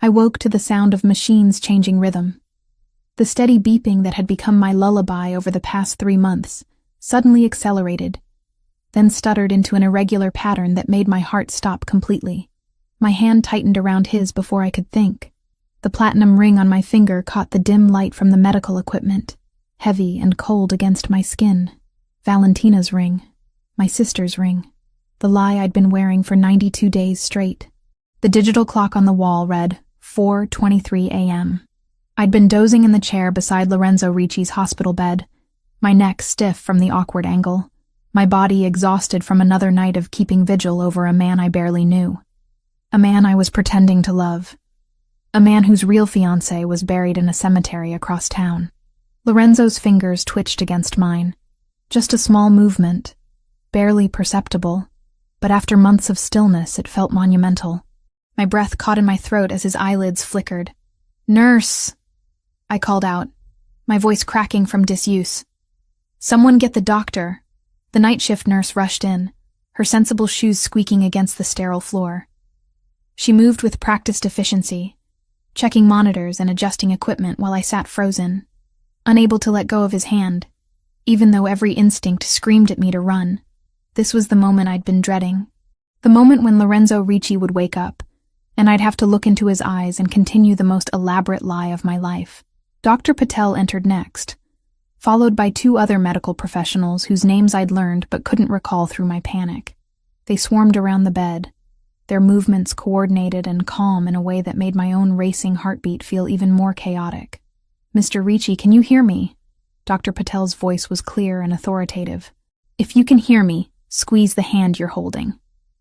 I woke to the sound of machines changing rhythm. The steady beeping that had become my lullaby over the past 3 months suddenly accelerated, then stuttered into an irregular pattern that made my heart stop completely. My hand tightened around his before I could think. The platinum ring on my finger caught the dim light from the medical equipment, heavy and cold against my skin. Valentina's ring. My sister's ring. The lie I'd been wearing for 92 days straight. The digital clock on the wall read 4:23 a.m. I'd been dozing in the chair beside Lorenzo Ricci's hospital bed, my neck stiff from the awkward angle, my body exhausted from another night of keeping vigil over a man I barely knew. A man I was pretending to love. A man whose real fiancé was buried in a cemetery across town. Lorenzo's fingers twitched against mine. Just a small movement, barely perceptible, but after months of stillness it felt monumental. My breath caught in my throat as his eyelids flickered. "Nurse!" I called out, my voice cracking from disuse. "Someone get the doctor." The night shift nurse rushed in, her sensible shoes squeaking against the sterile floor. She moved with practiced efficiency, checking monitors and adjusting equipment while I sat frozen, unable to let go of his hand, even though every instinct screamed at me to run. This was the moment I'd been dreading. The moment when Lorenzo Ricci would wake up, and I'd have to look into his eyes and continue the most elaborate lie of my life. Dr. Patel entered next, followed by 2 other medical professionals whose names I'd learned but couldn't recall through my panic. They swarmed around the bed, their movements coordinated and calm in a way that made my own racing heartbeat feel even more chaotic. "Mr. Ricci, can you hear me?" Dr. Patel's voice was clear and authoritative. "If you can hear me, squeeze the hand you're holding."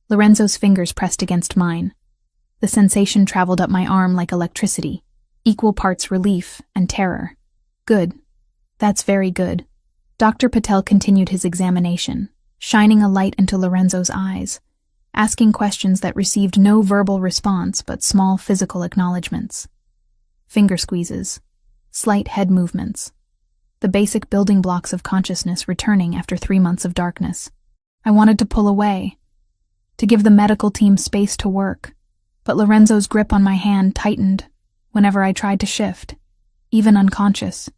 Lorenzo's fingers pressed against mine. The sensation traveled up my arm like electricity, equal parts relief and terror. "Good. That's very good." Dr. Patel continued his examination, shining a light into Lorenzo's eyes, asking questions that received no verbal response but small physical acknowledgments. Finger squeezes, slight head movements, the basic building blocks of consciousness returning after 3 months of darkness. I wanted to pull away, to give the medical team space to work, but Lorenzo's grip on my hand tightened whenever I tried to shift, even unconscious,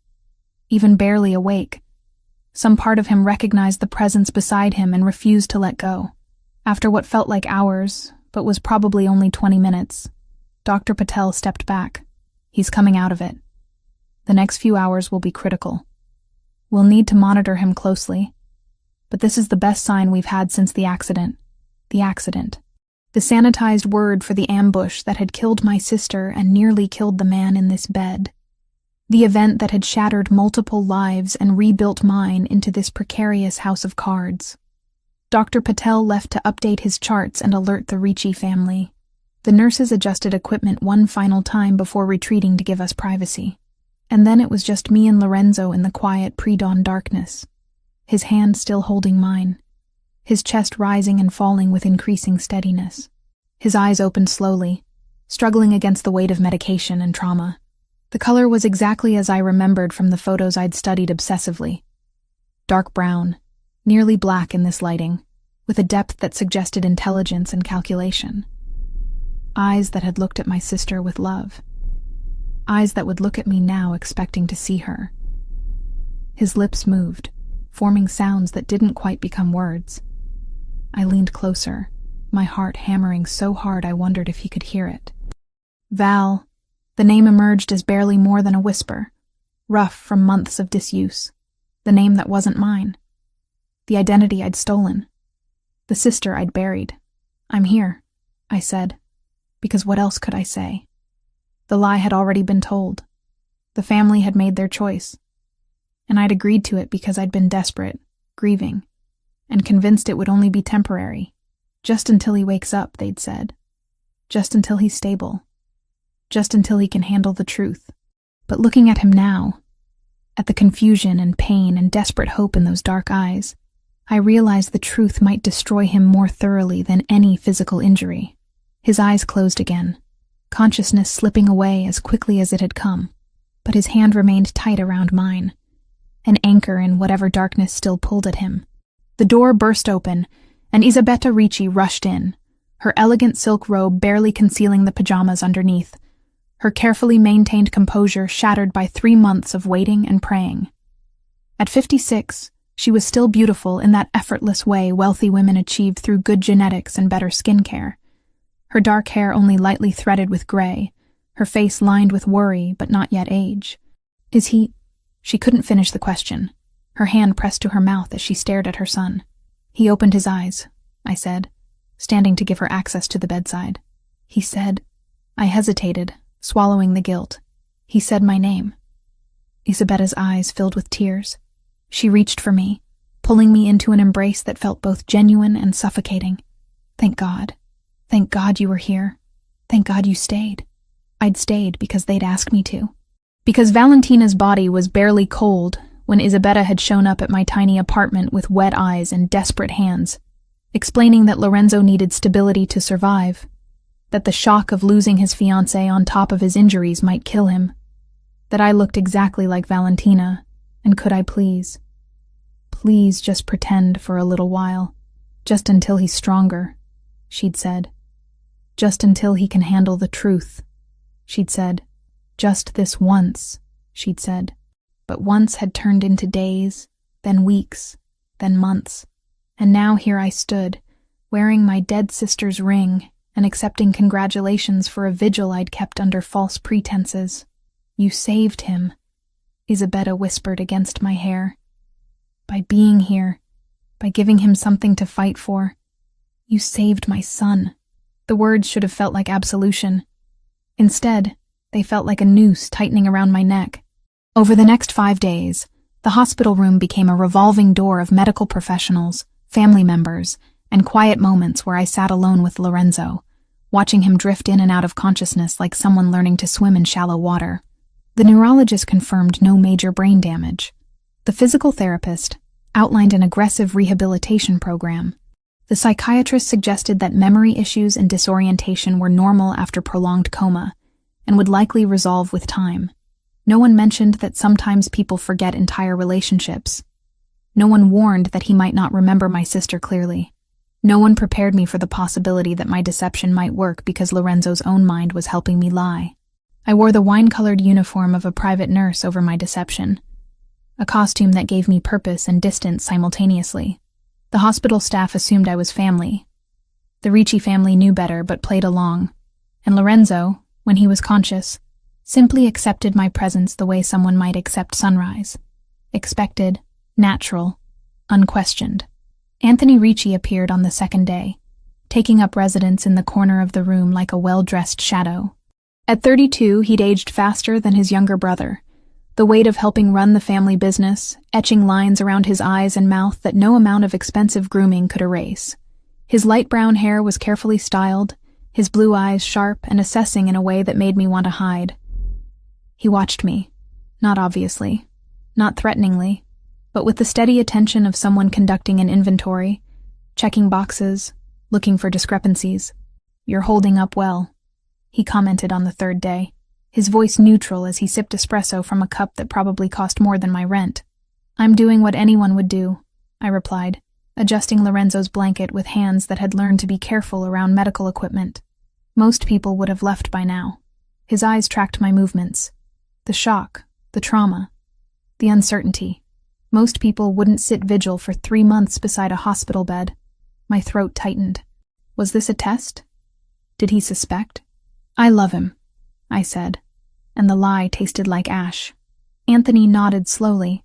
even barely awake. Some part of him recognized the presence beside him and refused to let go. After what felt like hours, but was probably only 20 minutes, Dr. Patel stepped back. "He's coming out of it. The next few hours will be critical. We'll need to monitor him closely, but this is the best sign we've had since the accident. The accident. The sanitized word for the ambush that had killed my sister and nearly killed the man in this bed. The event that had shattered multiple lives and rebuilt mine into this precarious house of cards. Dr. Patel left to update his charts and alert the Ricci family. The nurses adjusted equipment one final time before retreating to give us privacy. And then it was just me and Lorenzo in the quiet pre-dawn darkness, his hand still holding mine, his chest rising and falling with increasing steadiness. His eyes opened slowly, struggling against the weight of medication and trauma. The color was exactly as I remembered from the photos I'd studied obsessively. Dark brown, nearly black in this lighting, with a depth that suggested intelligence and calculation. Eyes that had looked at my sister with love. Eyes that would look at me now expecting to see her. His lips moved, forming sounds that didn't quite become words. I leaned closer, my heart hammering so hard I wondered if he could hear it. "Val." The name emerged as barely more than a whisper, rough from months of disuse. The name that wasn't mine. The identity I'd stolen. The sister I'd buried. "I'm here," I said, because what else could I say? The lie had already been told. The family had made their choice, and I'd agreed to it because I'd been desperate, grieving, and convinced it would only be temporary. Just until he wakes up, they'd said. Just until he's stable. Just until he can handle the truth. But looking at him now, at the confusion and pain and desperate hope in those dark eyes, I realized the truth might destroy him more thoroughly than any physical injury. His eyes closed again, consciousness slipping away as quickly as it had come, but his hand remained tight around mine, an anchor in whatever darkness still pulled at him. The door burst open, and Isabetta Ricci rushed in, her elegant silk robe barely concealing the pajamas underneath, her carefully maintained composure shattered by 3 months of waiting and praying. At 56, she was still beautiful in that effortless way wealthy women achieved through good genetics and better skincare. Her dark hair only lightly threaded with gray, her face lined with worry but not yet age. Is he... She couldn't finish the question, her hand pressed to her mouth as she stared at her son. He opened his eyes, I said, standing to give her access to the bedside. He said... I hesitated, swallowing the guilt. He said my name. Isabetta's eyes filled with tears. She reached for me, pulling me into an embrace that felt both genuine and suffocating. Thank God. Thank God you were here. Thank God you stayed. I'd stayed because they'd asked me to. Because Valentina's body was barely cold when Isabetta had shown up at my tiny apartment with wet eyes and desperate hands, explaining that Lorenzo needed stability to survive, that the shock of losing his fiancée on top of his injuries might kill him, that I looked exactly like Valentina, and could I please just pretend for a little while, just until he's stronger, she'd said. Just until he can handle the truth, she'd said. Just this once, she'd said. But once had turned into days, then weeks, then months, and now here I stood, wearing my dead sister's ring and accepting congratulations for a vigil I'd kept under false pretenses. You saved him, Isabetta whispered against my hair. By being here, by giving him something to fight for, you saved my son. The words should have felt like absolution. Instead, they felt like a noose tightening around my neck. Over the next 5 days, the hospital room became a revolving door of medical professionals, family members, and quiet moments where I sat alone with Lorenzo, watching him drift in and out of consciousness like someone learning to swim in shallow water. The neurologist confirmed no major brain damage. The physical therapist outlined an aggressive rehabilitation program. The psychiatrist suggested that memory issues and disorientation were normal after prolonged coma and would likely resolve with time. No one mentioned that sometimes people forget entire relationships. No one warned that he might not remember my sister clearly. No one prepared me for the possibility that my deception might work because Lorenzo's own mind was helping me lie. I wore the wine-colored uniform of a private nurse over my deception, a costume that gave me purpose and distance simultaneously. The hospital staff assumed I was family. The Ricci family knew better but played along, and Lorenzo, when he was conscious, simply accepted my presence the way someone might accept sunrise. Expected, natural, unquestioned. Anthony Ricci appeared on the second day, taking up residence in the corner of the room like a well-dressed shadow. At 32, he'd aged faster than his younger brother, the weight of helping run the family business, etching lines around his eyes and mouth that no amount of expensive grooming could erase. His light brown hair was carefully styled, his blue eyes sharp and assessing in a way that made me want to hide. He watched me, not obviously, not threateningly, but with the steady attention of someone conducting an inventory, checking boxes, looking for discrepancies. You're holding up well, he commented on the third day, his voice neutral as he sipped espresso from a cup that probably cost more than my rent. I'm doing what anyone would do, I replied, adjusting Lorenzo's blanket with hands that had learned to be careful around medical equipment. Most people would have left by now. His eyes tracked my movements. The shock, the trauma, the uncertainty. Most people wouldn't sit vigil for 3 months beside a hospital bed. My throat tightened. Was this a test? Did he suspect? I love him, I said, and the lie tasted like ash. Anthony nodded slowly,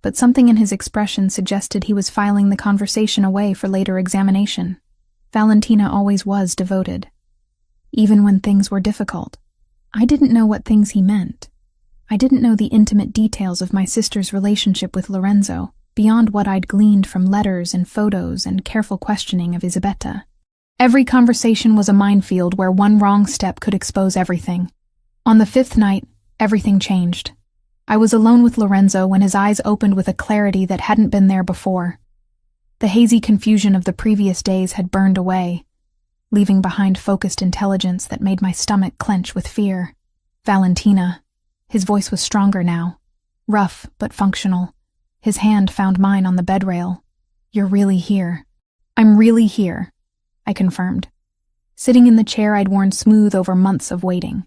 but something in his expression suggested he was filing the conversation away for later examination. Valentina always was devoted, even when things were difficult. I didn't know what things he meant. I didn't know the intimate details of my sister's relationship with Lorenzo, beyond what I'd gleaned from letters and photos and careful questioning of Isabetta. Every conversation was a minefield where one wrong step could expose everything. On the 5th night, everything changed. I was alone with Lorenzo when his eyes opened with a clarity that hadn't been there before. The hazy confusion of the previous days had burned away, leaving behind focused intelligence that made my stomach clench with fear. Valentina. His voice was stronger now, rough but functional. His hand found mine on the bed rail. You're really here. I'm really here, I confirmed, sitting in the chair I'd worn smooth over months of waiting.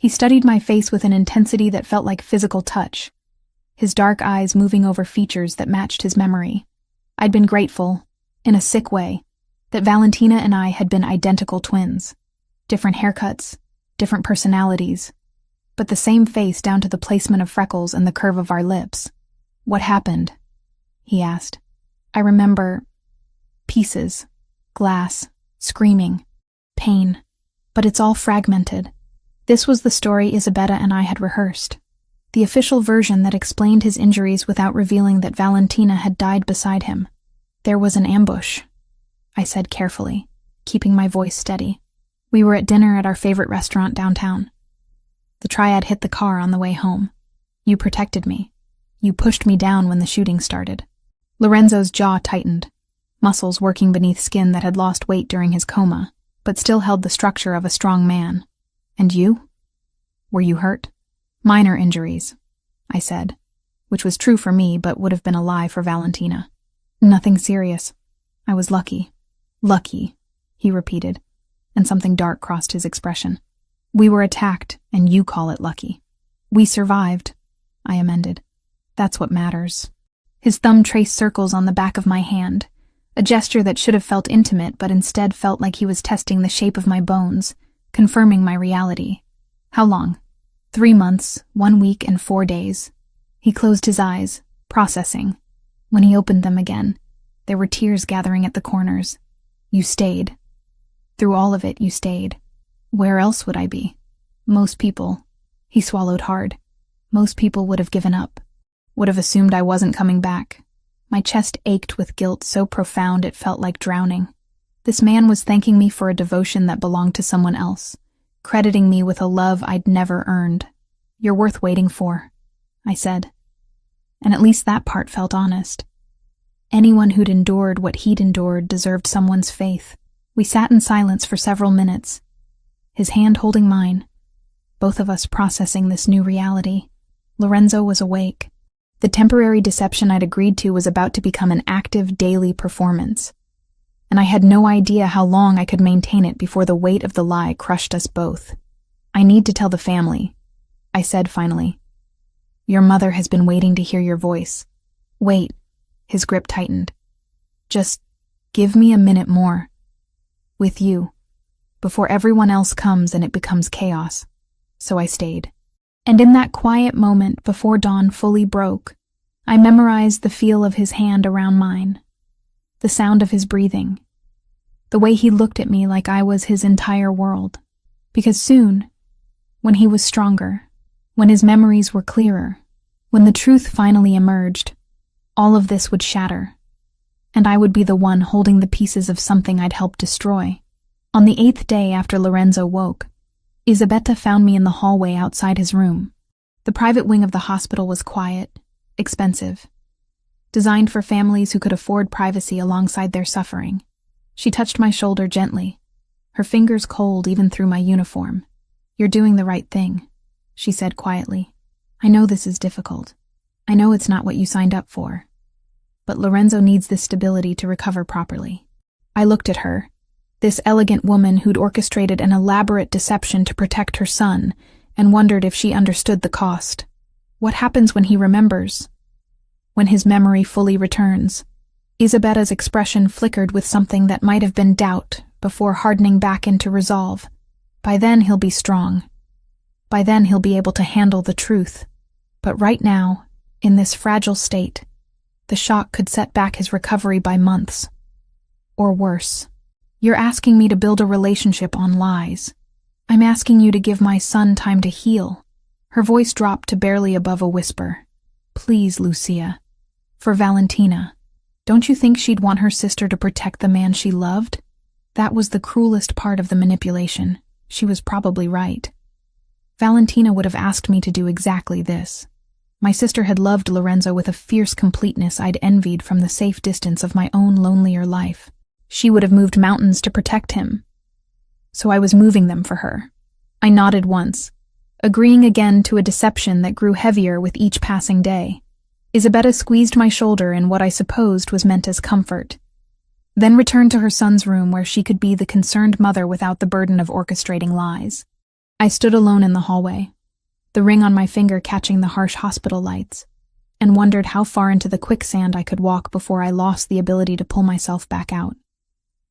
He studied my face with an intensity that felt like physical touch, his dark eyes moving over features that matched his memory. I'd been grateful, in a sick way, that Valentina and I had been identical twins. Different haircuts, different personalities, but the same face down to the placement of freckles and the curve of our lips. "What happened?" he asked. I remember pieces, glass, screaming, pain, but it's all fragmented. This was the story Isabetta and I had rehearsed, the official version that explained his injuries without revealing that Valentina had died beside him. "There was an ambush," I said carefully, keeping my voice steady. "We were at dinner at our favorite restaurant downtown. The triad hit the car on the way home. You protected me. You pushed me down when the shooting started." Lorenzo's jaw tightened, muscles working beneath skin that had lost weight during his coma, but still held the structure of a strong man. "And you? Were you hurt?" "Minor injuries," I said, which was true for me but would have been a lie for Valentina. "Nothing serious. I was lucky." "Lucky," he repeated, and something dark crossed his expression. "We were attacked, and you call it lucky." "We survived," I amended. "That's what matters." His thumb traced circles on the back of my hand, a gesture that should have felt intimate but instead felt like he was testing the shape of my bones, confirming my reality. "How long?" 3 months, 1 week, and 4 days. He closed his eyes, processing. When he opened them again, there were tears gathering at the corners. "You stayed. Through all of it, you stayed. Where else would I be? Most people," he swallowed hard, "most people would have given up, would have assumed I wasn't coming back." My chest ached with guilt so profound it felt like drowning. This man was thanking me for a devotion that belonged to someone else, crediting me with a love I'd never earned. "You're worth waiting for," I said. And at least that part felt honest. Anyone who'd endured what he'd endured deserved someone's faith. We sat in silence for several minutes, his hand holding mine, both of us processing this new reality. Lorenzo was awake. The temporary deception I'd agreed to was about to become an active daily performance, and I had no idea how long I could maintain it before the weight of the lie crushed us both. "I need to tell the family," I said finally. "Your mother has been waiting to hear your voice." "Wait," his grip tightened. "Just give me a minute more. With you, before everyone else comes and it becomes chaos." So I stayed. And in that quiet moment before dawn fully broke, I memorized the feel of his hand around mine, the sound of his breathing, the way he looked at me like I was his entire world. Because soon, when he was stronger, when his memories were clearer, when the truth finally emerged, all of this would shatter, and I would be the one holding the pieces of something I'd helped destroy. On the 8th day after Lorenzo woke, Isabetta found me in the hallway outside his room. The private wing of the hospital was quiet, expensive, designed for families who could afford privacy alongside their suffering. She touched my shoulder gently, her fingers cold even through my uniform. "You're doing the right thing," she said quietly. "I know this is difficult. I know it's not what you signed up for. But Lorenzo needs this stability to recover properly." I looked at her, this elegant woman who'd orchestrated an elaborate deception to protect her son, and wondered if she understood the cost. What happens when he remembers? When his memory fully returns? Isabetta's expression flickered with something that might have been doubt before hardening back into resolve. By then he'll be strong. By then he'll be able to handle the truth. But right now, in this fragile state, the shock could set back his recovery by months. Or worse. "You're asking me to build a relationship on lies. I'm asking you to give my son time to heal." Her voice dropped to barely above a whisper. "Please, Lucia. For Valentina. Don't you think she'd want her sister to protect the man she loved?" That was the cruelest part of the manipulation. She was probably right. Valentina would have asked me to do exactly this. My sister had loved Lorenzo with a fierce completeness I'd envied from the safe distance of my own lonelier life. She would have moved mountains to protect him. So I was moving them for her. I nodded once, agreeing again to a deception that grew heavier with each passing day. Isabetta squeezed my shoulder in what I supposed was meant as comfort, then returned to her son's room where she could be the concerned mother without the burden of orchestrating lies. I stood alone in the hallway, the ring on my finger catching the harsh hospital lights, and wondered how far into the quicksand I could walk before I lost the ability to pull myself back out.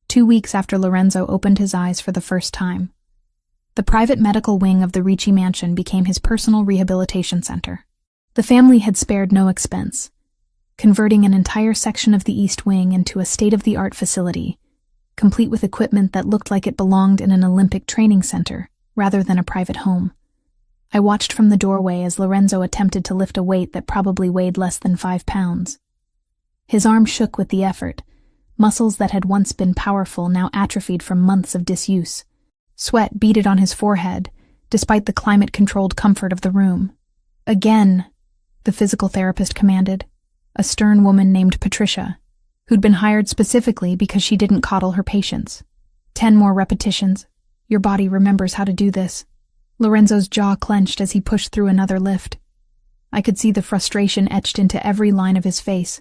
2 weeks after Lorenzo opened his eyes for the first time, the private medical wing of the Ricci mansion became his personal rehabilitation center. The family had spared no expense, converting an entire section of the East Wing into a state-of-the-art facility, complete with equipment that looked like it belonged in an Olympic training center rather than a private home. I watched from the doorway as Lorenzo attempted to lift a weight that probably weighed less than 5 pounds. His arm shook with the effort, muscles that had once been powerful now atrophied from months of disuse. Sweat beaded on his forehead, despite the climate-controlled comfort of the room. "Again," the physical therapist commanded, a stern woman named Patricia, who'd been hired specifically because she didn't coddle her patients. 10 more repetitions. Your body remembers how to do this." Lorenzo's jaw clenched as he pushed through another lift. I could see the frustration etched into every line of his face,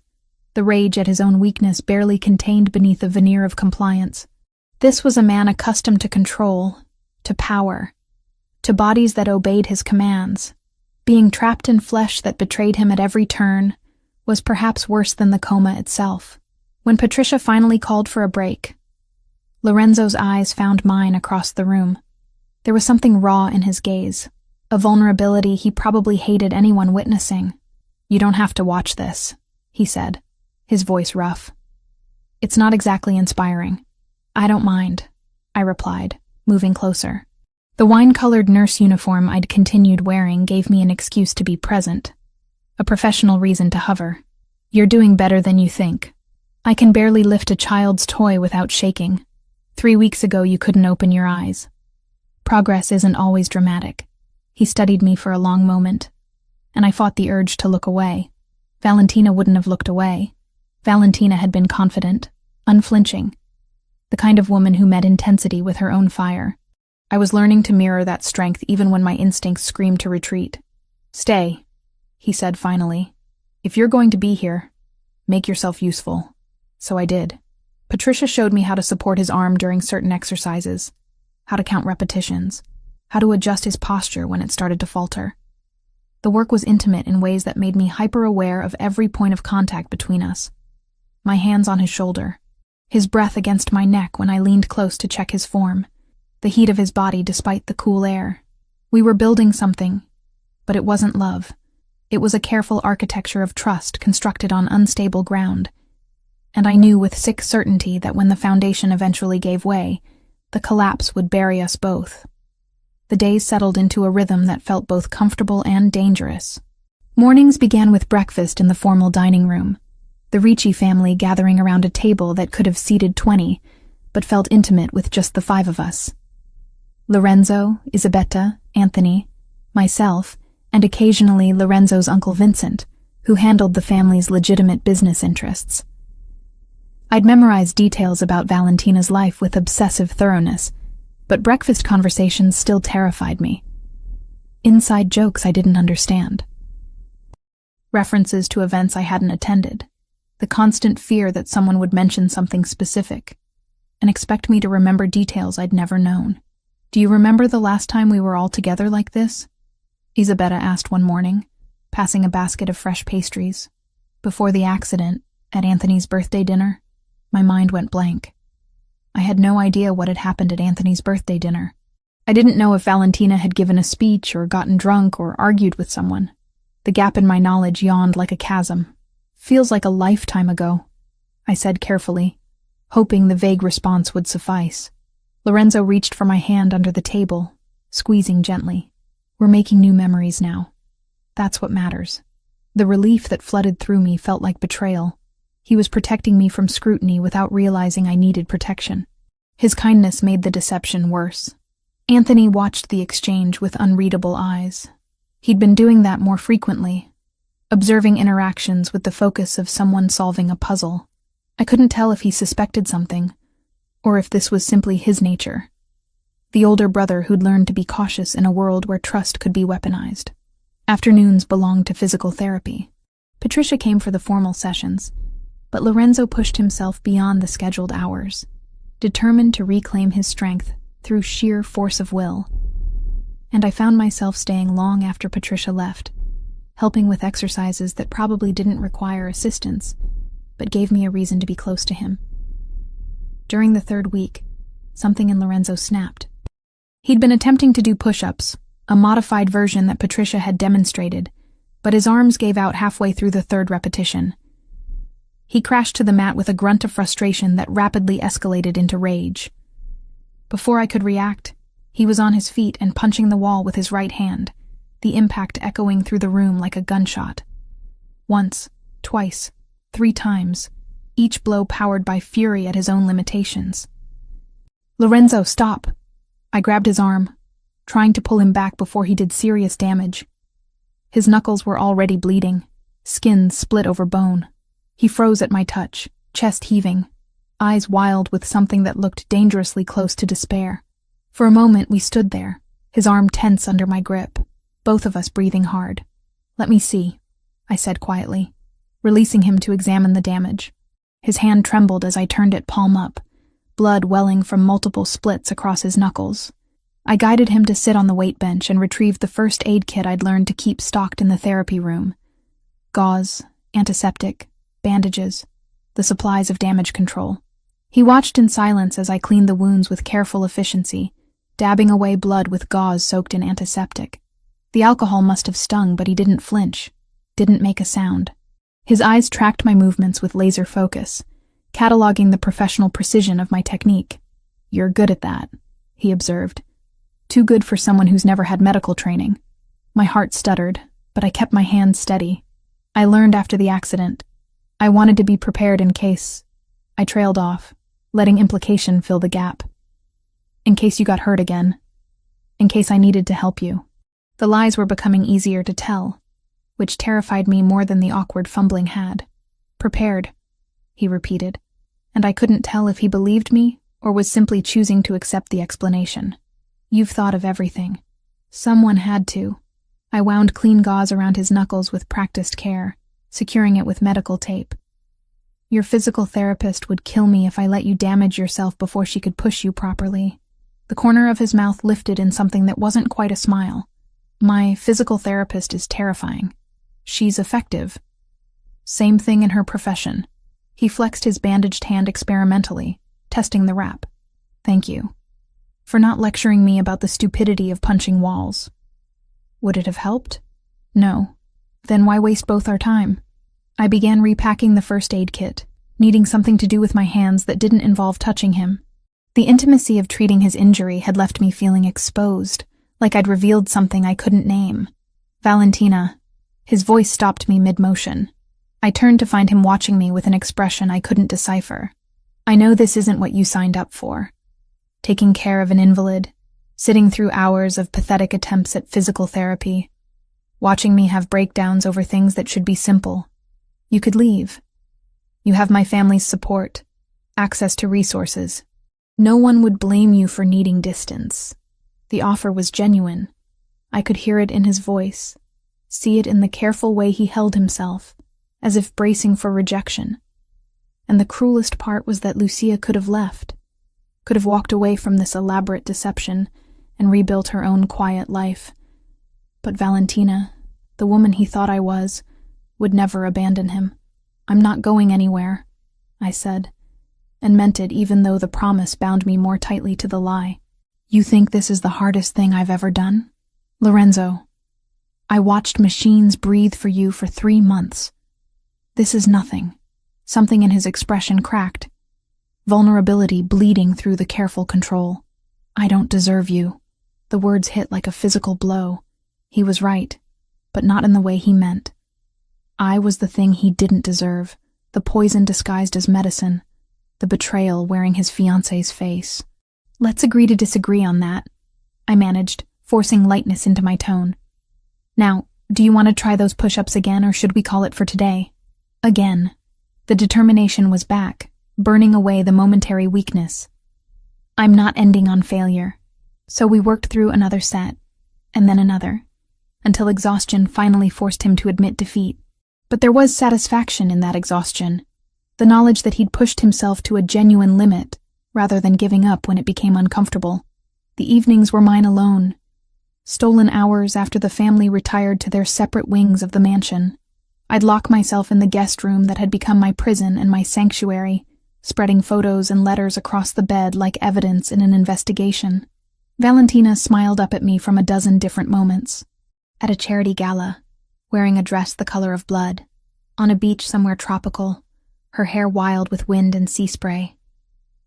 the rage at his own weakness barely contained beneath a veneer of compliance. This was a man accustomed to control, to power, to bodies that obeyed his commands. Being trapped in flesh that betrayed him at every turn was perhaps worse than the coma itself. When Patricia finally called for a break, Lorenzo's eyes found mine across the room. There was something raw in his gaze, a vulnerability he probably hated anyone witnessing. "You don't have to watch this," he said, his voice rough. "It's not exactly inspiring." "I don't mind," I replied, moving closer. The wine-colored nurse uniform I'd continued wearing gave me an excuse to be present, a professional reason to hover. "You're doing better than you think. I can barely lift a child's toy without shaking. 3 weeks ago you couldn't open your eyes. Progress isn't always dramatic." He studied me for a long moment, and I fought the urge to look away. Valentina wouldn't have looked away. Valentina had been confident, unflinching, the kind of woman who met intensity with her own fire. I was learning to mirror that strength even when my instincts screamed to retreat. "Stay," he said finally. "If you're going to be here, make yourself useful." So I did. Patricia showed me how to support his arm during certain exercises, how to count repetitions, how to adjust his posture when it started to falter. The work was intimate in ways that made me hyper-aware of every point of contact between us. My hands on his shoulder, his breath against my neck when I leaned close to check his form, the heat of his body despite the cool air. We were building something, but it wasn't love. It was a careful architecture of trust constructed on unstable ground, and I knew with sick certainty that when the foundation eventually gave way, the collapse would bury us both. The days settled into a rhythm that felt both comfortable and dangerous. Mornings began with breakfast in the formal dining room, the Ricci family gathering around a table that could have seated 20, but felt intimate with just the 5 of us. Lorenzo, Isabetta, Anthony, myself, and occasionally Lorenzo's Uncle Vincent, who handled the family's legitimate business interests. I'd memorized details about Valentina's life with obsessive thoroughness, but breakfast conversations still terrified me. Inside jokes I didn't understand. References to events I hadn't attended. The constant fear that someone would mention something specific and expect me to remember details I'd never known. "Do you remember the last time we were all together like this?" Isabetta asked one morning, passing a basket of fresh pastries. "Before the accident, at Anthony's birthday dinner." My mind went blank. I had no idea what had happened at Anthony's birthday dinner. I didn't know if Valentina had given a speech or gotten drunk or argued with someone. The gap in my knowledge yawned like a chasm. "Feels like a lifetime ago," I said carefully, hoping the vague response would suffice. Lorenzo reached for my hand under the table, squeezing gently. "We're making new memories now. That's what matters." The relief that flooded through me felt like betrayal. He was protecting me from scrutiny without realizing I needed protection. His kindness made the deception worse. Anthony watched the exchange with unreadable eyes. He'd been doing that more frequently, observing interactions with the focus of someone solving a puzzle. I couldn't tell if he suspected something, or if this was simply his nature. The older brother who'd learned to be cautious in a world where trust could be weaponized. Afternoons belonged to physical therapy. Patricia came for the formal sessions, but Lorenzo pushed himself beyond the scheduled hours, determined to reclaim his strength through sheer force of will. and I found myself staying long after Patricia left, helping with exercises that probably didn't require assistance, but gave me a reason to be close to him. During the third week, something in Lorenzo snapped. He'd been attempting to do push-ups, a modified version that Patricia had demonstrated, but his arms gave out halfway through the third repetition. He crashed to the mat with a grunt of frustration that rapidly escalated into rage. Before I could react, he was on his feet and punching the wall with his right hand, the impact echoing through the room like a gunshot. Once, twice, 3 times, each blow powered by fury at his own limitations. "Lorenzo, stop!" I grabbed his arm, trying to pull him back before he did serious damage. His knuckles were already bleeding, skin split over bone. He froze at my touch, chest heaving, eyes wild with something that looked dangerously close to despair. For a moment we stood there, his arm tense under my grip, both of us breathing hard. "Let me see," I said quietly, releasing him to examine the damage. His hand trembled as I turned it palm up, blood welling from multiple splits across his knuckles. I guided him to sit on the weight bench and retrieved the first aid kit I'd learned to keep stocked in the therapy room. Gauze, antiseptic, bandages, the supplies of damage control. He watched in silence as I cleaned the wounds with careful efficiency, dabbing away blood with gauze soaked in antiseptic. The alcohol must have stung, but he didn't flinch, didn't make a sound. His eyes tracked my movements with laser focus, cataloging the professional precision of my technique. "You're good at that," he observed. "Too good for someone who's never had medical training." My heart stuttered, but I kept my hands steady. "I learned after the accident. I wanted to be prepared in case..." I trailed off, letting implication fill the gap. "In case you got hurt again. In case I needed to help you." The lies were becoming easier to tell, which terrified me more than the awkward fumbling had. "Prepared," he repeated, and I couldn't tell if he believed me or was simply choosing to accept the explanation. "You've thought of everything. Someone had to." I wound clean gauze around his knuckles with practiced care, securing it with medical tape. "Your physical therapist would kill me if I let you damage yourself before she could push you properly." The corner of his mouth lifted in something that wasn't quite a smile. "My physical therapist is terrifying. She's effective. Same thing in her profession." He flexed his bandaged hand experimentally, testing the wrap. "Thank you for not lecturing me about the stupidity of punching walls." Would it have helped? No. Then why waste both our time? I began repacking the first aid kit, needing something to do with my hands that didn't involve touching him. The intimacy of treating his injury had left me feeling exposed, like I'd revealed something I couldn't name. "Valentina." His voice stopped me mid-motion. I turned to find him watching me with an expression I couldn't decipher. "I know this isn't what you signed up for. Taking care of an invalid, sitting through hours of pathetic attempts at physical therapy, watching me have breakdowns over things that should be simple. You could leave. You have my family's support, access to resources. No one would blame you for needing distance." The offer was genuine. I could hear it in his voice, see it in the careful way he held himself, as if bracing for rejection. And the cruelest part was that Lucia could have left, could have walked away from this elaborate deception and rebuilt her own quiet life. But Valentina, the woman he thought I was, would never abandon him. "I'm not going anywhere," I said, and meant it even though the promise bound me more tightly to the lie. "You think this is the hardest thing I've ever done? Lorenzo, I watched machines breathe for you for 3 months. This is nothing." Something in his expression cracked, vulnerability bleeding through the careful control. "I don't deserve you." The words hit like a physical blow. He was right, but not in the way he meant. I was the thing he didn't deserve, the poison disguised as medicine, the betrayal wearing his fiancé's face. "Let's agree to disagree on that," I managed, forcing lightness into my tone. "Now, do you want to try those push-ups again, or should we call it for today?" Again. The determination was back, burning away the momentary weakness. "I'm not ending on failure." So we worked through another set, and then another, until exhaustion finally forced him to admit defeat. But there was satisfaction in that exhaustion, the knowledge that he'd pushed himself to a genuine limit, rather than giving up when it became uncomfortable. The evenings were mine alone, stolen hours after the family retired to their separate wings of the mansion. I'd lock myself in the guest room that had become my prison and my sanctuary, spreading photos and letters across the bed like evidence in an investigation. Valentina smiled up at me from a dozen different moments. At a charity gala, wearing a dress the color of blood, on a beach somewhere tropical, her hair wild with wind and sea spray.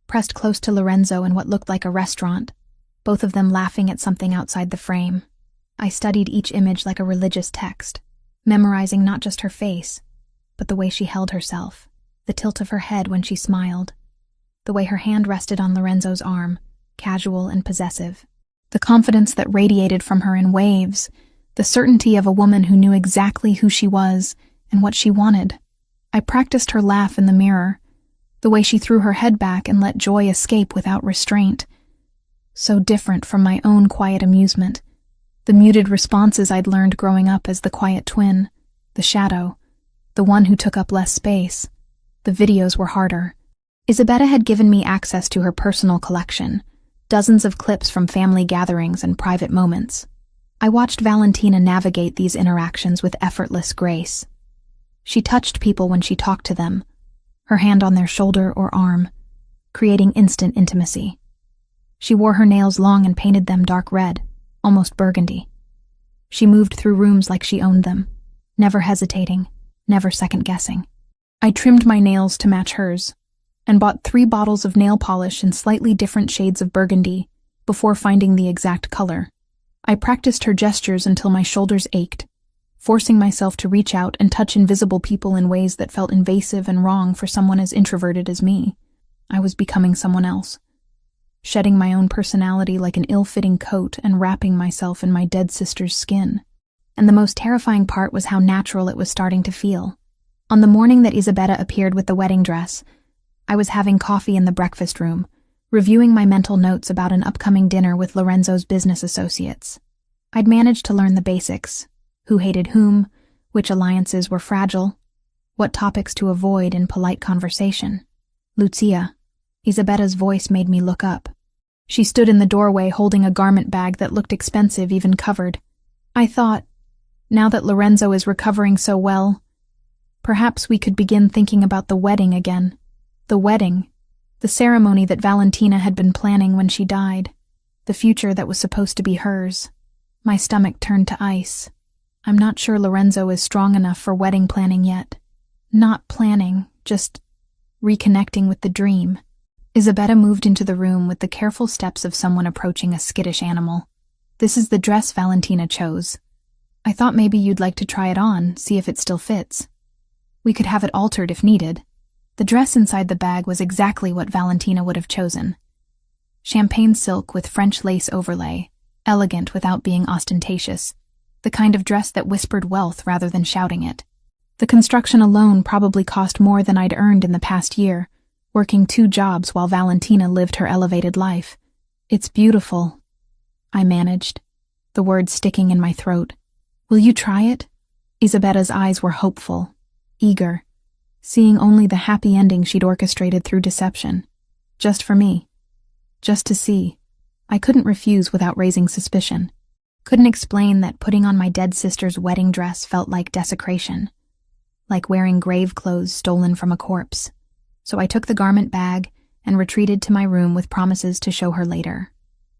Pressed close to Lorenzo in what looked like a restaurant, both of them laughing at something outside the frame. I studied each image like a religious text, memorizing not just her face, but the way she held herself, the tilt of her head when she smiled, the way her hand rested on Lorenzo's arm, casual and possessive, the confidence that radiated from her in waves, the certainty of a woman who knew exactly who she was and what she wanted. I practiced her laugh in the mirror, the way she threw her head back and let joy escape without restraint. So different from my own quiet amusement, the muted responses I'd learned growing up as the quiet twin, the shadow, the one who took up less space. The videos were harder. Isabella had given me access to her personal collection, dozens of clips from family gatherings and private moments. I watched Valentina navigate these interactions with effortless grace. She touched people when she talked to them, her hand on their shoulder or arm, creating instant intimacy. She wore her nails long and painted them dark red, almost burgundy. She moved through rooms like she owned them, never hesitating, never second-guessing. I trimmed my nails to match hers, and bought 3 bottles of nail polish in slightly different shades of burgundy before finding the exact color. I practiced her gestures until my shoulders ached, forcing myself to reach out and touch invisible people in ways that felt invasive and wrong for someone as introverted as me. I was becoming someone else, shedding my own personality like an ill-fitting coat and wrapping myself in my dead sister's skin. And the most terrifying part was how natural it was starting to feel. On the morning that Isabella appeared with the wedding dress, I was having coffee in the breakfast room, reviewing my mental notes about an upcoming dinner with Lorenzo's business associates. I'd managed to learn the basics: who hated whom, which alliances were fragile, what topics to avoid in polite conversation. Lucia, Isabella's voice made me look up. She stood in the doorway holding a garment bag that looked expensive even covered. I thought, now that Lorenzo is recovering so well, perhaps we could begin thinking about the wedding again. The wedding, the ceremony that Valentina had been planning when she died, the future that was supposed to be hers. My stomach turned to ice. I'm not sure Lorenzo is strong enough for wedding planning yet. Not planning, just reconnecting with the dream. Isabella moved into the room with the careful steps of someone approaching a skittish animal. This is the dress Valentina chose. I thought maybe you'd like to try it on, see if it still fits. We could have it altered if needed. The dress inside the bag was exactly what Valentina would have chosen. Champagne silk with French lace overlay, elegant without being ostentatious, the kind of dress that whispered wealth rather than shouting it. The construction alone probably cost more than I'd earned in the past year, working 2 jobs while Valentina lived her elevated life. It's beautiful, I managed, the words sticking in my throat. Will you try it? Isabella's eyes were hopeful, eager, seeing only the happy ending she'd orchestrated through deception. Just for me. Just to see. I couldn't refuse without raising suspicion. Couldn't explain that putting on my dead sister's wedding dress felt like desecration, like wearing grave clothes stolen from a corpse. So I took the garment bag and retreated to my room with promises to show her later.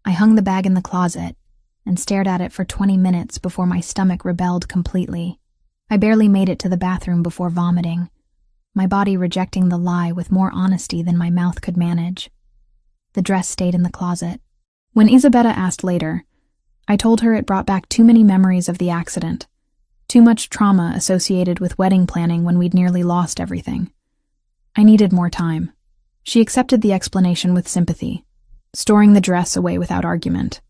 I hung the bag in the closet and stared at it for 20 minutes before my stomach rebelled completely. I barely made it to the bathroom before vomiting, my body rejecting the lie with more honesty than my mouth could manage. The dress stayed in the closet. When Isabella asked later, I told her it brought back too many memories of the accident, too much trauma associated with wedding planning when we'd nearly lost everything. I needed more time. She accepted the explanation with sympathy, storing the dress away without argument.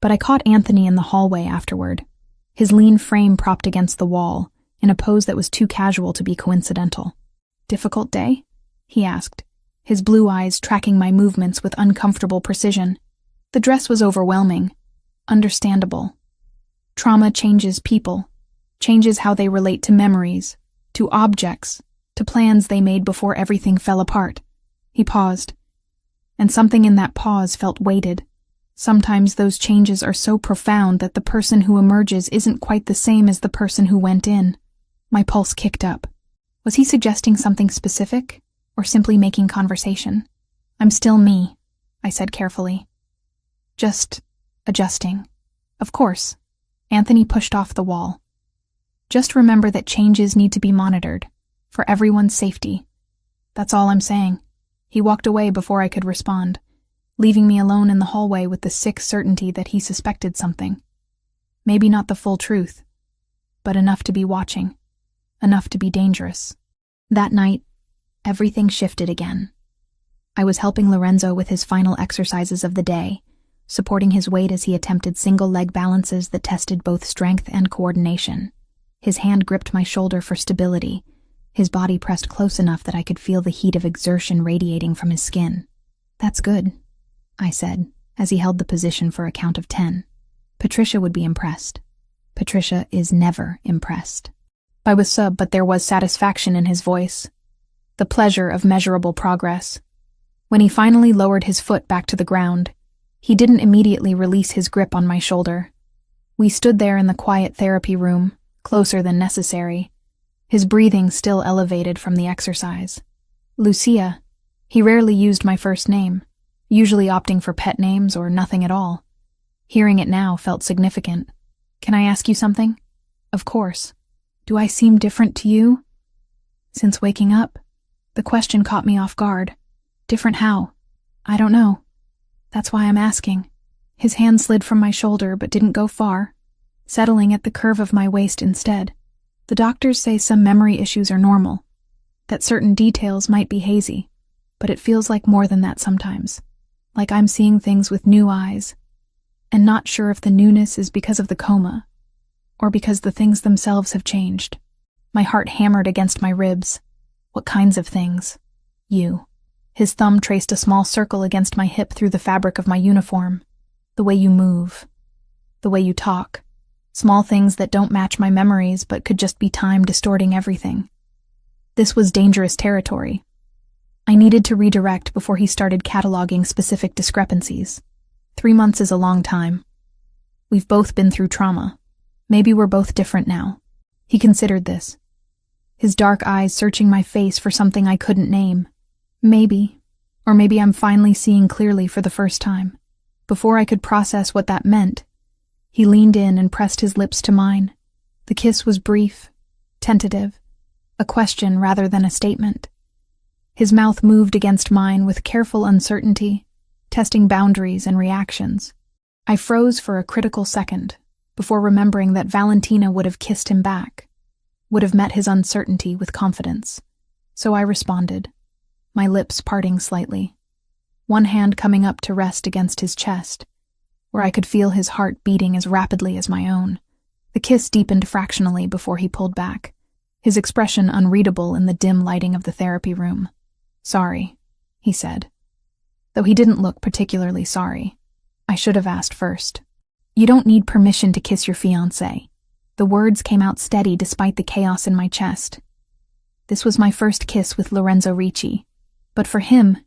But I caught Anthony in the hallway afterward, his lean frame propped against the wall, in a pose that was too casual to be coincidental. "Difficult day?" he asked, his blue eyes tracking my movements with uncomfortable precision. The dress was overwhelming. Understandable. Trauma changes people, changes how they relate to memories, to objects, to plans they made before everything fell apart. He paused, and something in that pause felt weighted, Sometimes those changes are so profound that the person who emerges isn't quite the same as the person who went in. My pulse kicked up. Was he suggesting something specific, or simply making conversation? I'm still me, I said carefully. Just adjusting. Of course. Anthony pushed off the wall. Just remember that changes need to be monitored, for everyone's safety. That's all I'm saying. He walked away before I could respond, leaving me alone in the hallway with the sick certainty that he suspected something. Maybe not the full truth, but enough to be watching, enough to be dangerous. That night, everything shifted again. I was helping Lorenzo with his final exercises of the day, supporting his weight as he attempted single-leg balances that tested both strength and coordination. His hand gripped my shoulder for stability, his body pressed close enough that I could feel the heat of exertion radiating from his skin. "That's good," I said, as he held the position for a count of 10. Patricia would be impressed. Patricia is never impressed. I was but there was satisfaction in his voice. The pleasure of measurable progress. When he finally lowered his foot back to the ground, he didn't immediately release his grip on my shoulder. We stood there in the quiet therapy room, closer than necessary, his breathing still elevated from the exercise. Lucia. He rarely used my first name, usually opting for pet names or nothing at all. Hearing it now felt significant. "Can I ask you something?" "Of course." "Do I seem different to you?" "Since waking up?" The question caught me off guard. "Different how?" "I don't know. That's why I'm asking." His hand slid from my shoulder but didn't go far, settling at the curve of my waist instead. "The doctors say some memory issues are normal, that certain details might be hazy, but it feels like more than that sometimes. Like I'm seeing things with new eyes, and not sure if the newness is because of the coma, or because the things themselves have changed." My heart hammered against my ribs. "What kinds of things?" "You." His thumb traced a small circle against my hip through the fabric of my uniform. "The way you move. The way you talk. Small things that don't match my memories but could just be time distorting everything." This was dangerous territory. I needed to redirect before he started cataloging specific discrepancies. 3 months is a long time. We've both been through trauma. Maybe we're both different now. He considered this, his dark eyes searching my face for something I couldn't name. Maybe, or maybe I'm finally seeing clearly for the first time. Before I could process what that meant, he leaned in and pressed his lips to mine. The kiss was brief, tentative, a question rather than a statement. His mouth moved against mine with careful uncertainty, testing boundaries and reactions. I froze for a critical second, before remembering that Valentina would have kissed him back, would have met his uncertainty with confidence. So I responded, my lips parting slightly, one hand coming up to rest against his chest, where I could feel his heart beating as rapidly as my own. The kiss deepened fractionally before he pulled back, his expression unreadable in the dim lighting of the therapy room. "Sorry," he said, though he didn't look particularly sorry. I should have asked first. "You don't need permission to kiss your fiancé." The words came out steady despite the chaos in my chest. This was my first kiss with Lorenzo Ricci, but for him,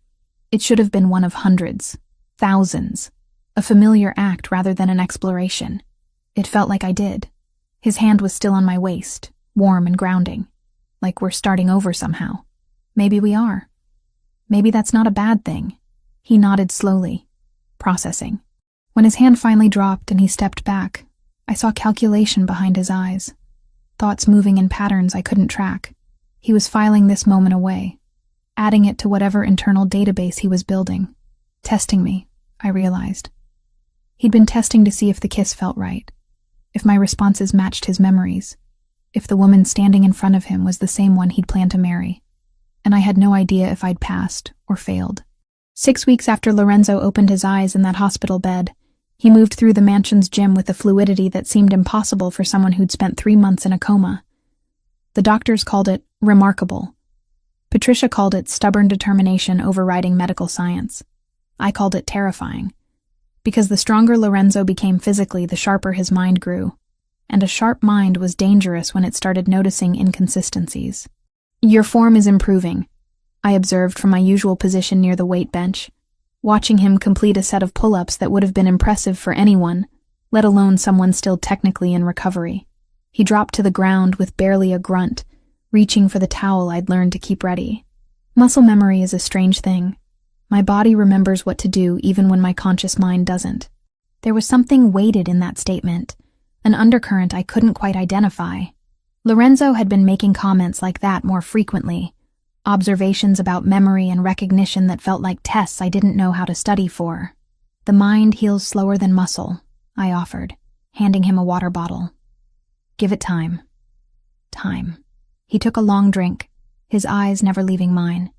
it should have been one of hundreds, thousands, a familiar act rather than an exploration. It felt like I did. His hand was still on my waist, warm and grounding, like we're starting over somehow. Maybe we are. Maybe that's not a bad thing. He nodded slowly, processing. When his hand finally dropped and he stepped back, I saw calculation behind his eyes, thoughts moving in patterns I couldn't track. He was filing this moment away, adding it to whatever internal database he was building. Testing me, I realized. He'd been testing to see if the kiss felt right, if my responses matched his memories, if the woman standing in front of him was the same one he'd planned to marry. And I had no idea if I'd passed or failed. 6 weeks after Lorenzo opened his eyes in that hospital bed, he moved through the mansion's gym with a fluidity that seemed impossible for someone who'd spent 3 months in a coma. The doctors called it remarkable. Patricia called it stubborn determination overriding medical science. I called it terrifying, because the stronger Lorenzo became physically, the sharper his mind grew, and a sharp mind was dangerous when it started noticing inconsistencies. "Your form is improving," I observed from my usual position near the weight bench. watching him complete a set of pull-ups that would have been impressive for anyone, let alone someone still technically in recovery. He dropped to the ground with barely a grunt, reaching for the towel I'd learned to keep ready. Muscle memory is a strange thing. My body remembers what to do even when my conscious mind doesn't. There was something weighted in that statement, an undercurrent I couldn't quite identify. Lorenzo had been making comments like that more frequently, observations about memory and recognition that felt like tests I didn't know how to study for. The mind heals slower than muscle, I offered, handing him a water bottle. Give it time. Time. He took a long drink, his eyes never leaving mine.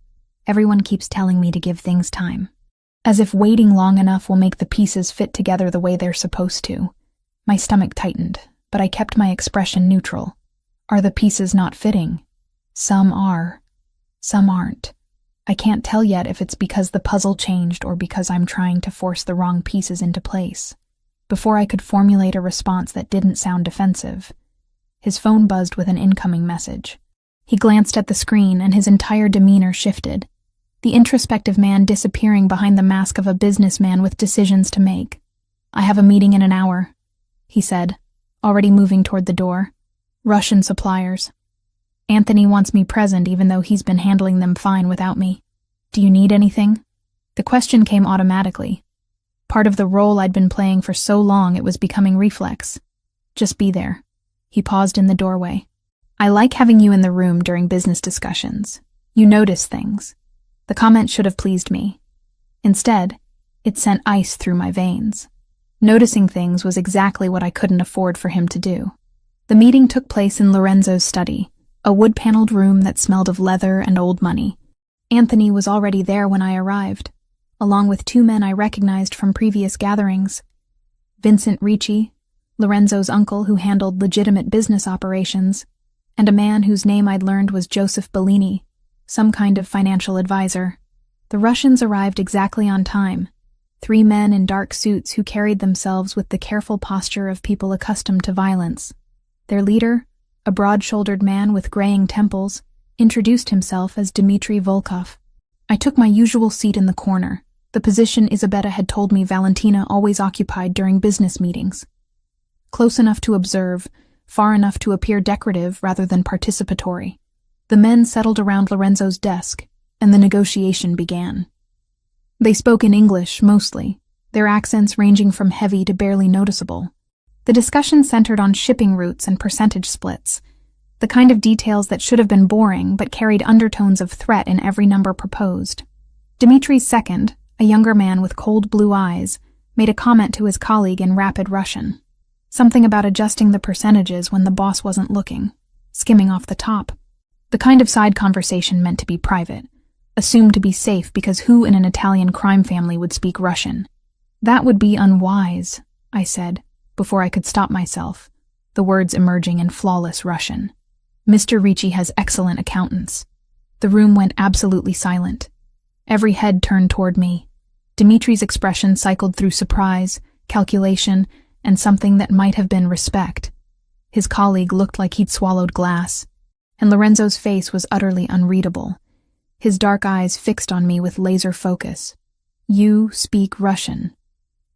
Everyone keeps telling me to give things time. As if waiting long enough will make the pieces fit together the way they're supposed to. My stomach tightened, but I kept my expression neutral. Are the pieces not fitting? Some are. Some aren't. I can't tell yet if it's because the puzzle changed or because I'm trying to force the wrong pieces into place. Before I could formulate a response that didn't sound defensive, his phone buzzed with an incoming message. He glanced at the screen and his entire demeanor shifted, the introspective man disappearing behind the mask of a businessman with decisions to make. I have a meeting in an hour, he said, already moving toward the door. Russian suppliers. Anthony wants me present even though he's been handling them fine without me. Do you need anything? The question came automatically. Part of the role I'd been playing for so long it was becoming reflex. Just be there. He paused in the doorway. I like having you in the room during business discussions. You notice things. The comment should have pleased me. Instead, it sent ice through my veins. Noticing things was exactly what I couldn't afford for him to do. The meeting took place in Lorenzo's study, a wood-paneled room that smelled of leather and old money. Anthony was already there when I arrived, along with two men I recognized from previous gatherings. Vincent Ricci, Lorenzo's uncle who handled legitimate business operations, and a man whose name I'd learned was Joseph Bellini, some kind of financial advisor. The Russians arrived exactly on time, 3 men in dark suits who carried themselves with the careful posture of people accustomed to violence. Their leader, a broad-shouldered man with graying temples, introduced himself as Dmitry Volkov. I took my usual seat in the corner, the position Isabetta had told me Valentina always occupied during business meetings. Close enough to observe, far enough to appear decorative rather than participatory. The men settled around Lorenzo's desk, and the negotiation began. They spoke in English, mostly, their accents ranging from heavy to barely noticeable. The discussion centered on shipping routes and percentage splits, the kind of details that should have been boring but carried undertones of threat in every number proposed. Dimitri's second, a younger man with cold blue eyes, made a comment to his colleague in rapid Russian. Something about adjusting the percentages when the boss wasn't looking, skimming off the top. The kind of side conversation meant to be private, assumed to be safe because who in an Italian crime family would speak Russian? That would be unwise, I said, before I could stop myself, the words emerging in flawless Russian. Mr. Ricci has excellent accountants. The room went absolutely silent. Every head turned toward me. Dimitri's expression cycled through surprise, calculation, and something that might have been respect. His colleague looked like he'd swallowed glass, and Lorenzo's face was utterly unreadable, his dark eyes fixed on me with laser focus. You speak Russian,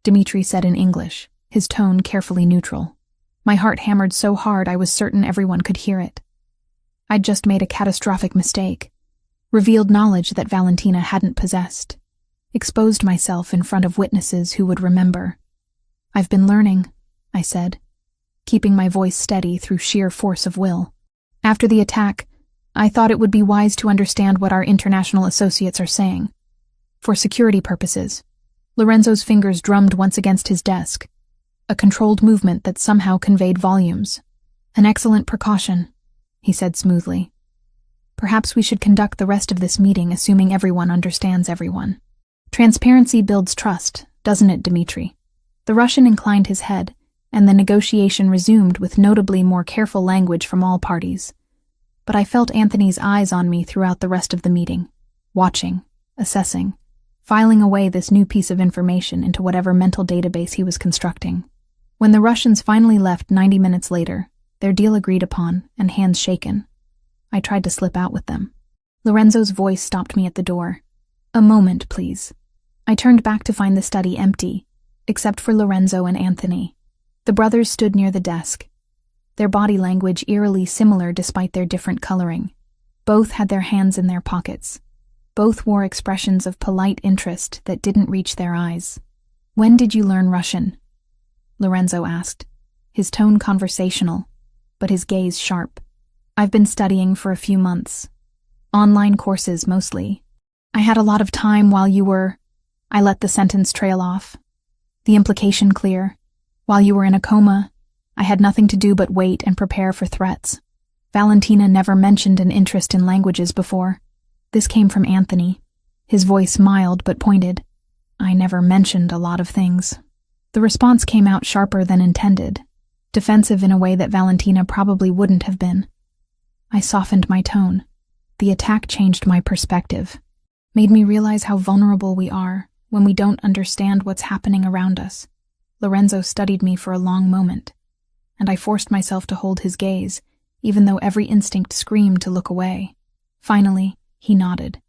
Dmitri said in English, his tone carefully neutral. My heart hammered so hard I was certain everyone could hear it. I'd just made a catastrophic mistake, revealed knowledge that Valentina hadn't possessed, exposed myself in front of witnesses who would remember. I've been learning, I said, keeping my voice steady through sheer force of will. After the attack, I thought it would be wise to understand what our international associates are saying. For security purposes, Lorenzo's fingers drummed once against his desk, a controlled movement that somehow conveyed volumes. An excellent precaution, he said smoothly. Perhaps we should conduct the rest of this meeting assuming everyone understands everyone. Transparency builds trust, doesn't it, Dmitri? The Russian inclined his head, and the negotiation resumed with notably more careful language from all parties. But I felt Anthony's eyes on me throughout the rest of the meeting, watching, assessing, filing away this new piece of information into whatever mental database he was constructing. When the Russians finally left 90 minutes later, their deal agreed upon and hands shaken, I tried to slip out with them. Lorenzo's voice stopped me at the door. A moment, please. I turned back to find the study empty, except for Lorenzo and Anthony. The brothers stood near the desk, their body language eerily similar despite their different coloring. Both had their hands in their pockets. Both wore expressions of polite interest that didn't reach their eyes. "When did you learn Russian?" Lorenzo asked, his tone conversational, but his gaze sharp. "I've been studying for a few months. Online courses, mostly. I had a lot of time while you were—" I let the sentence trail off. The implication clear. While you were in a coma, I had nothing to do but wait and prepare for threats. Valentina never mentioned an interest in languages before. This came from Anthony, his voice mild but pointed. I never mentioned a lot of things. The response came out sharper than intended, defensive in a way that Valentina probably wouldn't have been. I softened my tone. The attack changed my perspective, made me realize how vulnerable we are when we don't understand what's happening around us. Lorenzo studied me for a long moment, and I forced myself to hold his gaze, even though every instinct screamed to look away. Finally, he nodded.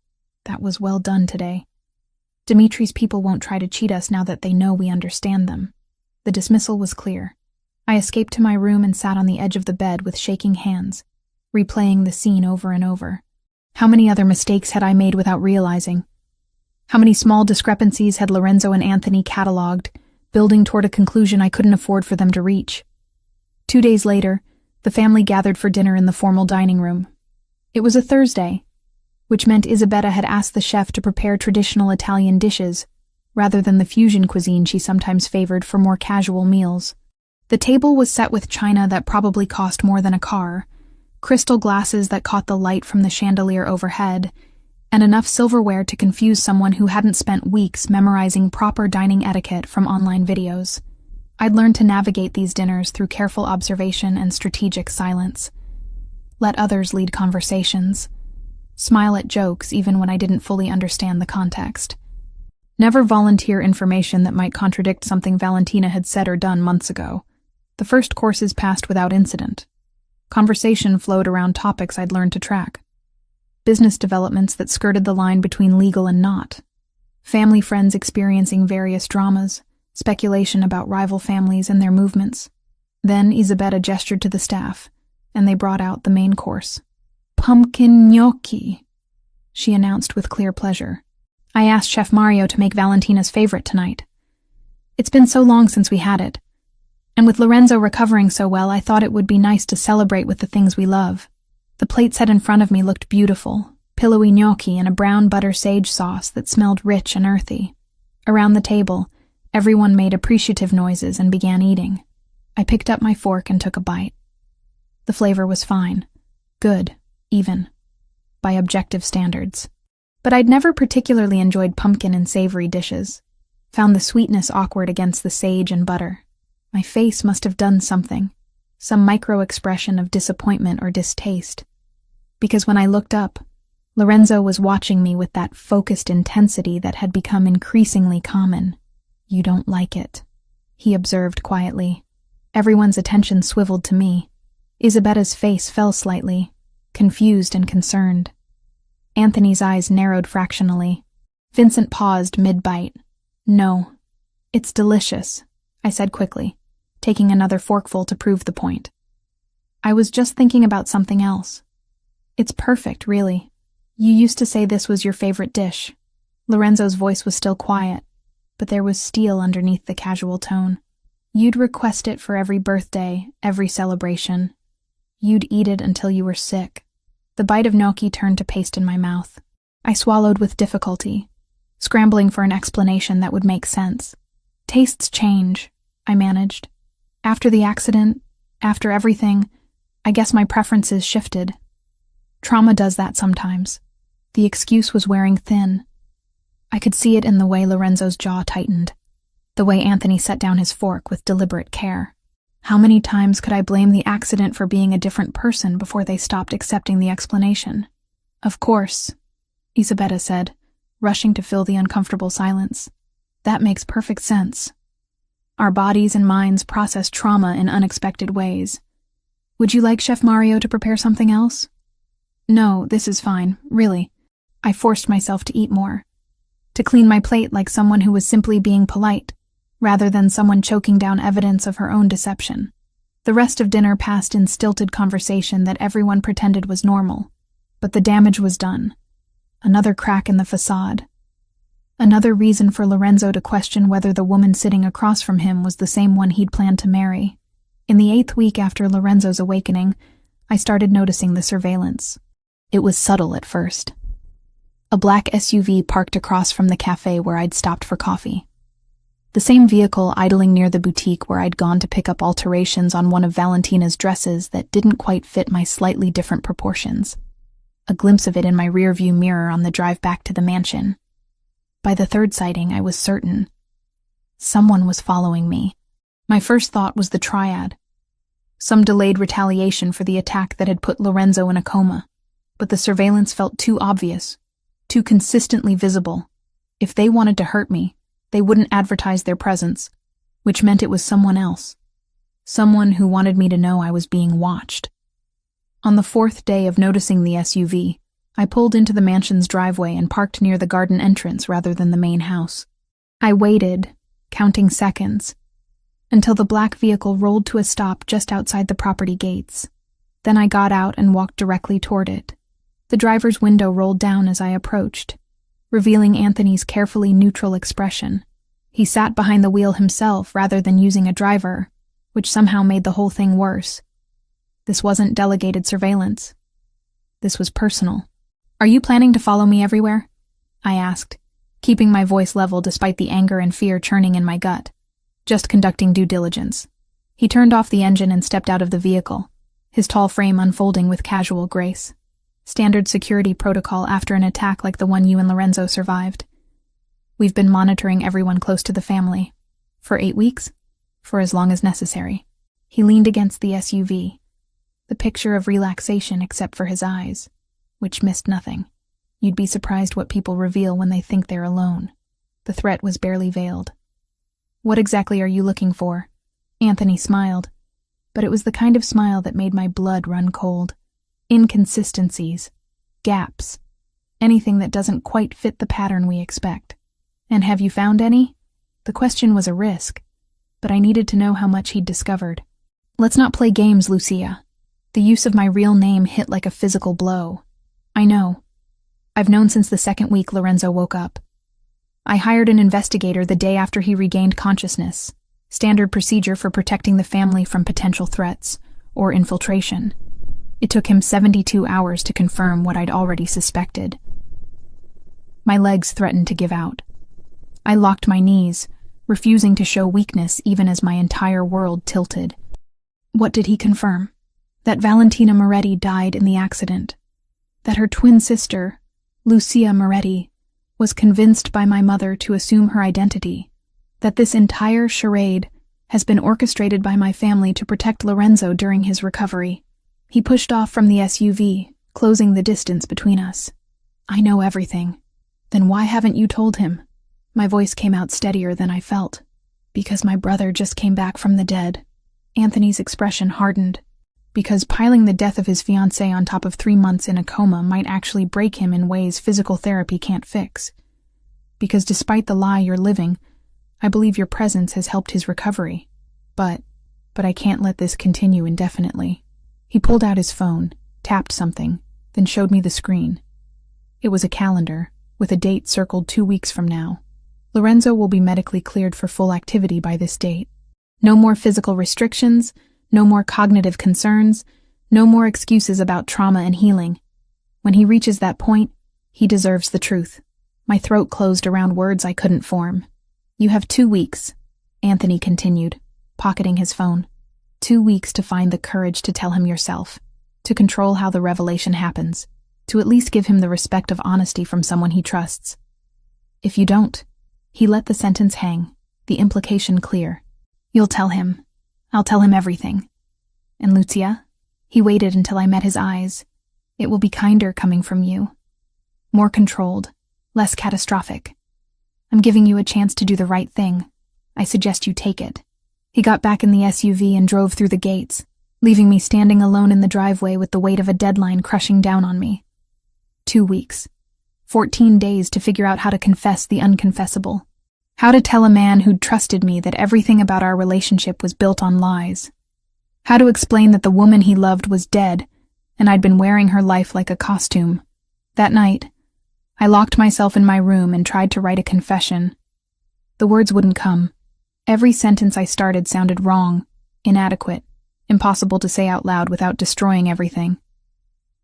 That was well done today. Dimitri's people won't try to cheat us now that they know we understand them. The dismissal was clear. I escaped to my room and sat on the edge of the bed with shaking hands, replaying the scene over and over. How many other mistakes had I made without realizing? How many small discrepancies had Lorenzo and Anthony catalogued, building toward a conclusion I couldn't afford for them to reach? 2 days later, the family gathered for dinner in the formal dining room. It was a Thursday, which meant Isabella had asked the chef to prepare traditional Italian dishes, rather than the fusion cuisine she sometimes favored for more casual meals. The table was set with china that probably cost more than a car, crystal glasses that caught the light from the chandelier overhead, and enough silverware to confuse someone who hadn't spent weeks memorizing proper dining etiquette from online videos. I'd learned to navigate these dinners through careful observation and strategic silence. Let others lead conversations. Smile at jokes even when I didn't fully understand the context. Never volunteer information that might contradict something Valentina had said or done months ago. The first courses passed without incident. Conversation flowed around topics I'd learned to track. Business developments that skirted the line between legal and not. Family friends experiencing various dramas. Speculation about rival families and their movements. Then Isabella gestured to the staff, and they brought out the main course. "Pumpkin gnocchi," she announced with clear pleasure. I asked Chef Mario to make Valentina's favorite tonight. It's been so long since we had it, and with Lorenzo recovering so well, I thought it would be nice to celebrate with the things we love. The plate set in front of me looked beautiful, pillowy gnocchi and a brown butter sage sauce that smelled rich and earthy. Around the table, everyone made appreciative noises and began eating. I picked up my fork and took a bite. The flavor was fine. Good, even, by objective standards. But I'd never particularly enjoyed pumpkin and savory dishes. Found the sweetness awkward against the sage and butter. My face must have done something, some micro-expression of disappointment or distaste. Because when I looked up, Lorenzo was watching me with that focused intensity that had become increasingly common. "You don't like it," he observed quietly. Everyone's attention swiveled to me. Isabella's face fell slightly, confused and concerned. Anthony's eyes narrowed fractionally. Vincent paused mid-bite. "No, it's delicious," I said quickly, taking another forkful to prove the point. "I was just thinking about something else. It's perfect, really. You used to say this was your favorite dish." Lorenzo's voice was still quiet, but there was steel underneath the casual tone. "You'd request it for every birthday, every celebration. You'd eat it until you were sick." The bite of gnocchi turned to paste in my mouth. I swallowed with difficulty, scrambling for an explanation that would make sense. "Tastes change," I managed. "After the accident, after everything, I guess my preferences shifted. Trauma does that sometimes." The excuse was wearing thin. I could see it in the way Lorenzo's jaw tightened, the way Anthony set down his fork with deliberate care. How many times could I blame the accident for being a different person before they stopped accepting the explanation? "Of course," Isabella said, rushing to fill the uncomfortable silence. "That makes perfect sense. Our bodies and minds process trauma in unexpected ways. Would you like Chef Mario to prepare something else?" "No, this is fine, really." I forced myself to eat more, to clean my plate like someone who was simply being polite, rather than someone choking down evidence of her own deception. The rest of dinner passed in stilted conversation that everyone pretended was normal, but the damage was done. Another crack in the facade. Another reason for Lorenzo to question whether the woman sitting across from him was the same one he'd planned to marry. In the 8th week after Lorenzo's awakening, I started noticing the surveillance. It was subtle at first. A black SUV parked across from the cafe where I'd stopped for coffee. The same vehicle idling near the boutique where I'd gone to pick up alterations on one of Valentina's dresses that didn't quite fit my slightly different proportions. A glimpse of it in my rearview mirror on the drive back to the mansion. By the 3rd sighting, I was certain. Someone was following me. My first thought was the triad. Some delayed retaliation for the attack that had put Lorenzo in a coma. But the surveillance felt too obvious, too consistently visible. If they wanted to hurt me, they wouldn't advertise their presence, which meant it was someone else. Someone who wanted me to know I was being watched. On the 4th day of noticing the SUV, I pulled into the mansion's driveway and parked near the garden entrance rather than the main house. I waited, counting seconds, until the black vehicle rolled to a stop just outside the property gates. Then I got out and walked directly toward it. The driver's window rolled down as I approached, revealing Anthony's carefully neutral expression. He sat behind the wheel himself rather than using a driver, which somehow made the whole thing worse. This wasn't delegated surveillance. This was personal. "Are you planning to follow me everywhere?" I asked, keeping my voice level despite the anger and fear churning in my gut. "Just conducting due diligence." He turned off the engine and stepped out of the vehicle, his tall frame unfolding with casual grace. Standard security protocol after an attack like the one you and Lorenzo survived. "We've been monitoring everyone close to the family. For 8 weeks? For as long as necessary." He leaned against the SUV, the picture of relaxation except for his eyes, which missed nothing. You'd be surprised what people reveal when they think they're alone. The threat was barely veiled. "What exactly are you looking for?" Anthony smiled, but it was the kind of smile that made my blood run cold. Inconsistencies, gaps, anything that doesn't quite fit the pattern we expect. "And have you found any?" The question was a risk, but I needed to know how much he'd discovered. "Let's not play games, Lucia." The use of my real name hit like a physical blow. "I know. I've known since the 2nd week Lorenzo woke up. I hired an investigator the day after he regained consciousness, standard procedure for protecting the family from potential threats or infiltration. It took him 72 hours to confirm what I'd already suspected. My legs threatened to give out. I locked my knees, refusing to show weakness even as my entire world tilted. What did he confirm? That Valentina Moretti died in the accident. That her twin sister, Lucia Moretti, was convinced by my mother to assume her identity. That this entire charade has been orchestrated by my family to protect Lorenzo during his recovery. He pushed off from the SUV, closing the distance between us. "I know everything." "Then why haven't you told him?" My voice came out steadier than I felt. "Because my brother just came back from the dead." Anthony's expression hardened. "Because piling the death of his fiancée on top of 3 months in a coma might actually break him in ways physical therapy can't fix. Because despite the lie you're living, I believe your presence has helped his recovery. But I can't let this continue indefinitely." He pulled out his phone, tapped something, then showed me the screen. It was a calendar, with a date circled 2 weeks from now. Lorenzo will be medically cleared for full activity by this date. No more physical restrictions, no more cognitive concerns, no more excuses about trauma and healing. When he reaches that point, he deserves the truth. My throat closed around words I couldn't form. "You have 2 weeks, Anthony continued, pocketing his phone. 2 weeks to find the courage to tell him yourself, to control how the revelation happens, to at least give him the respect of honesty from someone he trusts. If you don't," he let the sentence hang, the implication clear. "You'll tell him. I'll tell him everything. And Lucia?" He waited until I met his eyes. "It will be kinder coming from you. More controlled, less catastrophic. I'm giving you a chance to do the right thing. I suggest you take it." He got back in the SUV and drove through the gates, leaving me standing alone in the driveway with the weight of a deadline crushing down on me. 2 weeks. 14 days to figure out how to confess the unconfessable. How to tell a man who'd trusted me that everything about our relationship was built on lies. How to explain that the woman he loved was dead, and I'd been wearing her life like a costume. That night, I locked myself in my room and tried to write a confession. The words wouldn't come. Every sentence I started sounded wrong, inadequate, impossible to say out loud without destroying everything.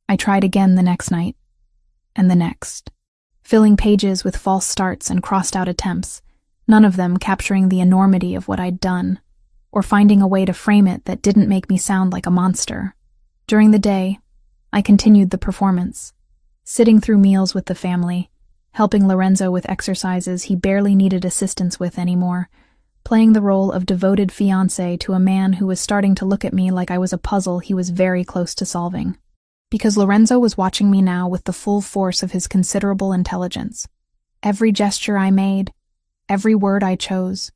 I tried again the next night, and the next, filling pages with false starts and crossed-out attempts, none of them capturing the enormity of what I'd done, or finding a way to frame it that didn't make me sound like a monster. During the day, I continued the performance, sitting through meals with the family, helping Lorenzo with exercises he barely needed assistance with anymore, playing the role of devoted fiancé to a man who was starting to look at me like I was a puzzle he was very close to solving. Because Lorenzo was watching me now with the full force of his considerable intelligence. Every gesture I made, every word I chose,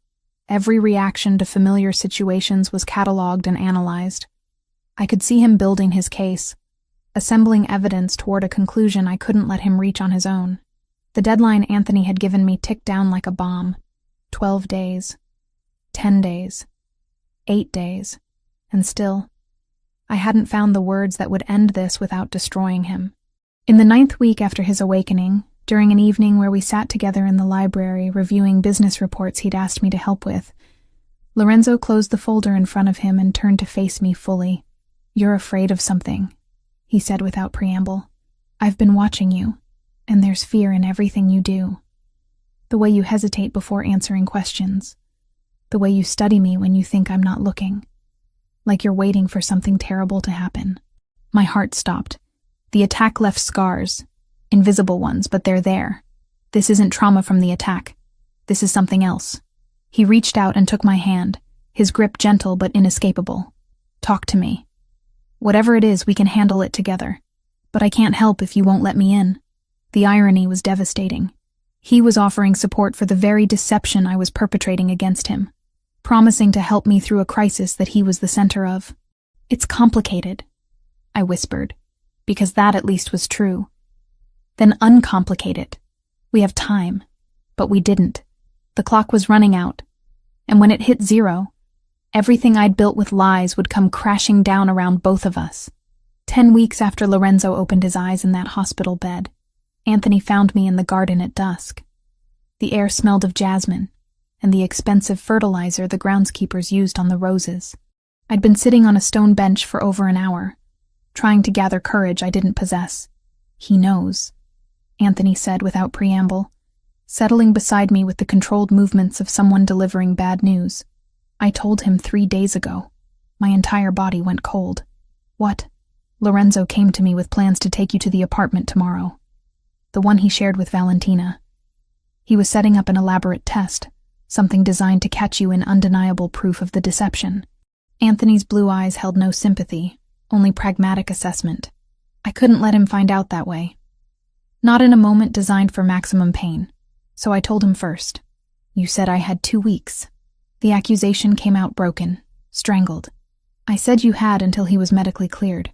every reaction to familiar situations was catalogued and analyzed. I could see him building his case, assembling evidence toward a conclusion I couldn't let him reach on his own. The deadline Anthony had given me ticked down like a bomb. 12 days. 10 days. 8 days. And still, I hadn't found the words that would end this without destroying him. In the 9th week after his awakening, during an evening where we sat together in the library reviewing business reports he'd asked me to help with, Lorenzo closed the folder in front of him and turned to face me fully. "You're afraid of something," he said without preamble. "I've been watching you, and there's fear in everything you do. The way you hesitate before answering questions. The way you study me when you think I'm not looking. Like you're waiting for something terrible to happen." My heart stopped. The attack left scars. Invisible ones, but they're there. This isn't trauma from the attack. This is something else. He reached out and took my hand, his grip gentle but inescapable. "Talk to me. Whatever it is, we can handle it together. But I can't help if you won't let me in." The irony was devastating. He was offering support for the very deception I was perpetrating against him, promising to help me through a crisis that he was the center of. "It's complicated," I whispered, because that at least was true. "Then uncomplicate it. We have time." But we didn't. The clock was running out, and when it hit 0, everything I'd built with lies would come crashing down around both of us. 10 weeks after Lorenzo opened his eyes in that hospital bed, Anthony found me in the garden at dusk. The air smelled of jasmine and the expensive fertilizer the groundskeepers used on the roses. I'd been sitting on a stone bench for over an hour, trying to gather courage I didn't possess. "He knows," Anthony said without preamble, settling beside me with the controlled movements of someone delivering bad news. "I told him 3 days ago." My entire body went cold. "What?" "Lorenzo came to me with plans to take you to the apartment tomorrow. The one he shared with Valentina. He was setting up an elaborate test, something designed to catch you in undeniable proof of the deception." Anthony's blue eyes held no sympathy, only pragmatic assessment. I couldn't let him find out that way. Not in a moment designed for maximum pain. So I told him first. "You said I had 2 weeks. The accusation came out broken, strangled. I said you had until he was medically cleared.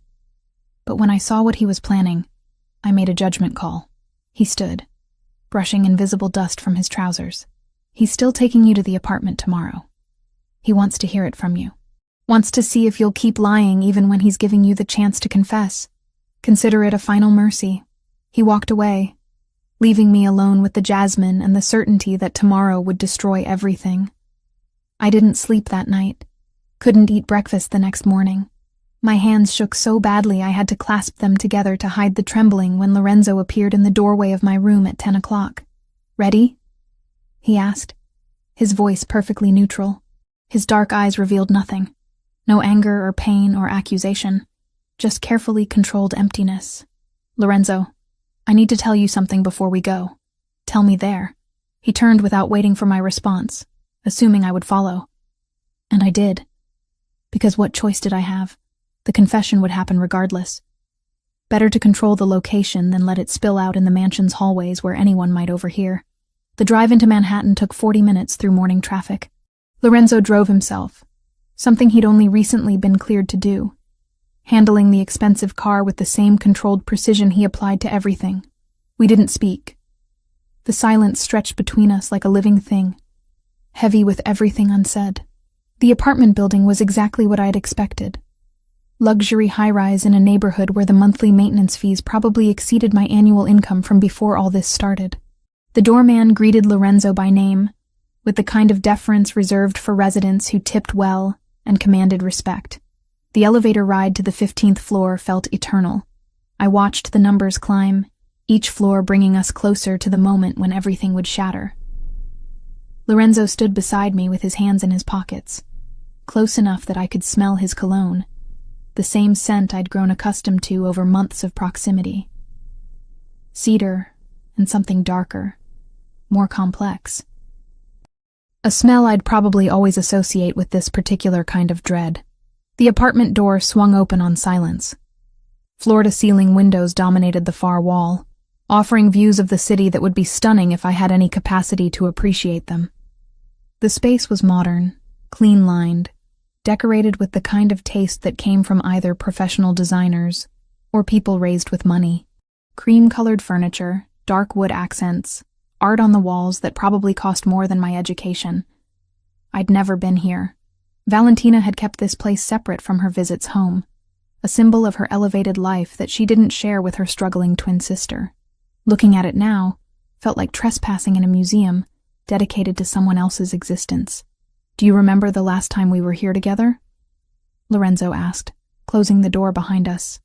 But when I saw what he was planning, I made a judgment call." He stood, brushing invisible dust from his trousers. "He's still taking you to the apartment tomorrow. He wants to hear it from you. Wants to see if you'll keep lying even when he's giving you the chance to confess. Consider it a final mercy." He walked away, leaving me alone with the jasmine and the certainty that tomorrow would destroy everything. I didn't sleep that night, couldn't eat breakfast the next morning. My hands shook so badly I had to clasp them together to hide the trembling when Lorenzo appeared in the doorway of my room at 10 o'clock. "Ready?" he asked, his voice perfectly neutral. His dark eyes revealed nothing. No anger or pain or accusation, just carefully controlled emptiness. "Lorenzo, I need to tell you something before we go." "Tell me there." He turned without waiting for my response, assuming I would follow. And I did. Because what choice did I have? The confession would happen regardless. Better to control the location than let it spill out in the mansion's hallways where anyone might overhear. The drive into Manhattan took 40 minutes through morning traffic. Lorenzo drove himself, something he'd only recently been cleared to do, handling the expensive car with the same controlled precision he applied to everything. We didn't speak. The silence stretched between us like a living thing, heavy with everything unsaid. The apartment building was exactly what I had expected. Luxury high-rise in a neighborhood where the monthly maintenance fees probably exceeded my annual income from before all this started. The doorman greeted Lorenzo by name, with the kind of deference reserved for residents who tipped well and commanded respect. The elevator ride to the 15th floor felt eternal. I watched the numbers climb, each floor bringing us closer to the moment when everything would shatter. Lorenzo stood beside me with his hands in his pockets, close enough that I could smell his cologne, the same scent I'd grown accustomed to over months of proximity. Cedar and something darker, more complex. A smell I'd probably always associate with this particular kind of dread. The apartment door swung open on silence. Floor-to-ceiling windows dominated the far wall, offering views of the city that would be stunning if I had any capacity to appreciate them. The space was modern, clean-lined, decorated with the kind of taste that came from either professional designers or people raised with money. Cream-colored furniture, dark wood accents, art on the walls that probably cost more than my education. I'd never been here. Valentina had kept this place separate from her visits home, a symbol of her elevated life that she didn't share with her struggling twin sister. Looking at it now felt like trespassing in a museum dedicated to someone else's existence. "Do you remember the last time we were here together?" Lorenzo asked, closing the door behind us.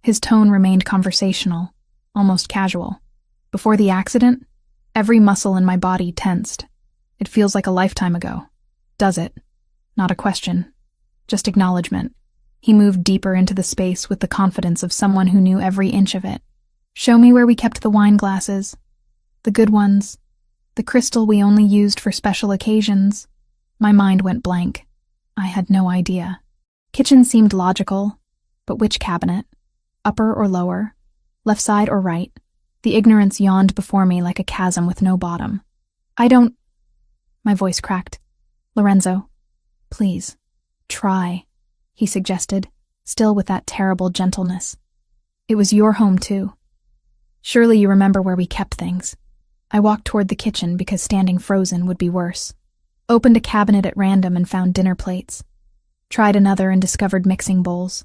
His tone remained conversational, almost casual. "Before the accident, every muscle in my body tensed. It feels like a lifetime ago. Does it?" Not a question, just acknowledgement. He moved deeper into the space with the confidence of someone who knew every inch of it. "Show me where we kept the wine glasses. The good ones. The crystal we only used for special occasions." My mind went blank. I had no idea. Kitchen seemed logical, but which cabinet? Upper or lower? Left side or right? The ignorance yawned before me like a chasm with no bottom. "I don't—" My voice cracked. "Lorenzo, please, try," he suggested, still with that terrible gentleness. "It was your home, too. Surely you remember where we kept things." I walked toward the kitchen because standing frozen would be worse. Opened a cabinet at random and found dinner plates. Tried another and discovered mixing bowls.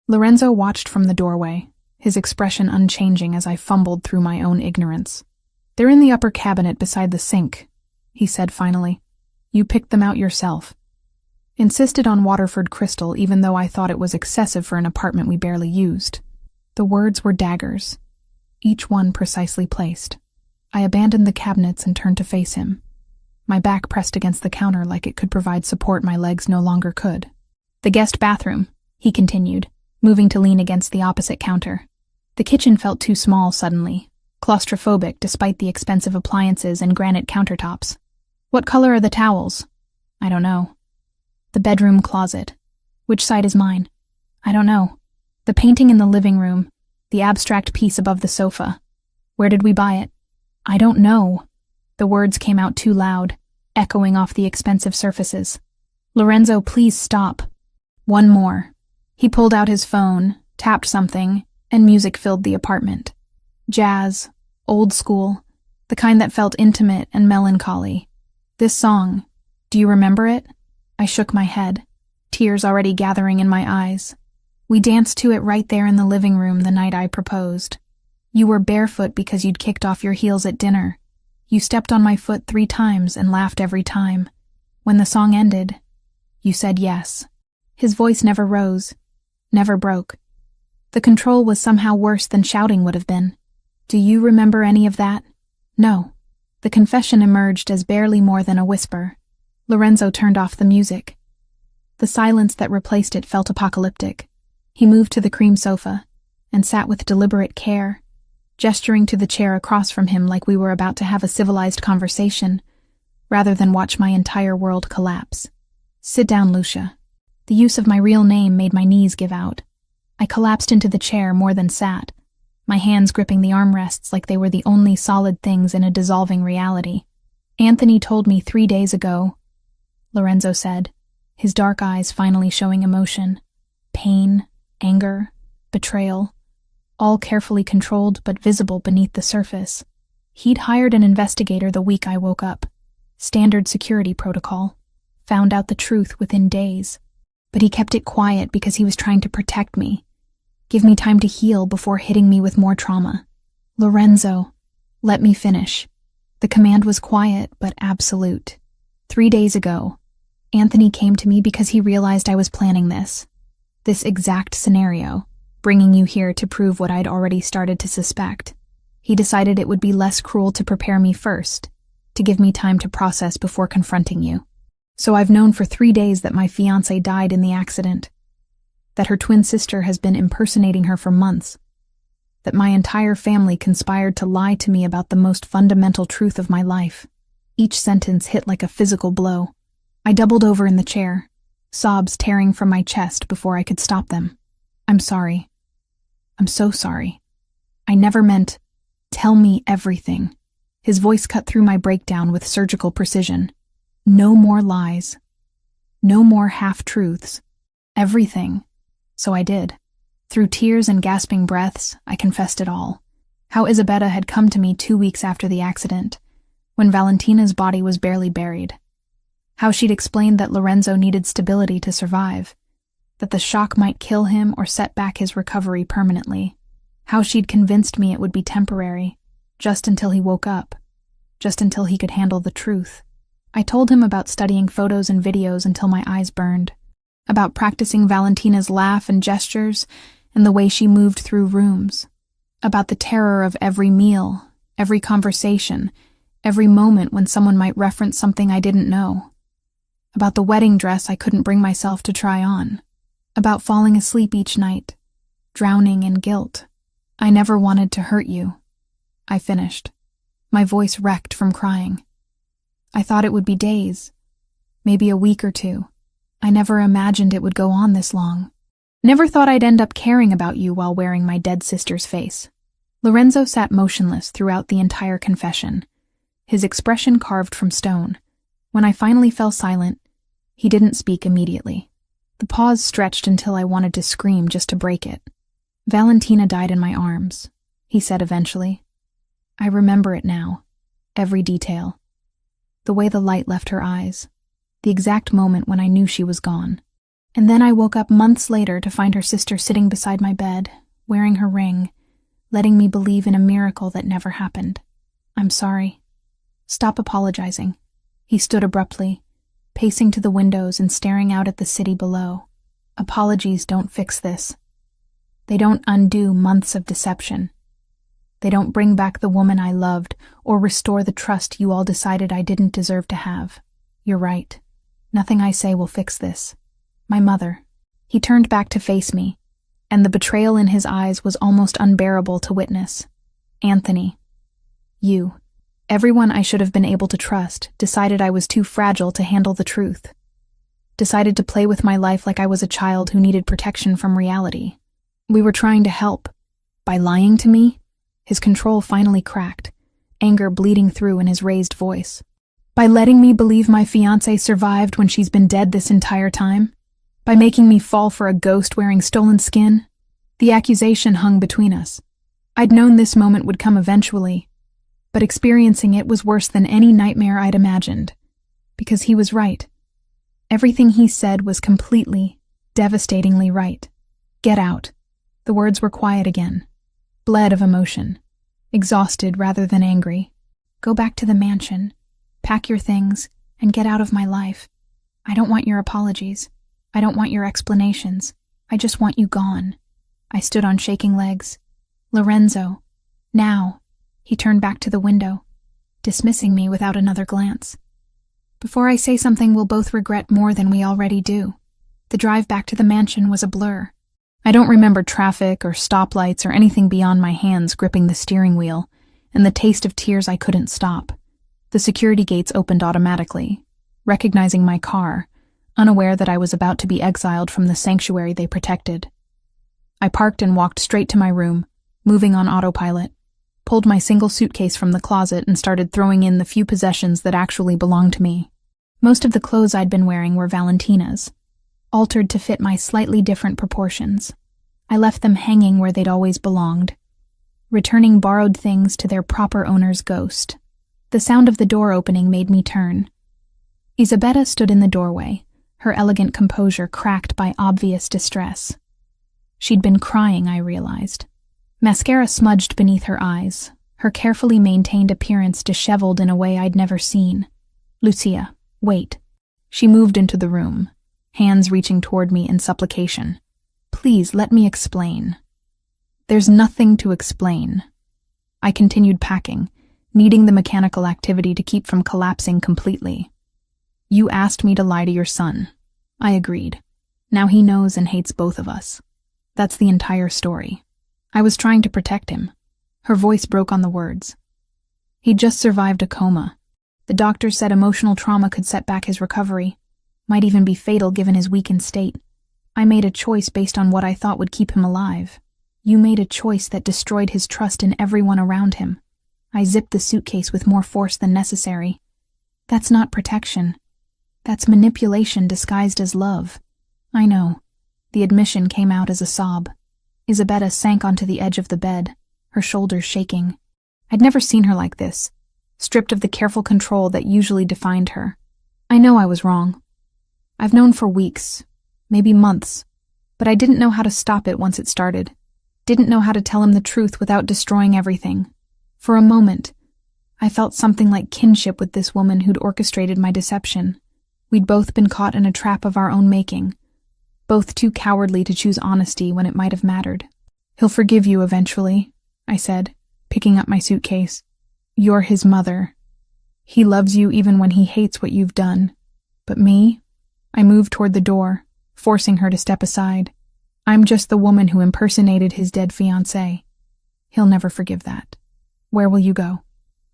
Lorenzo watched from the doorway, his expression unchanging as I fumbled through my own ignorance. "They're in the upper cabinet beside the sink," he said finally. "You picked them out yourself." Insisted on Waterford crystal even though I thought it was excessive for an apartment we barely used. The words were daggers, each one precisely placed. I abandoned the cabinets and turned to face him, my back pressed against the counter like it could provide support my legs no longer could. "The guest bathroom," he continued, moving to lean against the opposite counter. The kitchen felt too small suddenly, claustrophobic despite the expensive appliances and granite countertops. "What color are the towels?" "I don't know." "The bedroom closet. Which side is mine?" "I don't know." "The painting in the living room, the abstract piece above the sofa. Where did we buy it?" "I don't know." The words came out too loud, echoing off the expensive surfaces. "Lorenzo, please stop." One more. He pulled out his phone, tapped something, and music filled the apartment. Jazz, old school, the kind that felt intimate and melancholy. "This song, do you remember it?" I shook my head, tears already gathering in my eyes. "We danced to it right there in the living room the night I proposed. You were barefoot because you'd kicked off your heels at dinner. You stepped on my foot 3 times and laughed every time. When the song ended, you said yes." His voice never rose, never broke. The control was somehow worse than shouting would have been. "Do you remember any of that?" "No." The confession emerged as barely more than a whisper. Lorenzo turned off the music. The silence that replaced it felt apocalyptic. He moved to the cream sofa and sat with deliberate care, gesturing to the chair across from him like we were about to have a civilized conversation, rather than watch my entire world collapse. "Sit down, Lucia." The use of my real name made my knees give out. I collapsed into the chair more than sat, my hands gripping the armrests like they were the only solid things in a dissolving reality. "Anthony told me 3 days ago," Lorenzo said, his dark eyes finally showing emotion. Pain, anger, betrayal. all carefully controlled but visible beneath the surface. He'd hired an investigator the week I woke up. Standard security protocol. Found out the truth within days. But he kept it quiet because he was trying to protect me. Give me time to heal before hitting me with more trauma. Lorenzo, let me finish. The command was quiet but absolute. 3 days ago, Anthony came to me because he realized I was planning this exact scenario, bringing you here to prove what I'd already started to suspect. He decided it would be less cruel to prepare me first, to give me time to process before confronting you. So I've known for 3 days that my fiancé died in the accident, that her twin sister has been impersonating her for months, that my entire family conspired to lie to me about the most fundamental truth of my life. Each sentence hit like a physical blow. I doubled over in the chair, sobs tearing from my chest before I could stop them. I'm sorry. I'm so sorry. I never meant, tell me everything. His voice cut through my breakdown with surgical precision. No more lies. No more half-truths. Everything. So I did. Through tears and gasping breaths, I confessed it all. How Isabella had come to me 2 weeks after the accident, when Valentina's body was barely buried. How she'd explained that Lorenzo needed stability to survive, that the shock might kill him or set back his recovery permanently. How she'd convinced me it would be temporary, just until he woke up, just until he could handle the truth. I told him about studying photos and videos until my eyes burned, about practicing Valentina's laugh and gestures and the way she moved through rooms, about the terror of every meal, every conversation, every moment when someone might reference something I didn't know, about the wedding dress I couldn't bring myself to try on, about falling asleep each night, drowning in guilt. I never wanted to hurt you. I finished, my voice wrecked from crying. I thought it would be days, maybe a week or 2. I never imagined it would go on this long. Never thought I'd end up caring about you while wearing my dead sister's face. Lorenzo sat motionless throughout the entire confession, his expression carved from stone. When I finally fell silent, he didn't speak immediately. The pause stretched until I wanted to scream just to break it. Valentina died in my arms, he said eventually. I remember it now, every detail. The way the light left her eyes, the exact moment when I knew she was gone. And then I woke up months later to find her sister sitting beside my bed, wearing her ring, letting me believe in a miracle that never happened. I'm sorry. Stop apologizing. He stood abruptly, pacing to the windows and staring out at the city below. Apologies don't fix this. They don't undo months of deception. They don't bring back the woman I loved or restore the trust you all decided I didn't deserve to have. You're right. Nothing I say will fix this. My mother. He turned back to face me, and the betrayal in his eyes was almost unbearable to witness. Anthony. You. Everyone I should have been able to trust decided I was too fragile to handle the truth. Decided to play with my life like I was a child who needed protection from reality. We were trying to help. By lying to me, his control finally cracked, anger bleeding through in his raised voice. By letting me believe my fiancée survived when she's been dead this entire time. By making me fall for a ghost wearing stolen skin. The accusation hung between us. I'd known this moment would come eventually, but experiencing it was worse than any nightmare I'd imagined. Because he was right. Everything he said was completely, devastatingly right. Get out. The words were quiet again. Bled of emotion. Exhausted rather than angry. Go back to the mansion. Pack your things, and get out of my life. I don't want your apologies. I don't want your explanations. I just want you gone. I stood on shaking legs. Lorenzo. Now. He turned back to the window, dismissing me without another glance. Before I say something we'll both regret more than we already do. The drive back to the mansion was a blur. I don't remember traffic or stoplights or anything beyond my hands gripping the steering wheel and the taste of tears I couldn't stop. The security gates opened automatically, recognizing my car, unaware that I was about to be exiled from the sanctuary they protected. I parked and walked straight to my room, moving on autopilot, pulled my single suitcase from the closet and started throwing in the few possessions that actually belonged to me. Most of the clothes I'd been wearing were Valentina's, altered to fit my slightly different proportions. I left them hanging where they'd always belonged, returning borrowed things to their proper owner's ghost. The sound of the door opening made me turn. Isabella stood in the doorway, her elegant composure cracked by obvious distress. She'd been crying, I realized. Mascara smudged beneath her eyes, her carefully maintained appearance disheveled in a way I'd never seen. "Lucia, wait." She moved into the room, hands reaching toward me in supplication. "Please, let me explain." "There's nothing to explain." I continued packing, needing the mechanical activity to keep from collapsing completely. "You asked me to lie to your son." I agreed. "Now he knows and hates both of us. That's the entire story." I was trying to protect him. Her voice broke on the words. "He'd just survived a coma. The doctors said emotional trauma could set back his recovery, might even be fatal given his weakened state. I made a choice based on what I thought would keep him alive. You made a choice that destroyed his trust in everyone around him." I zipped the suitcase with more force than necessary. "That's not protection. That's manipulation disguised as love." "I know." The admission came out as a sob. Isabella sank onto the edge of the bed, her shoulders shaking. I'd never seen her like this, stripped of the careful control that usually defined her. "I know I was wrong. I've known for weeks, maybe months, but I didn't know how to stop it once it started. Didn't know how to tell him the truth without destroying everything. For a moment, I felt something like kinship with this woman who'd orchestrated my deception. We'd both been caught in a trap of our own making, both too cowardly to choose honesty when it might have mattered. "He'll forgive you eventually," I said, picking up my suitcase. "You're his mother. He loves you even when he hates what you've done. But me?" I moved toward the door, forcing her to step aside. "I'm just the woman who impersonated his dead fiancé. He'll never forgive that." "Where will you go?"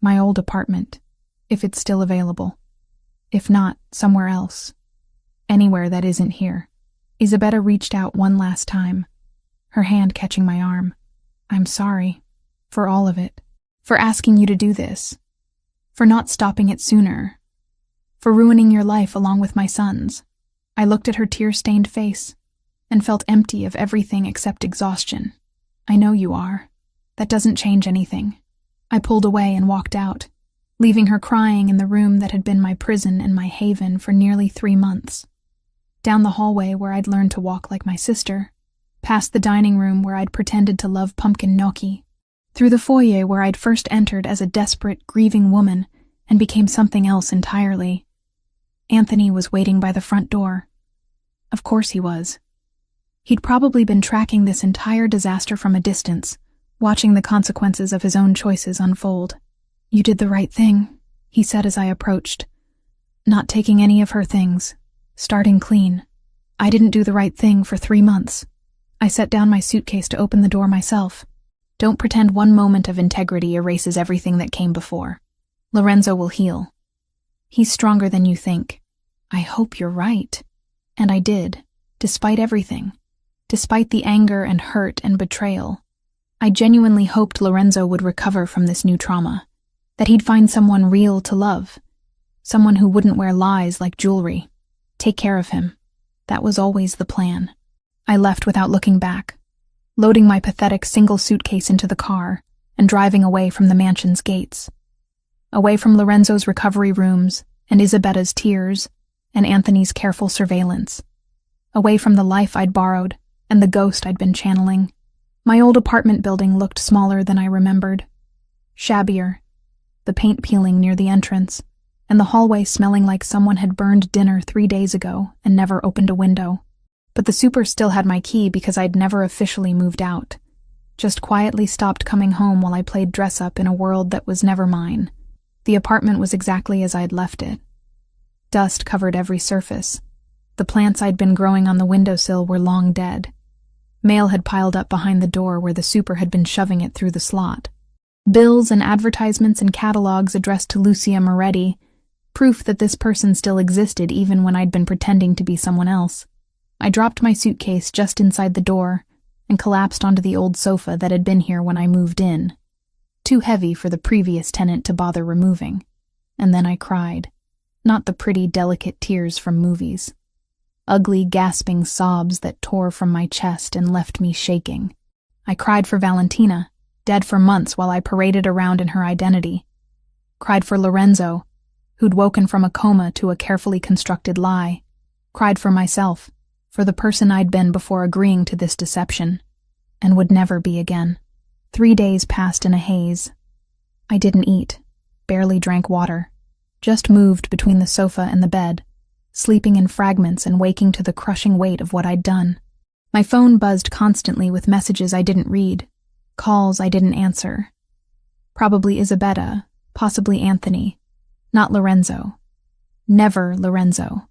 "My old apartment, if it's still available. If not, somewhere else. Anywhere that isn't here." Isabella reached out one last time, her hand catching my arm. "I'm sorry. For all of it. For asking you to do this. For not stopping it sooner. For ruining your life along with my son's." I looked at her tear-stained face and felt empty of everything except exhaustion. "I know you are. That doesn't change anything." I pulled away and walked out, leaving her crying in the room that had been my prison and my haven for nearly 3 months. Down the hallway where I'd learned to walk like my sister, past the dining room where I'd pretended to love pumpkin gnocchi, through the foyer where I'd first entered as a desperate, grieving woman and became something else entirely. Anthony was waiting by the front door. Of course he was. He'd probably been tracking this entire disaster from a distance, watching the consequences of his own choices unfold. "You did the right thing," he said as I approached. "Not taking any of her things. Starting clean. I didn't do the right thing for 3 months." I set down my suitcase to open the door myself. "Don't pretend one moment of integrity erases everything that came before. Lorenzo will heal. He's stronger than you think." "I hope you're right." And I did, despite everything. Despite the anger and hurt and betrayal. I genuinely hoped Lorenzo would recover from this new trauma, that he'd find someone real to love, someone who wouldn't wear lies like jewelry. Take care of him. That was always the plan. I left without looking back, loading my pathetic single suitcase into the car and driving away from the mansion's gates. Away from Lorenzo's recovery rooms and Isabella's tears and Anthony's careful surveillance. Away from the life I'd borrowed and the ghost I'd been channeling. My old apartment building looked smaller than I remembered. Shabbier, the paint peeling near the entrance, and the hallway smelling like someone had burned dinner 3 days ago and never opened a window. But the super still had my key because I'd never officially moved out. Just quietly stopped coming home while I played dress-up in a world that was never mine. The apartment was exactly as I'd left it. Dust covered every surface. The plants I'd been growing on the windowsill were long dead. Mail had piled up behind the door where the super had been shoving it through the slot. Bills and advertisements and catalogs addressed to Lucia Moretti, proof that this person still existed even when I'd been pretending to be someone else. I dropped my suitcase just inside the door and collapsed onto the old sofa that had been here when I moved in. Too heavy for the previous tenant to bother removing. And then I cried. Not the pretty, delicate tears from movies. ugly, gasping sobs that tore from my chest and left me shaking. I cried for Valentina, dead for months while I paraded around in her identity. Cried for Lorenzo, who'd woken from a coma to a carefully constructed lie. Cried for myself, for the person I'd been before agreeing to this deception, and would never be again. 3 days passed in a haze. I didn't eat, barely drank water, just moved between the sofa and the bed, sleeping in fragments and waking to the crushing weight of what I'd done. My phone buzzed constantly with messages I didn't read, calls I didn't answer. Probably Isabetta, possibly Anthony, not Lorenzo. Never Lorenzo.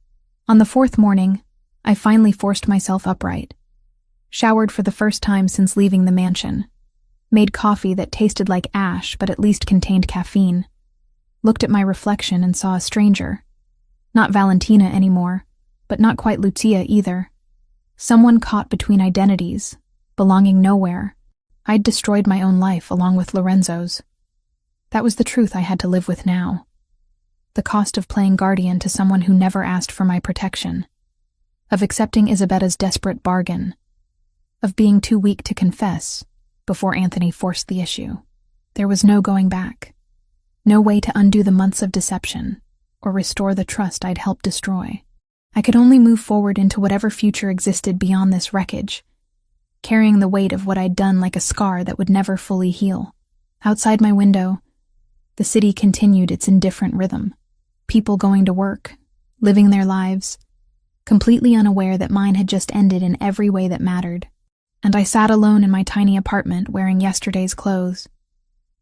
On the 4th morning, I finally forced myself upright. Showered for the first time since leaving the mansion. Made coffee that tasted like ash but at least contained caffeine. Looked at my reflection and saw a stranger. Not Valentina anymore, but not quite Lucia either. Someone caught between identities, belonging nowhere. I'd destroyed my own life along with Lorenzo's. That was the truth I had to live with now. The cost of playing guardian to someone who never asked for my protection. Of accepting Isabetta's desperate bargain. Of being too weak to confess before Anthony forced the issue. There was no going back. No way to undo the months of deception or restore the trust I'd helped destroy. I could only move forward into whatever future existed beyond this wreckage, carrying the weight of what I'd done like a scar that would never fully heal. Outside my window, the city continued its indifferent rhythm. People going to work, living their lives, completely unaware that mine had just ended in every way that mattered. And I sat alone in my tiny apartment wearing yesterday's clothes,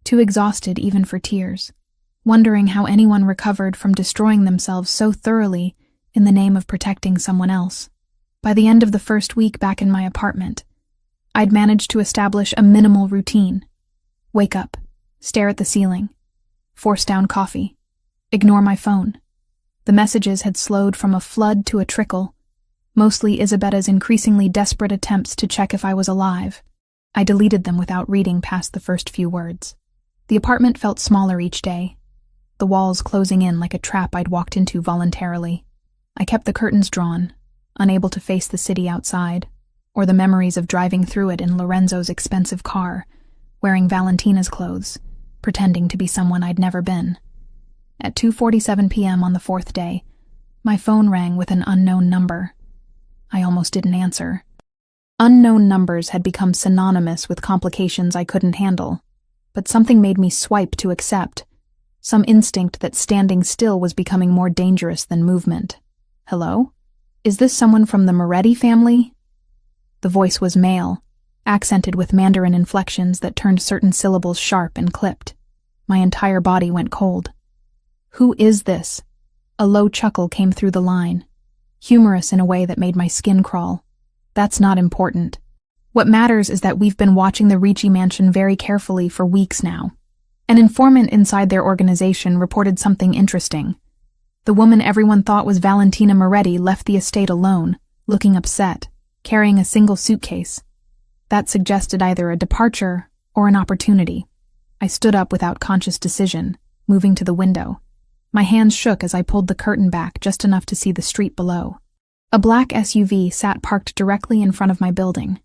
too exhausted even for tears, wondering how anyone recovered from destroying themselves so thoroughly in the name of protecting someone else. By the end of the first week back in my apartment, I'd managed to establish a minimal routine. Wake up, stare at the ceiling, force down coffee, ignore my phone. The messages had slowed from a flood to a trickle, mostly Isabetta's increasingly desperate attempts to check if I was alive. I deleted them without reading past the first few words. The apartment felt smaller each day, the walls closing in like a trap I'd walked into voluntarily. I kept the curtains drawn, unable to face the city outside, or the memories of driving through it in Lorenzo's expensive car, wearing Valentina's clothes, pretending to be someone I'd never been. At 2:47 p.m. on the 4th day, my phone rang with an unknown number. I almost didn't answer. Unknown numbers had become synonymous with complications I couldn't handle, but something made me swipe to accept, some instinct that standing still was becoming more dangerous than movement. Hello? Is this someone from the Moretti family? The voice was male, accented with Mandarin inflections that turned certain syllables sharp and clipped. My entire body went cold. Who is this? A low chuckle came through the line, humorous in a way that made my skin crawl. That's not important. What matters is that we've been watching the Ricci mansion very carefully for weeks now. An informant inside their organization reported something interesting. The woman everyone thought was Valentina Moretti left the estate alone, looking upset, carrying a single suitcase. That suggested either a departure or an opportunity. I stood up without conscious decision, moving to the window. My hands shook as I pulled the curtain back just enough to see the street below. A black SUV sat parked directly in front of my building.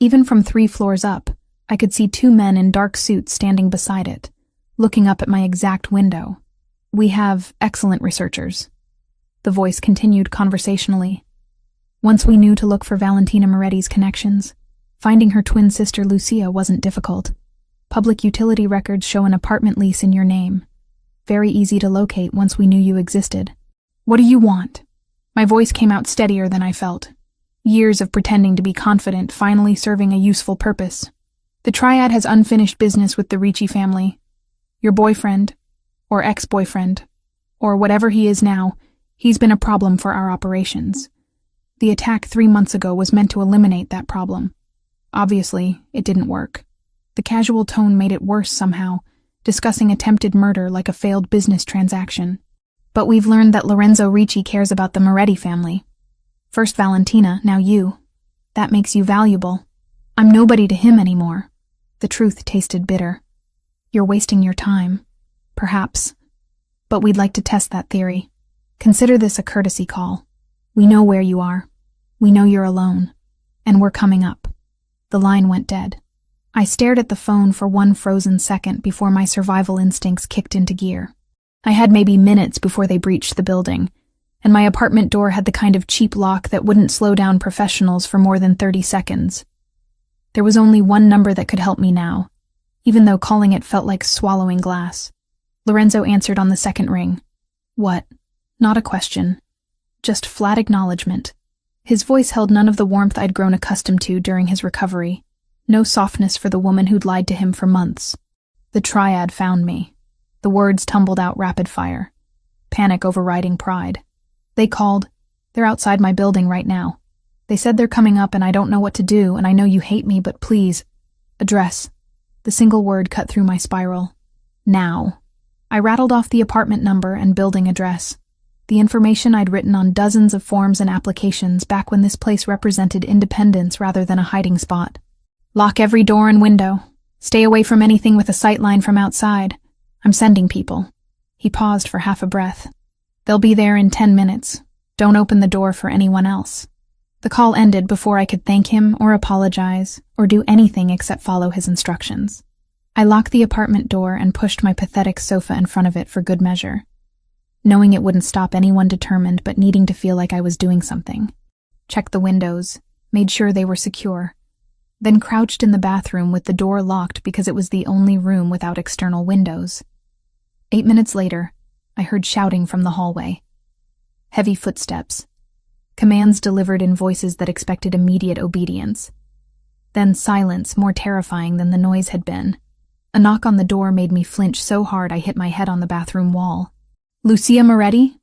Even from 3 floors up, I could see 2 men in dark suits standing beside it, looking up at my exact window. We have excellent researchers. The voice continued conversationally. Once we knew to look for Valentina Moretti's connections, finding her twin sister Lucia wasn't difficult. Public utility records show an apartment lease in your name. Very easy to locate once we knew you existed. What do you want? My voice came out steadier than I felt. Years of pretending to be confident finally serving a useful purpose. The triad has unfinished business with the Ricci family. Your boyfriend, or ex-boyfriend, or whatever he is now, he's been a problem for our operations. The attack 3 months ago was meant to eliminate that problem. Obviously, it didn't work. The casual tone made it worse somehow, discussing attempted murder like a failed business transaction. But we've learned that Lorenzo Ricci cares about the Moretti family. First Valentina, now you. That makes you valuable. I'm nobody to him anymore. The truth tasted bitter. You're wasting your time. Perhaps. But we'd like to test that theory. Consider this a courtesy call. We know where you are. We know you're alone. And we're coming up." The line went dead. I stared at the phone for one frozen second before my survival instincts kicked into gear. I had maybe minutes before they breached the building, and my apartment door had the kind of cheap lock that wouldn't slow down professionals for more than 30 seconds. There was only one number that could help me now, even though calling it felt like swallowing glass. Lorenzo answered on the second ring. What? Not a question. Just flat acknowledgement. His voice held none of the warmth I'd grown accustomed to during his recovery. No softness for the woman who'd lied to him for months. The triad found me. The words tumbled out rapid fire. Panic overriding pride. They called. They're outside my building right now. They said they're coming up and I don't know what to do, and I know you hate me, but please. Address. The single word cut through my spiral. Now. I rattled off the apartment number and building address. The information I'd written on dozens of forms and applications back when this place represented independence rather than a hiding spot. Lock every door and window. Stay away from anything with a sightline from outside. I'm sending people. He paused for half a breath. They'll be there in 10 minutes. Don't open the door for anyone else. The call ended before I could thank him or apologize or do anything except follow his instructions. I locked the apartment door and pushed my pathetic sofa in front of it for good measure, knowing it wouldn't stop anyone determined but needing to feel like I was doing something. Checked the windows, made sure they were secure, then crouched in the bathroom with the door locked because it was the only room without external windows. 8 minutes later, I heard shouting from the hallway. Heavy footsteps. Commands delivered in voices that expected immediate obedience. Then silence more terrifying than the noise had been. A knock on the door made me flinch so hard I hit my head on the bathroom wall. Lucia Moretti?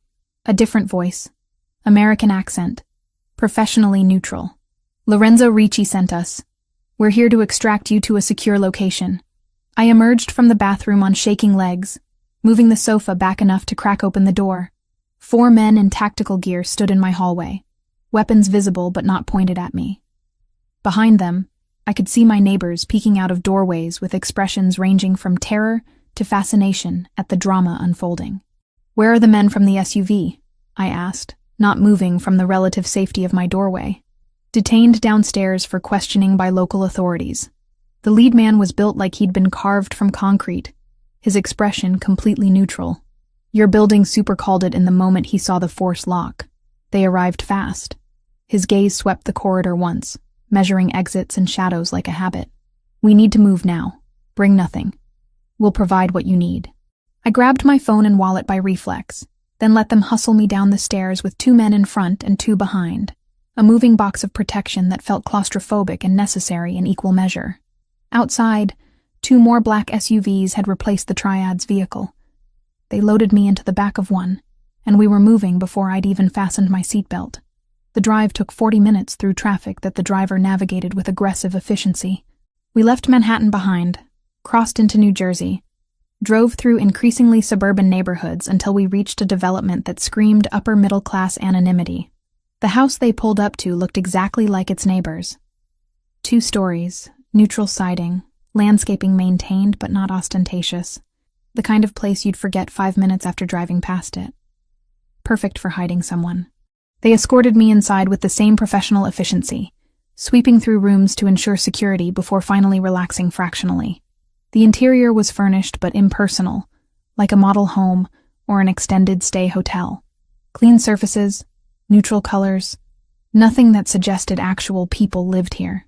A different voice. American accent. Professionally neutral. Lorenzo Ricci sent us. We're here to extract you to a secure location. I emerged from the bathroom on shaking legs, moving the sofa back enough to crack open the door. 4 men in tactical gear stood in my hallway, weapons visible but not pointed at me. Behind them, I could see my neighbors peeking out of doorways with expressions ranging from terror to fascination at the drama unfolding. Where are the men from the SUV? I asked, not moving from the relative safety of my doorway. Detained downstairs for questioning by local authorities. The lead man was built like he'd been carved from concrete, his expression completely neutral. Your building super called it in the moment he saw the force lock. They arrived fast. His gaze swept the corridor once, measuring exits and shadows like a habit. We need to move now. Bring nothing. We'll provide what you need. I grabbed my phone and wallet by reflex, then let them hustle me down the stairs with 2 men in front and 2 behind. A moving box of protection that felt claustrophobic and necessary in equal measure. Outside, 2 more black SUVs had replaced the triad's vehicle. They loaded me into the back of one, and we were moving before I'd even fastened my seatbelt. The drive took 40 minutes through traffic that the driver navigated with aggressive efficiency. We left Manhattan behind, crossed into New Jersey, drove through increasingly suburban neighborhoods until we reached a development that screamed upper-middle-class anonymity. The house they pulled up to looked exactly like its neighbors. 2 stories, neutral siding, landscaping maintained but not ostentatious. The kind of place you'd forget 5 minutes after driving past it. Perfect for hiding someone. They escorted me inside with the same professional efficiency, sweeping through rooms to ensure security before finally relaxing fractionally. The interior was furnished but impersonal, like a model home or an extended stay hotel. Clean surfaces, neutral colors, nothing that suggested actual people lived here.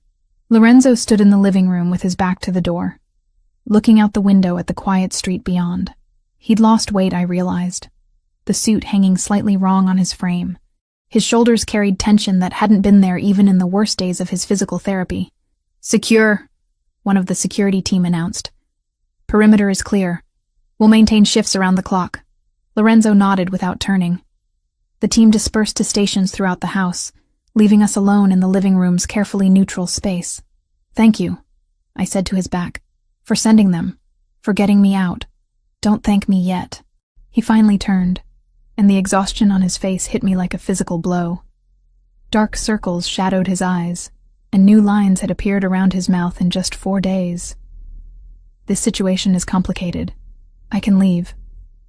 Lorenzo stood in the living room with his back to the door, looking out the window at the quiet street beyond. He'd lost weight, I realized, the suit hanging slightly wrong on his frame. His shoulders carried tension that hadn't been there even in the worst days of his physical therapy. Secure, one of the security team announced. Perimeter is clear. We'll maintain shifts around the clock. Lorenzo nodded without turning. The team dispersed to stations throughout the house, leaving us alone in the living room's carefully neutral space. Thank you, I said to his back, for sending them, for getting me out. Don't thank me yet. He finally turned, and the exhaustion on his face hit me like a physical blow. Dark circles shadowed his eyes, and new lines had appeared around his mouth in just 4 days. This situation is complicated. I can leave.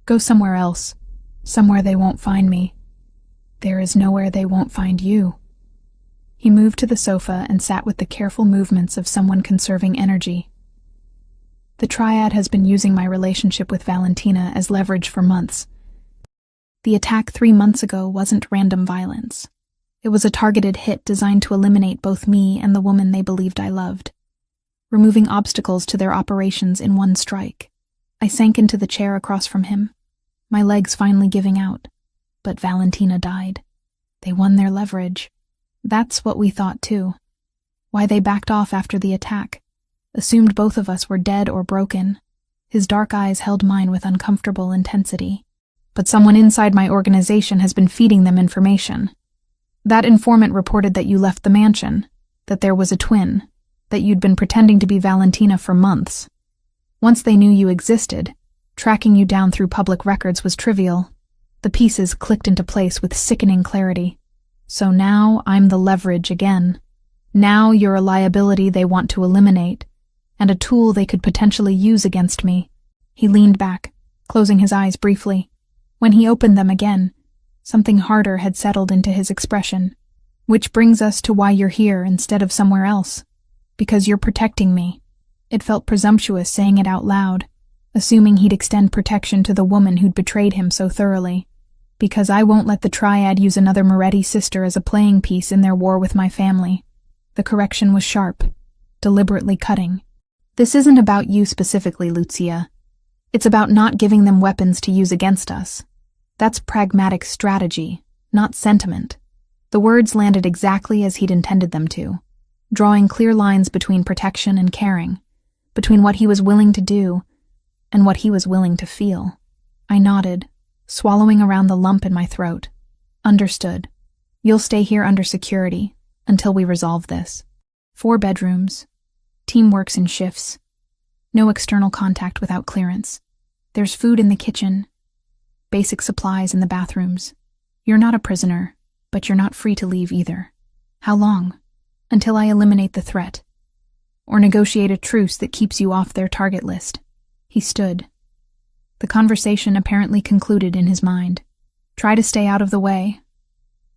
Go somewhere else. Somewhere they won't find me. There is nowhere they won't find you. He moved to the sofa and sat with the careful movements of someone conserving energy. The Triad has been using my relationship with Valentina as leverage for months. The attack 3 months ago wasn't random violence. It was a targeted hit designed to eliminate both me and the woman they believed I loved, removing obstacles to their operations in one strike. I sank into the chair across from him, my legs finally giving out. But Valentina died. They won their leverage. That's what we thought too. Why they backed off after the attack, assumed both of us were dead or broken. His dark eyes held mine with uncomfortable intensity. But someone inside my organization has been feeding them information. That informant reported that you left the mansion, that there was a twin, that you'd been pretending to be Valentina for months. Once they knew you existed, tracking you down through public records was trivial. The pieces clicked into place with sickening clarity. So now I'm the leverage again. Now you're a liability they want to eliminate, and a tool they could potentially use against me. He leaned back, closing his eyes briefly. When he opened them again, something harder had settled into his expression. Which brings us to why you're here instead of somewhere else. Because you're protecting me. It felt presumptuous saying it out loud, assuming he'd extend protection to the woman who'd betrayed him so thoroughly. Because I won't let the Triad use another Moretti sister as a playing piece in their war with my family. The correction was sharp, deliberately cutting. This isn't about you specifically, Lucia. It's about not giving them weapons to use against us. That's pragmatic strategy, not sentiment. The words landed exactly as he'd intended them to, drawing clear lines between protection and caring, between what he was willing to do and what he was willing to feel. I nodded, swallowing around the lump in my throat. Understood. You'll stay here under security until we resolve this. 4 bedrooms. Team works in shifts. No external contact without clearance. There's food in the kitchen. Basic supplies in the bathrooms. You're not a prisoner, but you're not free to leave either. How long? Until I eliminate the threat. Or negotiate a truce that keeps you off their target list. He stood. The conversation apparently concluded in his mind. Try to stay out of the way.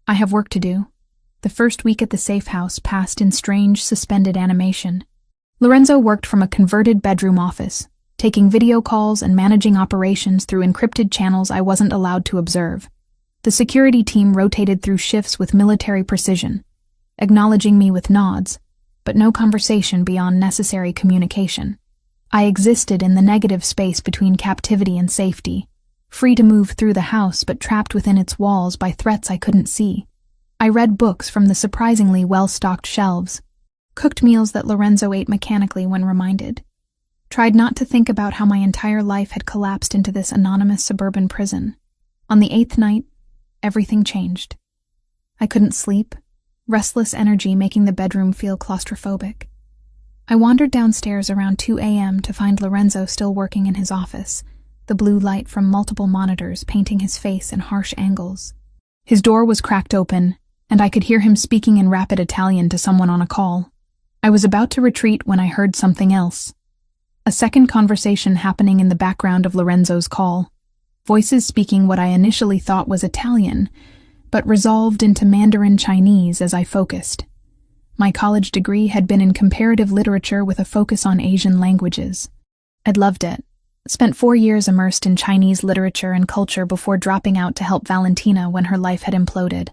I have work to do. The first week at the safe house passed in strange, suspended animation. Lorenzo worked from a converted bedroom office, taking video calls and managing operations through encrypted channels I wasn't allowed to observe. The security team rotated through shifts with military precision, acknowledging me with nods, but no conversation beyond necessary communication. I existed in the negative space between captivity and safety, free to move through the house but trapped within its walls by threats I couldn't see. I read books from the surprisingly well-stocked shelves, cooked meals that Lorenzo ate mechanically when reminded, tried not to think about how my entire life had collapsed into this anonymous suburban prison. On the 8th night, everything changed. I couldn't sleep, restless energy making the bedroom feel claustrophobic. I wandered downstairs around 2 a.m. to find Lorenzo still working in his office, the blue light from multiple monitors painting his face in harsh angles. His door was cracked open, and I could hear him speaking in rapid Italian to someone on a call. I was about to retreat when I heard something else. A second conversation happening in the background of Lorenzo's call. Voices speaking what I initially thought was Italian, but resolved into Mandarin Chinese as I focused. My college degree had been in comparative literature with a focus on Asian languages. I'd loved it. Spent 4 years immersed in Chinese literature and culture before dropping out to help Valentina when her life had imploded.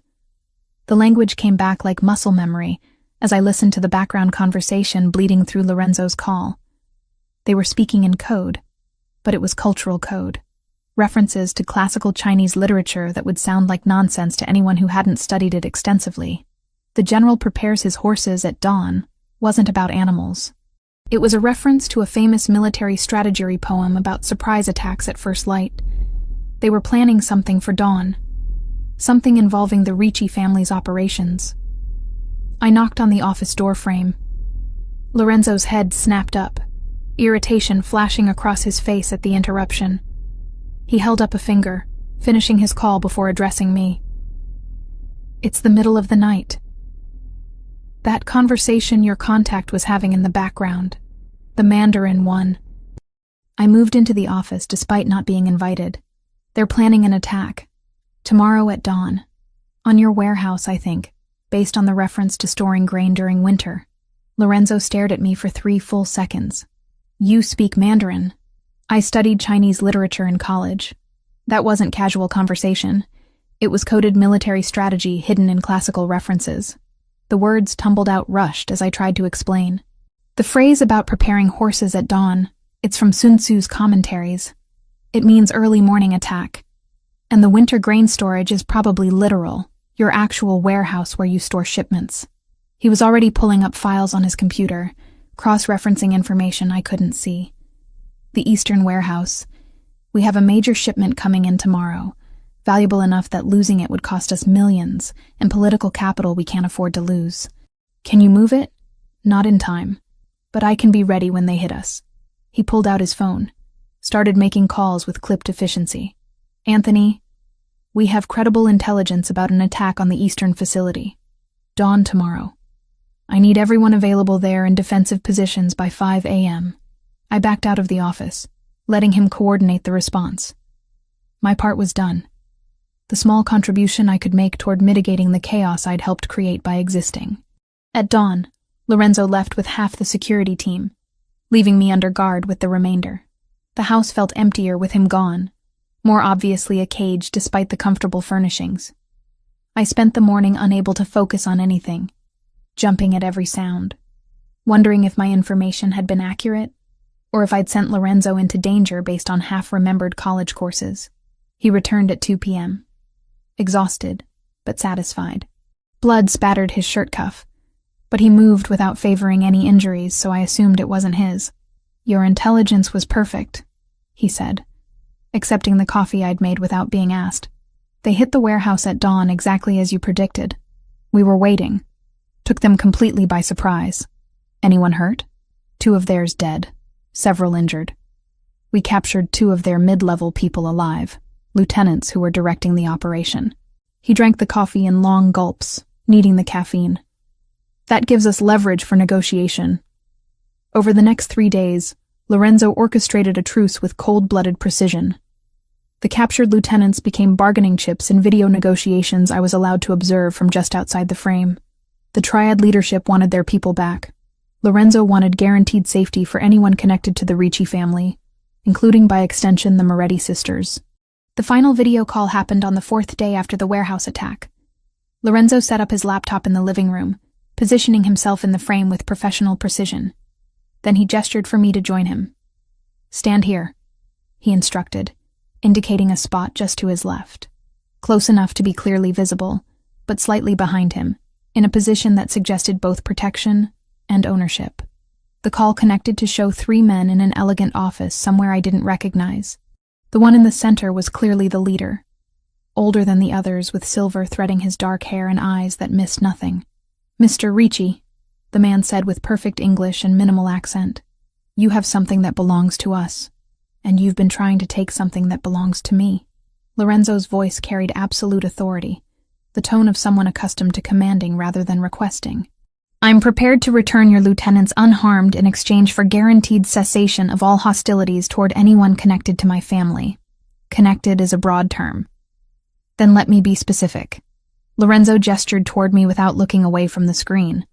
The language came back like muscle memory as I listened to the background conversation bleeding through Lorenzo's call. They were speaking in code, but it was cultural code. References to classical Chinese literature that would sound like nonsense to anyone who hadn't studied it extensively. The general prepares his horses at dawn wasn't about animals. It was a reference to a famous military strategy poem about surprise attacks at first light. They were planning something for dawn, something involving the Ricci family's operations. I knocked on the office door frame. Lorenzo's head snapped up, irritation flashing across his face at the interruption. He held up a finger, finishing his call before addressing me. It's the middle of the night. That conversation your contact was having in the background. The Mandarin one. I moved into the office despite not being invited. They're planning an attack. Tomorrow at dawn. On your warehouse, I think, based on the reference to storing grain during winter. Lorenzo stared at me for 3 full seconds. You speak Mandarin. I studied Chinese literature in college. That wasn't casual conversation. It was coded military strategy hidden in classical references. The words tumbled out rushed as I tried to explain. The phrase about preparing horses at dawn, it's from Sun Tzu's commentaries. It means early morning attack. And the winter grain storage is probably literal, your actual warehouse where you store shipments. He was already pulling up files on his computer, cross-referencing information I couldn't see. The Eastern warehouse. We have a major shipment coming in tomorrow, valuable enough that losing it would cost us millions, and political capital we can't afford to lose. Can you move it? Not in time. But I can be ready when they hit us. He pulled out his phone, started making calls with clipped efficiency. Anthony, we have credible intelligence about an attack on the Eastern facility. Dawn tomorrow. I need everyone available there in defensive positions by 5 a.m. I backed out of the office, letting him coordinate the response. My part was done. The small contribution I could make toward mitigating the chaos I'd helped create by existing. At dawn, Lorenzo left with half the security team, leaving me under guard with the remainder. The house felt emptier with him gone, more obviously a cage despite the comfortable furnishings. I spent the morning unable to focus on anything, jumping at every sound, wondering if my information had been accurate, or if I'd sent Lorenzo into danger based on half-remembered college courses. He returned at 2 p.m., exhausted, but satisfied. Blood spattered his shirt cuff, but he moved without favoring any injuries, so I assumed it wasn't his. Your intelligence was perfect, he said, accepting the coffee I'd made without being asked. They hit the warehouse at dawn exactly as you predicted. We were waiting. Took them completely by surprise. Anyone hurt? 2 of theirs dead, several injured. We captured 2 of their mid-level people alive, lieutenants who were directing the operation. He drank the coffee in long gulps, needing the caffeine. That gives us leverage for negotiation. Over the next 3 days, Lorenzo orchestrated a truce with cold-blooded precision. The captured lieutenants became bargaining chips in video negotiations I was allowed to observe from just outside the frame. The Triad leadership wanted their people back. Lorenzo wanted guaranteed safety for anyone connected to the Ricci family, including by extension the Moretti sisters. The final video call happened on the 4th day after the warehouse attack. Lorenzo set up his laptop in the living room, positioning himself in the frame with professional precision. Then he gestured for me to join him. Stand here, he instructed, indicating a spot just to his left, close enough to be clearly visible, but slightly behind him, in a position that suggested both protection and ownership. The call connected to show 3 men in an elegant office somewhere I didn't recognize. The one in the center was clearly the leader, older than the others with silver threading his dark hair and eyes that missed nothing. Mr. Ricci, the man said with perfect English and minimal accent, you have something that belongs to us, and you've been trying to take something that belongs to me. Lorenzo's voice carried absolute authority, the tone of someone accustomed to commanding rather than requesting. I'm prepared to return your lieutenants unharmed in exchange for guaranteed cessation of all hostilities toward anyone connected to my family. Connected is a broad term. Then let me be specific. Lorenzo gestured toward me without looking away from the screen.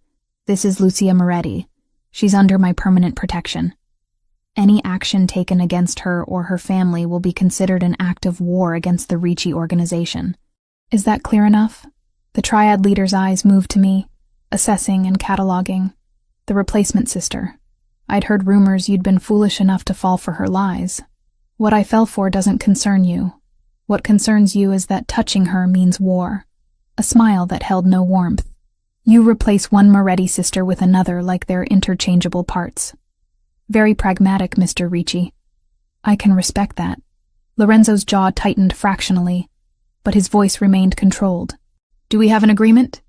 This is Lucia Moretti. She's under my permanent protection. Any action taken against her or her family will be considered an act of war against the Ricci organization. Is that clear enough? The Triad leader's eyes moved to me, assessing and cataloging. The replacement sister. I'd heard rumors you'd been foolish enough to fall for her lies. What I fell for doesn't concern you. What concerns you is that touching her means war. A smile that held no warmth. You replace one Moretti sister with another like they're interchangeable parts. Very pragmatic, Mr. Ricci. I can respect that. Lorenzo's jaw tightened fractionally, but his voice remained controlled. Do we have an agreement?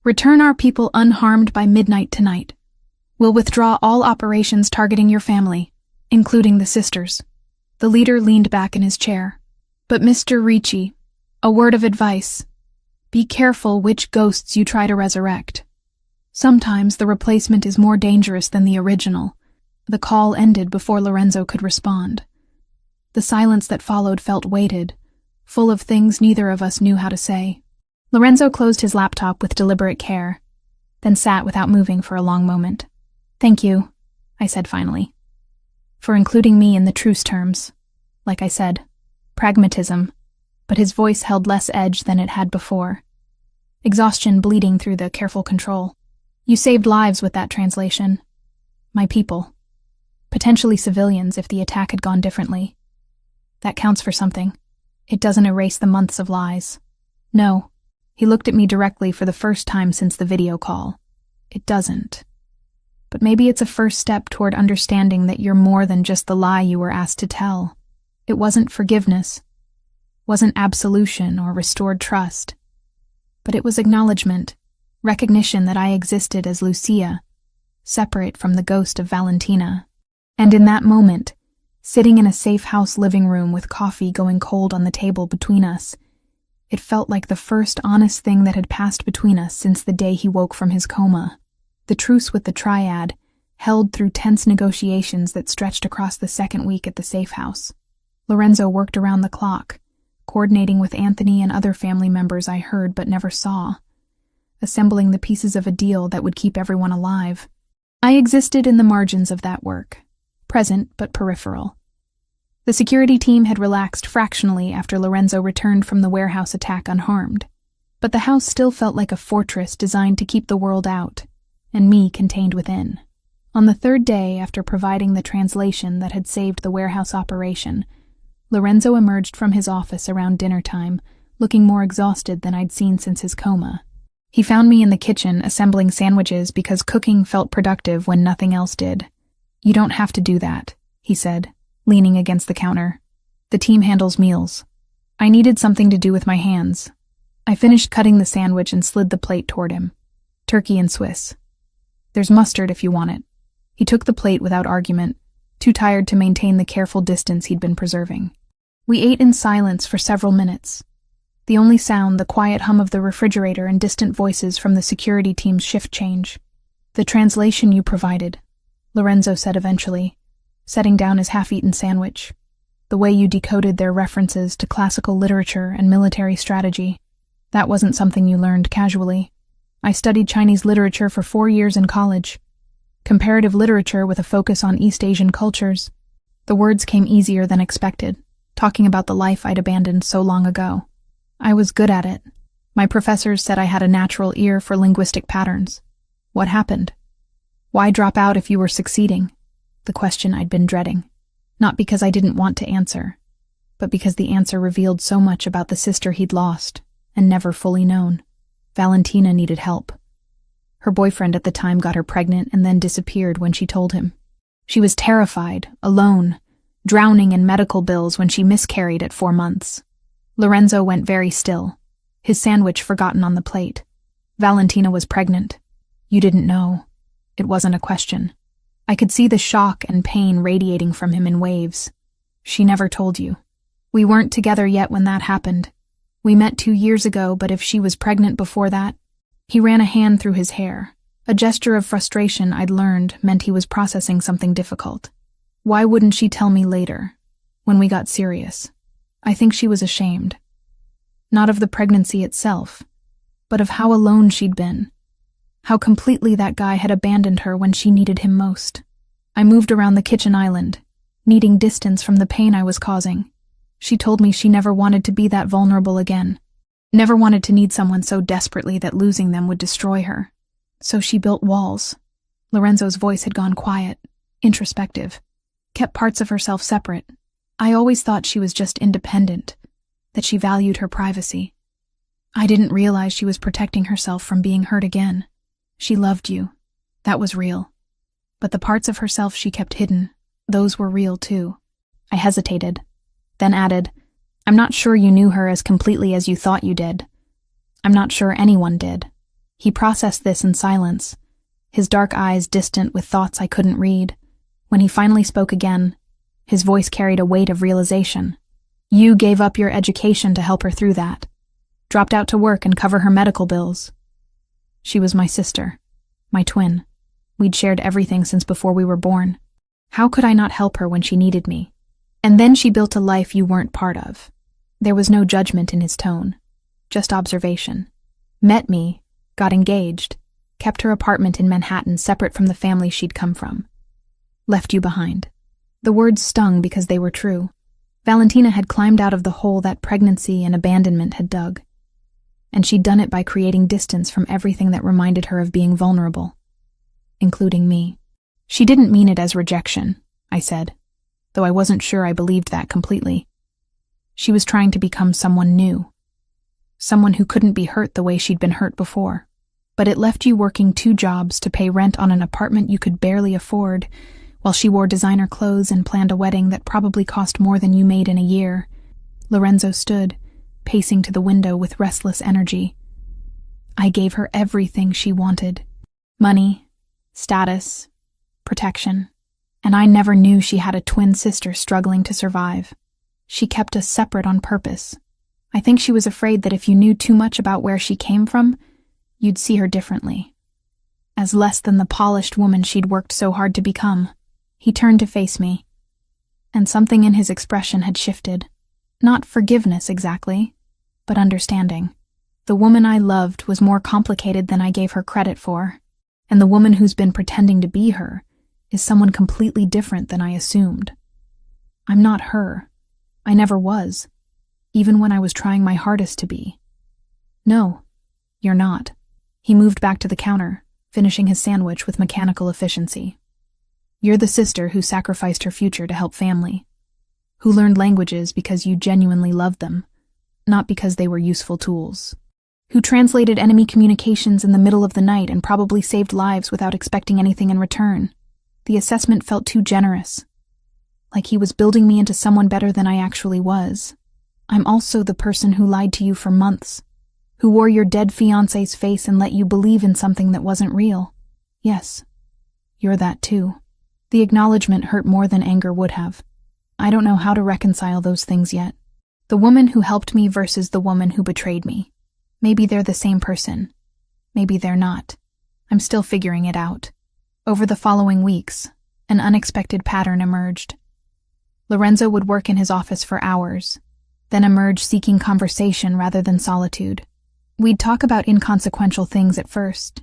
Return our people unharmed by midnight tonight. We'll withdraw all operations targeting your family, including the sisters. The leader leaned back in his chair. But Mr. Ricci, a word of advice. Be careful which ghosts you try to resurrect. Sometimes the replacement is more dangerous than the original. The call ended before Lorenzo could respond. The silence that followed felt weighted, full of things neither of us knew how to say. Lorenzo closed his laptop with deliberate care, then sat without moving for a long moment. "Thank you," I said finally, "for including me in the truce terms. Like I said, pragmatism," but his voice held less edge than it had before. Exhaustion bleeding through the careful control. "You saved lives with that translation. My people. Potentially civilians if the attack had gone differently. That counts for something. It doesn't erase the months of lies. No." He looked at me directly for the first time since the video call. "It doesn't. But maybe it's a first step toward understanding that you're more than just the lie you were asked to tell. It wasn't forgiveness, wasn't absolution or restored trust. But it was acknowledgement, recognition that I existed as Lucia, separate from the ghost of Valentina. And in that moment, sitting in a safe house living room with coffee going cold on the table between us, it felt like the first honest thing that had passed between us since the day he woke from his coma. The truce with the triad, held through tense negotiations that stretched across the second week at the safe house. Lorenzo worked around the clock, coordinating with Anthony and other family members I heard but never saw, assembling the pieces of a deal that would keep everyone alive. I existed in the margins of that work, present but peripheral. The security team had relaxed fractionally after Lorenzo returned from the warehouse attack unharmed, but the house still felt like a fortress designed to keep the world out, and me contained within. On the third day after providing the translation that had saved the warehouse operation, Lorenzo emerged from his office around dinner time, looking more exhausted than I'd seen since his coma. He found me in the kitchen assembling sandwiches because cooking felt productive when nothing else did. "You don't have to do that," he said, leaning against the counter. "The team handles meals. I needed something to do with my hands." I finished cutting the sandwich and slid the plate toward him. "Turkey and Swiss. There's mustard if you want it." He took the plate without argument, too tired to maintain the careful distance he'd been preserving. We ate in silence for several minutes. The only sound, the quiet hum of the refrigerator and distant voices from the security team's shift change. "The translation you provided," Lorenzo said eventually, setting down his half-eaten sandwich. "The way you decoded their references to classical literature and military strategy. That wasn't something you learned casually. I studied Chinese literature for 4 years in college. Comparative literature with a focus on East Asian cultures. The words came easier than expected, talking about the life I'd abandoned so long ago. I was good at it. My professors said I had a natural ear for linguistic patterns. What happened? Why drop out if you were succeeding?" The question I'd been dreading. Not because I didn't want to answer, but because the answer revealed so much about the sister he'd lost and never fully known. Valentina needed help. Her boyfriend at the time got her pregnant and then disappeared when she told him. She was terrified, alone, drowning in medical bills when she miscarried at 4 months. Lorenzo went very still, his sandwich forgotten on the plate. "Valentina was pregnant. You didn't know." It wasn't a question. I could see the shock and pain radiating from him in waves. "She never told you. We weren't together yet when that happened. We met 2 years ago, but if she was pregnant before that..." He ran a hand through his hair. A gesture of frustration I'd learned meant he was processing something difficult. Why wouldn't she tell me later, when we got serious? I think she was ashamed. Not of the pregnancy itself, but of how alone she'd been. How completely that guy had abandoned her when she needed him most. I moved around the kitchen island, needing distance from the pain I was causing. She told me she never wanted to be that vulnerable again. Never wanted to need someone so desperately that losing them would destroy her. So she built walls. Lorenzo's voice had gone quiet, introspective, kept parts of herself separate. I always thought she was just independent, that she valued her privacy. I didn't realize she was protecting herself from being hurt again. She loved you. That was real. But the parts of herself she kept hidden, those were real too. I hesitated, then added, "I'm not sure you knew her as completely as you thought you did. I'm not sure anyone did." He processed this in silence, his dark eyes distant with thoughts I couldn't read. When he finally spoke again, his voice carried a weight of realization. "You gave up your education to help her through that. Dropped out to work and cover her medical bills. She was my sister, my twin. We'd shared everything since before we were born. How could I not help her when she needed me? And then she built a life you weren't part of." There was no judgment in his tone, just observation. Met me, got engaged, kept her apartment in Manhattan separate from the family she'd come from. Left you behind. The words stung because they were true. Valentina had climbed out of the hole that pregnancy and abandonment had dug. And she'd done it by creating distance from everything that reminded her of being vulnerable, including me. She didn't mean it as rejection, I said, though I wasn't sure I believed that completely. She was trying to become someone new, someone who couldn't be hurt the way she'd been hurt before. But it left you working 2 jobs to pay rent on an apartment you could barely afford, while she wore designer clothes and planned a wedding that probably cost more than you made in a year. Lorenzo stood, pacing to the window with restless energy. I gave her everything she wanted. Money, status, protection. And I never knew she had a twin sister struggling to survive. She kept us separate on purpose. I think she was afraid that if you knew too much about where she came from, you'd see her differently, as less than the polished woman she'd worked so hard to become. He turned to face me, and something in his expression had shifted. Not forgiveness exactly, but understanding. The woman I loved was more complicated than I gave her credit for, and the woman who's been pretending to be her is someone completely different than I assumed. I'm not her. I never was, even when I was trying my hardest to be. No, you're not. He moved back to the counter, finishing his sandwich with mechanical efficiency. You're the sister who sacrificed her future to help family, who learned languages because you genuinely loved them, not because they were useful tools, who translated enemy communications in the middle of the night and probably saved lives without expecting anything in return. The assessment felt too generous, like he was building me into someone better than I actually was. I'm also the person who lied to you for months, who wore your dead fiancé's face and let you believe in something that wasn't real. Yes, you're that too. The acknowledgement hurt more than anger would have. I don't know how to reconcile those things yet. The woman who helped me versus the woman who betrayed me. Maybe they're the same person. Maybe they're not. I'm still figuring it out. Over the following weeks, an unexpected pattern emerged. Lorenzo would work in his office for hours, then emerge seeking conversation rather than solitude. We'd talk about inconsequential things at first.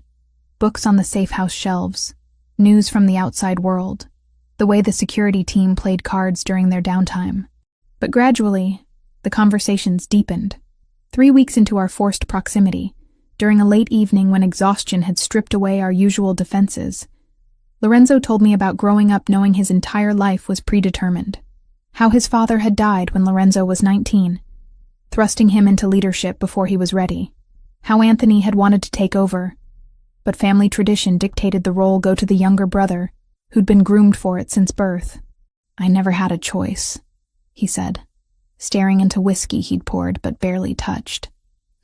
Books on the safe house shelves, news from the outside world, the way the security team played cards during their downtime. But gradually, the conversations deepened. 3 weeks into our forced proximity, during a late evening when exhaustion had stripped away our usual defenses, Lorenzo told me about growing up knowing his entire life was predetermined. How his father had died when Lorenzo was 19, thrusting him into leadership before he was ready. How Anthony had wanted to take over, but family tradition dictated the role go to the younger brother, who'd been groomed for it since birth. I never had a choice, he said, staring into whiskey he'd poured but barely touched.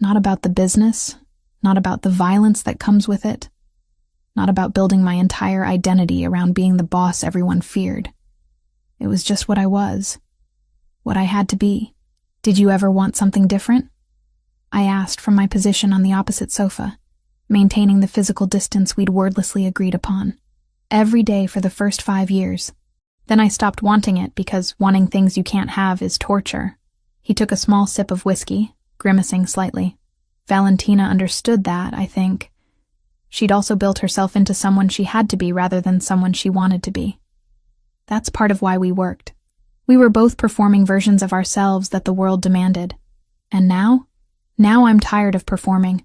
Not about the business, not about the violence that comes with it, not about building my entire identity around being the boss everyone feared. It was just what I was, what I had to be. Did you ever want something different? I asked from my position on the opposite sofa, maintaining the physical distance we'd wordlessly agreed upon. Every day for the first 5 years. Then I stopped wanting it because wanting things you can't have is torture. He took a small sip of whiskey, grimacing slightly. Valentina understood that, I think. She'd also built herself into someone she had to be rather than someone she wanted to be. That's part of why we worked. We were both performing versions of ourselves that the world demanded. And now I'm tired of performing.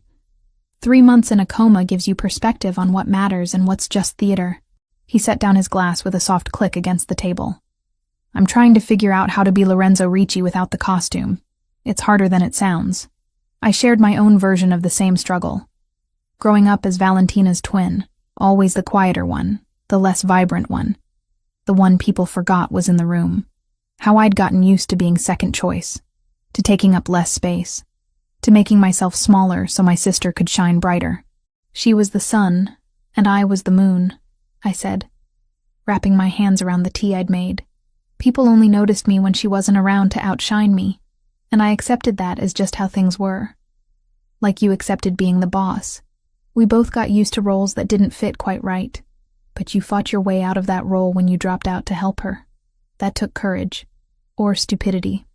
3 months in a coma gives you perspective on what matters and what's just theater. He set down his glass with a soft click against the table. I'm trying to figure out how to be Lorenzo Ricci without the costume. It's harder than it sounds. I shared my own version of the same struggle. Growing up as Valentina's twin, always the quieter one, the less vibrant one. The one people forgot was in the room. How I'd gotten used to being second choice, to taking up less space, to making myself smaller so my sister could shine brighter. She was the sun, and I was the moon, I said, wrapping my hands around the tea I'd made. People only noticed me when she wasn't around to outshine me, and I accepted that as just how things were. Like you accepted being the boss. We both got used to roles that didn't fit quite right, but you fought your way out of that role when you dropped out to help her. That took courage, or stupidity.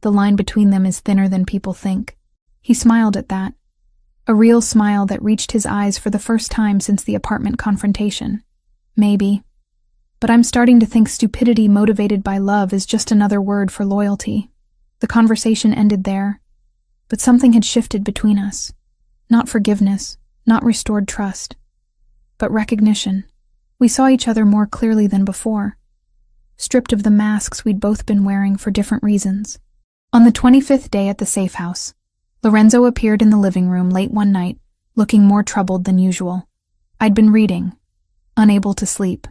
The line between them is thinner than people think. He smiled at that. A real smile that reached his eyes for the first time since the apartment confrontation. Maybe. But I'm starting to think stupidity motivated by love is just another word for loyalty. The conversation ended there, but something had shifted between us. Not forgiveness, not restored trust, but recognition. We saw each other more clearly than before, stripped of the masks we'd both been wearing for different reasons. On the 25th day at the safe house, Lorenzo appeared in the living room late one night, looking more troubled than usual. I'd been reading, unable to sleep,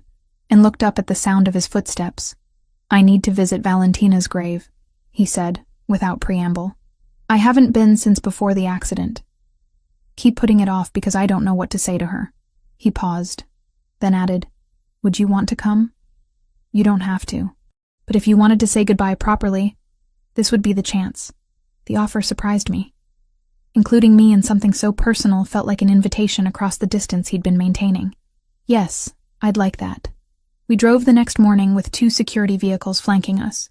and looked up at the sound of his footsteps. "I need to visit Valentina's grave," he said, without preamble. "I haven't been since before the accident. Keep putting it off because I don't know what to say to her." He paused, then added, "Would you want to come? You don't have to. But if you wanted to say goodbye properly, this would be the chance." The offer surprised me. Including me in something so personal felt like an invitation across the distance he'd been maintaining. Yes, I'd like that. We drove the next morning with 2 security vehicles flanking us,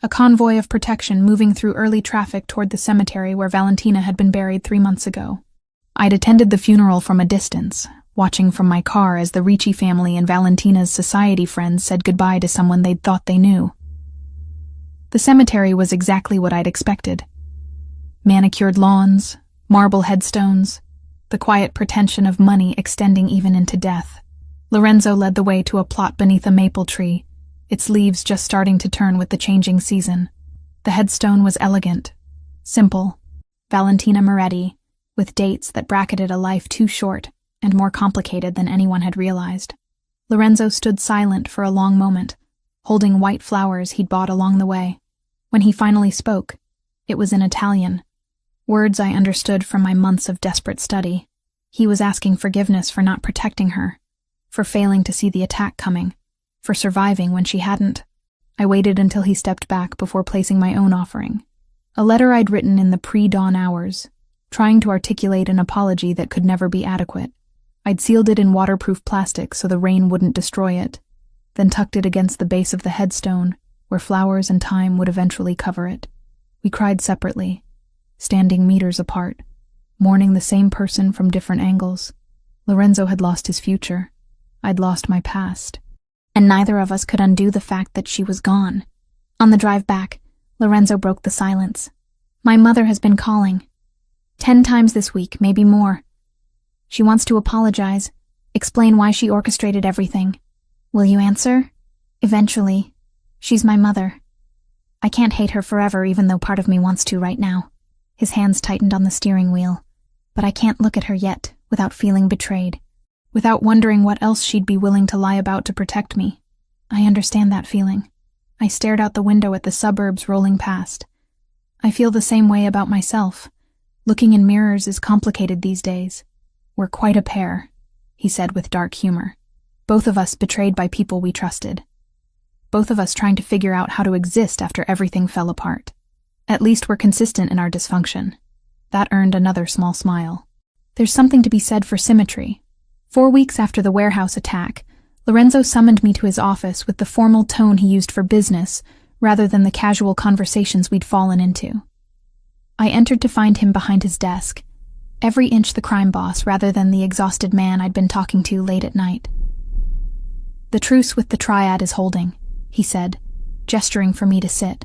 a convoy of protection moving through early traffic toward the cemetery where Valentina had been buried 3 months ago. I'd attended the funeral from a distance, watching from my car as the Ricci family and Valentina's society friends said goodbye to someone they'd thought they knew. The cemetery was exactly what I'd expected. Manicured lawns, marble headstones, the quiet pretension of money extending even into death. Lorenzo led the way to a plot beneath a maple tree, its leaves just starting to turn with the changing season. The headstone was elegant, simple, Valentina Moretti, with dates that bracketed a life too short and more complicated than anyone had realized. Lorenzo stood silent for a long moment, holding white flowers he'd bought along the way. When he finally spoke, it was in Italian, words I understood from my months of desperate study. He was asking forgiveness for not protecting her, for failing to see the attack coming, for surviving when she hadn't. I waited until he stepped back before placing my own offering, a letter I'd written in the pre-dawn hours, trying to articulate an apology that could never be adequate. I'd sealed it in waterproof plastic so the rain wouldn't destroy it, then tucked it against the base of the headstone, where flowers and time would eventually cover it. We cried separately, standing meters apart, mourning the same person from different angles. Lorenzo had lost his future. I'd lost my past. And neither of us could undo the fact that she was gone. On the drive back, Lorenzo broke the silence. "My mother has been calling. 10 times this week, maybe more. She wants to apologize, explain why she orchestrated everything. Will you answer? Eventually. She's my mother. I can't hate her forever even though part of me wants to right now." His hands tightened on the steering wheel. "But I can't look at her yet without feeling betrayed, without wondering what else she'd be willing to lie about to protect me. I understand that feeling." I stared out the window at the suburbs rolling past. I feel the same way about myself. Looking in mirrors is complicated these days. "We're quite a pair," he said with dark humor. "Both of us betrayed by people we trusted. Both of us trying to figure out how to exist after everything fell apart. At least we're consistent in our dysfunction." That earned another small smile. There's something to be said for symmetry. 4 weeks after the warehouse attack, Lorenzo summoned me to his office with the formal tone he used for business, rather than the casual conversations we'd fallen into. I entered to find him behind his desk, every inch the crime boss rather than the exhausted man I'd been talking to late at night. "The truce with the triad is holding," he said, gesturing for me to sit.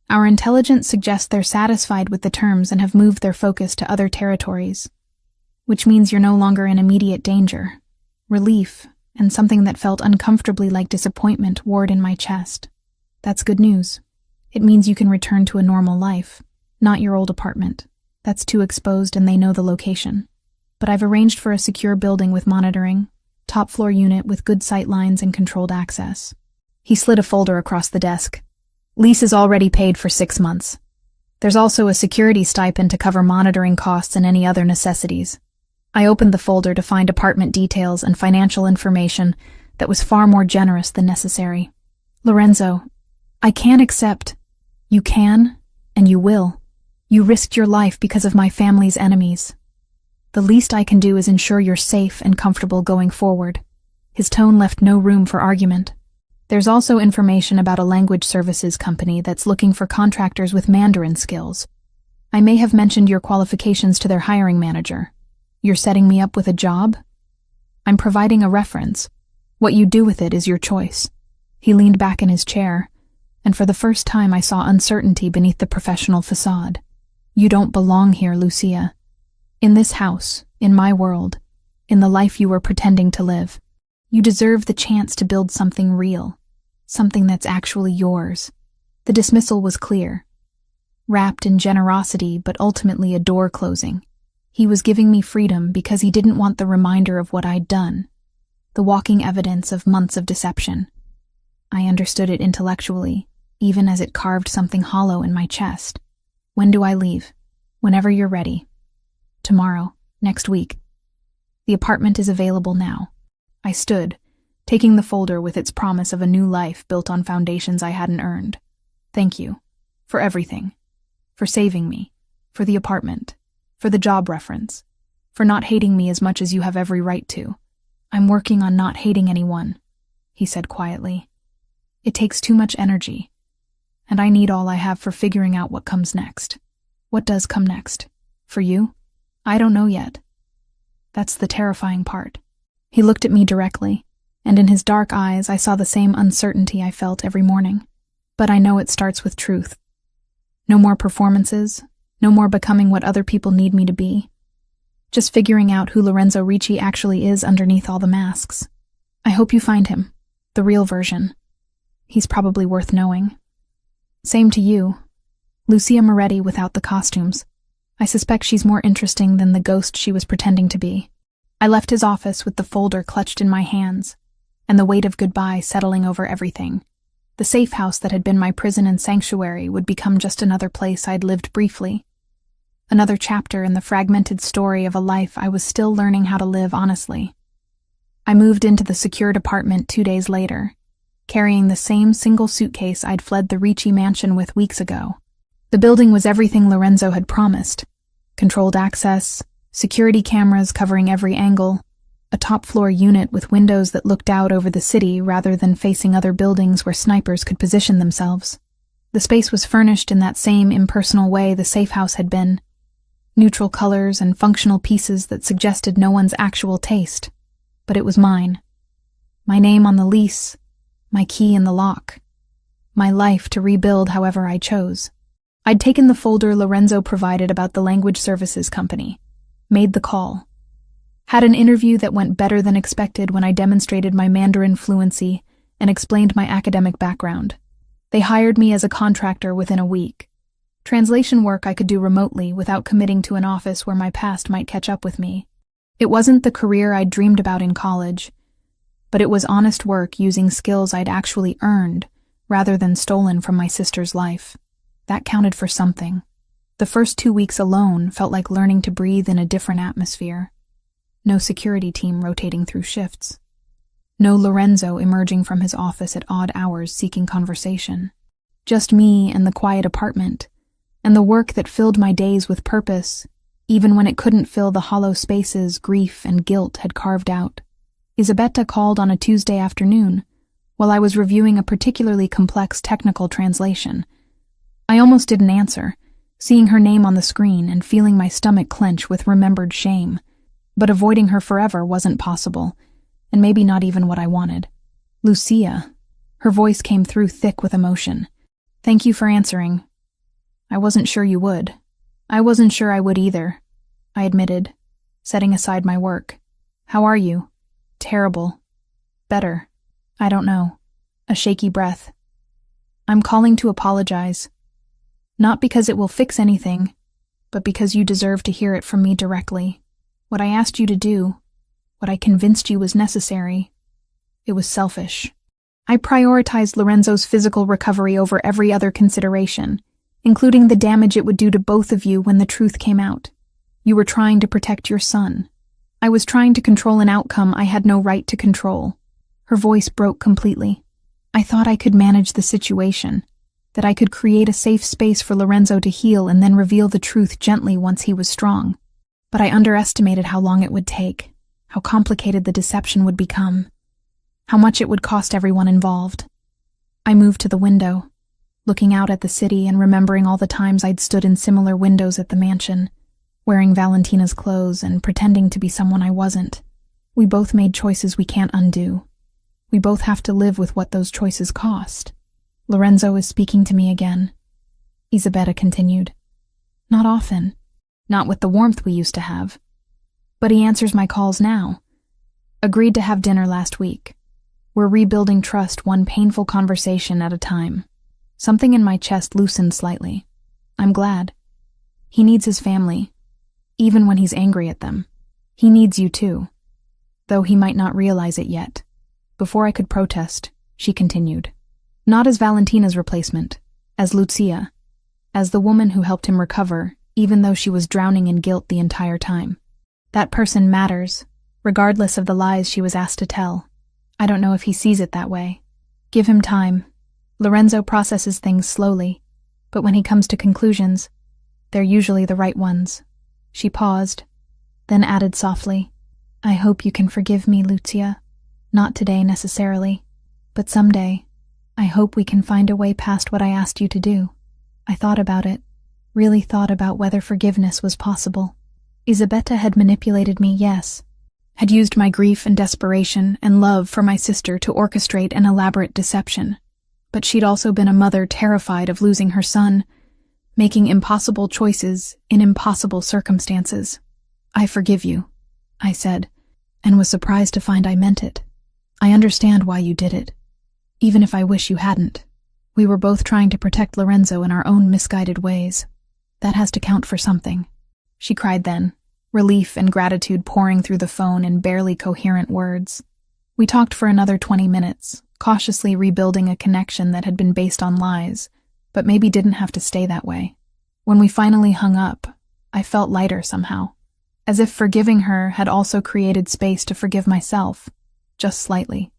"Our intelligence suggests they're satisfied with the terms and have moved their focus to other territories, which means you're no longer in immediate danger." Relief, and something that felt uncomfortably like disappointment warred in my chest. "That's good news. It means you can return to a normal life, not your old apartment. That's too exposed and they know the location. But I've arranged for a secure building with monitoring, top-floor unit with good sight lines and controlled access." He slid a folder across the desk. "Lease is already paid for 6 months. There's also a security stipend to cover monitoring costs and any other necessities." I opened the folder to find apartment details and financial information that was far more generous than necessary. "Lorenzo, I can't accept." "You can, and you will. You risked your life because of my family's enemies. The least I can do is ensure you're safe and comfortable going forward." His tone left no room for argument. "There's also information about a language services company that's looking for contractors with Mandarin skills. I may have mentioned your qualifications to their hiring manager. You're setting me up with a job? I'm providing a reference. What you do with it is your choice. He leaned back in his chair, and for the first time I saw uncertainty beneath the professional facade. You don't belong here, Lucia. In this house, in my world, in the life you were pretending to live. You deserve the chance to build something real, something that's actually yours. The dismissal was clear, wrapped in generosity but ultimately a door closing. He was giving me freedom because he didn't want the reminder of what I'd done, the walking evidence of months of deception. I understood it intellectually, even as it carved something hollow in my chest. When do I leave? Whenever you're ready. Tomorrow, next week. The apartment is available now. I stood, taking the folder with its promise of a new life built on foundations I hadn't earned. Thank you. For everything. For saving me. For the apartment. For the job reference. For not hating me as much as you have every right to. I'm working on not hating anyone, he said quietly. It takes too much energy, and I need all I have for figuring out what comes next. What does come next? For you? I don't know yet. That's the terrifying part. He looked at me directly, and in his dark eyes I saw the same uncertainty I felt every morning. But I know it starts with truth. No more performances, no more becoming what other people need me to be. Just figuring out who Lorenzo Ricci actually is underneath all the masks. I hope you find him, the real version. He's probably worth knowing. Same to you. Lucia Moretti without the costumes. I suspect she's more interesting than the ghost she was pretending to be. I left his office with the folder clutched in my hands, and the weight of goodbye settling over everything. The safe house that had been my prison and sanctuary would become just another place I'd lived briefly. Another chapter in the fragmented story of a life I was still learning how to live honestly. I moved into the secured apartment 2 days later, carrying the same single suitcase I'd fled the Ricci mansion with weeks ago. The building was everything Lorenzo had promised. Controlled access, security cameras covering every angle, a top-floor unit with windows that looked out over the city rather than facing other buildings where snipers could position themselves. The space was furnished in that same impersonal way the safe house had been. Neutral colors and functional pieces that suggested no one's actual taste. But it was mine. My name on the lease, my key in the lock. My life to rebuild however I chose. I'd taken the folder Lorenzo provided about the language services company, made the call, had an interview that went better than expected when I demonstrated my Mandarin fluency and explained my academic background. They hired me as a contractor within a week. Translation work I could do remotely without committing to an office where my past might catch up with me. It wasn't the career I'd dreamed about in college, but it was honest work using skills I'd actually earned rather than stolen from my sister's life. That counted for something. The first 2 weeks alone felt like learning to breathe in a different atmosphere. No security team rotating through shifts. No Lorenzo emerging from his office at odd hours seeking conversation. Just me and the quiet apartment, and the work that filled my days with purpose, even when it couldn't fill the hollow spaces grief and guilt had carved out. Isabetta called on a Tuesday afternoon, while I was reviewing a particularly complex technical translation. I almost didn't answer, seeing her name on the screen and feeling my stomach clench with remembered shame. But avoiding her forever wasn't possible, and maybe not even what I wanted. Lucia. Her voice came through thick with emotion. Thank you for answering. I wasn't sure you would. I wasn't sure I would either, I admitted, setting aside my work. How are you? Terrible. Better. I don't know. A shaky breath. I'm calling to apologize. Not because it will fix anything, but because you deserve to hear it from me directly. What I asked you to do, what I convinced you was necessary, it was selfish. I prioritized Lorenzo's physical recovery over every other consideration, including the damage it would do to both of you when the truth came out. You were trying to protect your son. I was trying to control an outcome I had no right to control. Her voice broke completely. I thought I could manage the situation, that I could create a safe space for Lorenzo to heal and then reveal the truth gently once he was strong. But I underestimated how long it would take, how complicated the deception would become, how much it would cost everyone involved. I moved to the window, looking out at the city and remembering all the times I'd stood in similar windows at the mansion, wearing Valentina's clothes and pretending to be someone I wasn't. We both made choices we can't undo. We both have to live with what those choices cost. Lorenzo is speaking to me again. Isabetta continued. Not often. Not with the warmth we used to have. But he answers my calls now. Agreed to have dinner last week. We're rebuilding trust one painful conversation at a time. Something in my chest loosened slightly. I'm glad. He needs his family, even when he's angry at them. He needs you too, though he might not realize it yet. Before I could protest, she continued. Not as Valentina's replacement, as Lucia, as the woman who helped him recover, even though she was drowning in guilt the entire time. That person matters, regardless of the lies she was asked to tell. I don't know if he sees it that way. Give him time. Lorenzo processes things slowly, but when he comes to conclusions, they're usually the right ones. She paused, then added softly, I hope you can forgive me, Lucia. Not today necessarily, but someday. I hope we can find a way past what I asked you to do. I thought about it, really thought about whether forgiveness was possible. Isabetta had manipulated me, yes. Had used my grief and desperation and love for my sister to orchestrate an elaborate deception. But she'd also been a mother terrified of losing her son, making impossible choices in impossible circumstances. I forgive you, I said, and was surprised to find I meant it. I understand why you did it, even if I wish you hadn't. We were both trying to protect Lorenzo in our own misguided ways. That has to count for something, she cried then, relief and gratitude pouring through the phone in barely coherent words. We talked for another 20 minutes, cautiously rebuilding a connection that had been based on lies, but maybe didn't have to stay that way. When we finally hung up, I felt lighter somehow, as if forgiving her had also created space to forgive myself. Just slightly.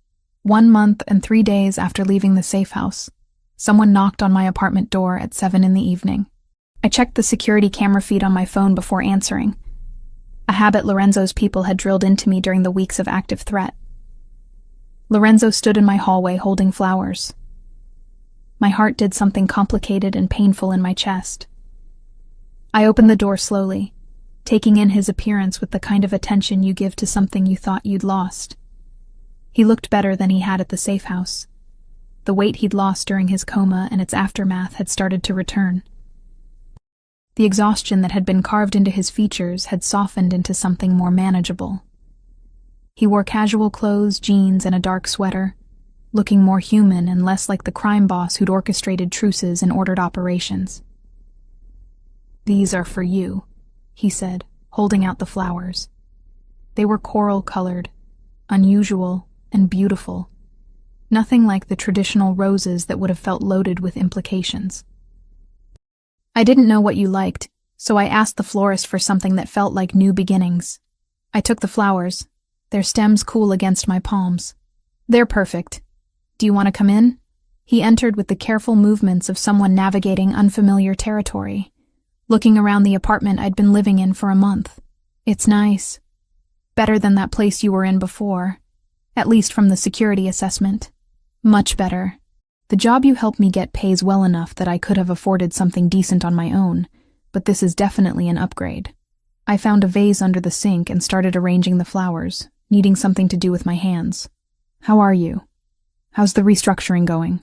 1 month and 3 days after leaving the safe house, someone knocked on my apartment door at 7 in the evening. I checked the security camera feed on my phone before answering, a habit Lorenzo's people had drilled into me during the weeks of active threat. Lorenzo stood in my hallway holding flowers. My heart did something complicated and painful in my chest. I opened the door slowly, taking in his appearance with the kind of attention you give to something you thought you'd lost. He looked better than he had at the safe house. The weight he'd lost during his coma and its aftermath had started to return. The exhaustion that had been carved into his features had softened into something more manageable. He wore casual clothes, jeans, and a dark sweater, looking more human and less like the crime boss who'd orchestrated truces and ordered operations. These are for you, he said, holding out the flowers. They were coral-colored, unusual, and beautiful. Nothing like the traditional roses that would have felt loaded with implications. I didn't know what you liked, so I asked the florist for something that felt like new beginnings. I took the flowers, their stems cool against my palms. They're perfect. Do you want to come in? He entered with the careful movements of someone navigating unfamiliar territory, looking around the apartment I'd been living in for a month. It's nice. Better than that place you were in before, at least from the security assessment. Much better. The job you helped me get pays well enough that I could have afforded something decent on my own, but this is definitely an upgrade. I found a vase under the sink and started arranging the flowers, needing something to do with my hands. How are you? How's the restructuring going?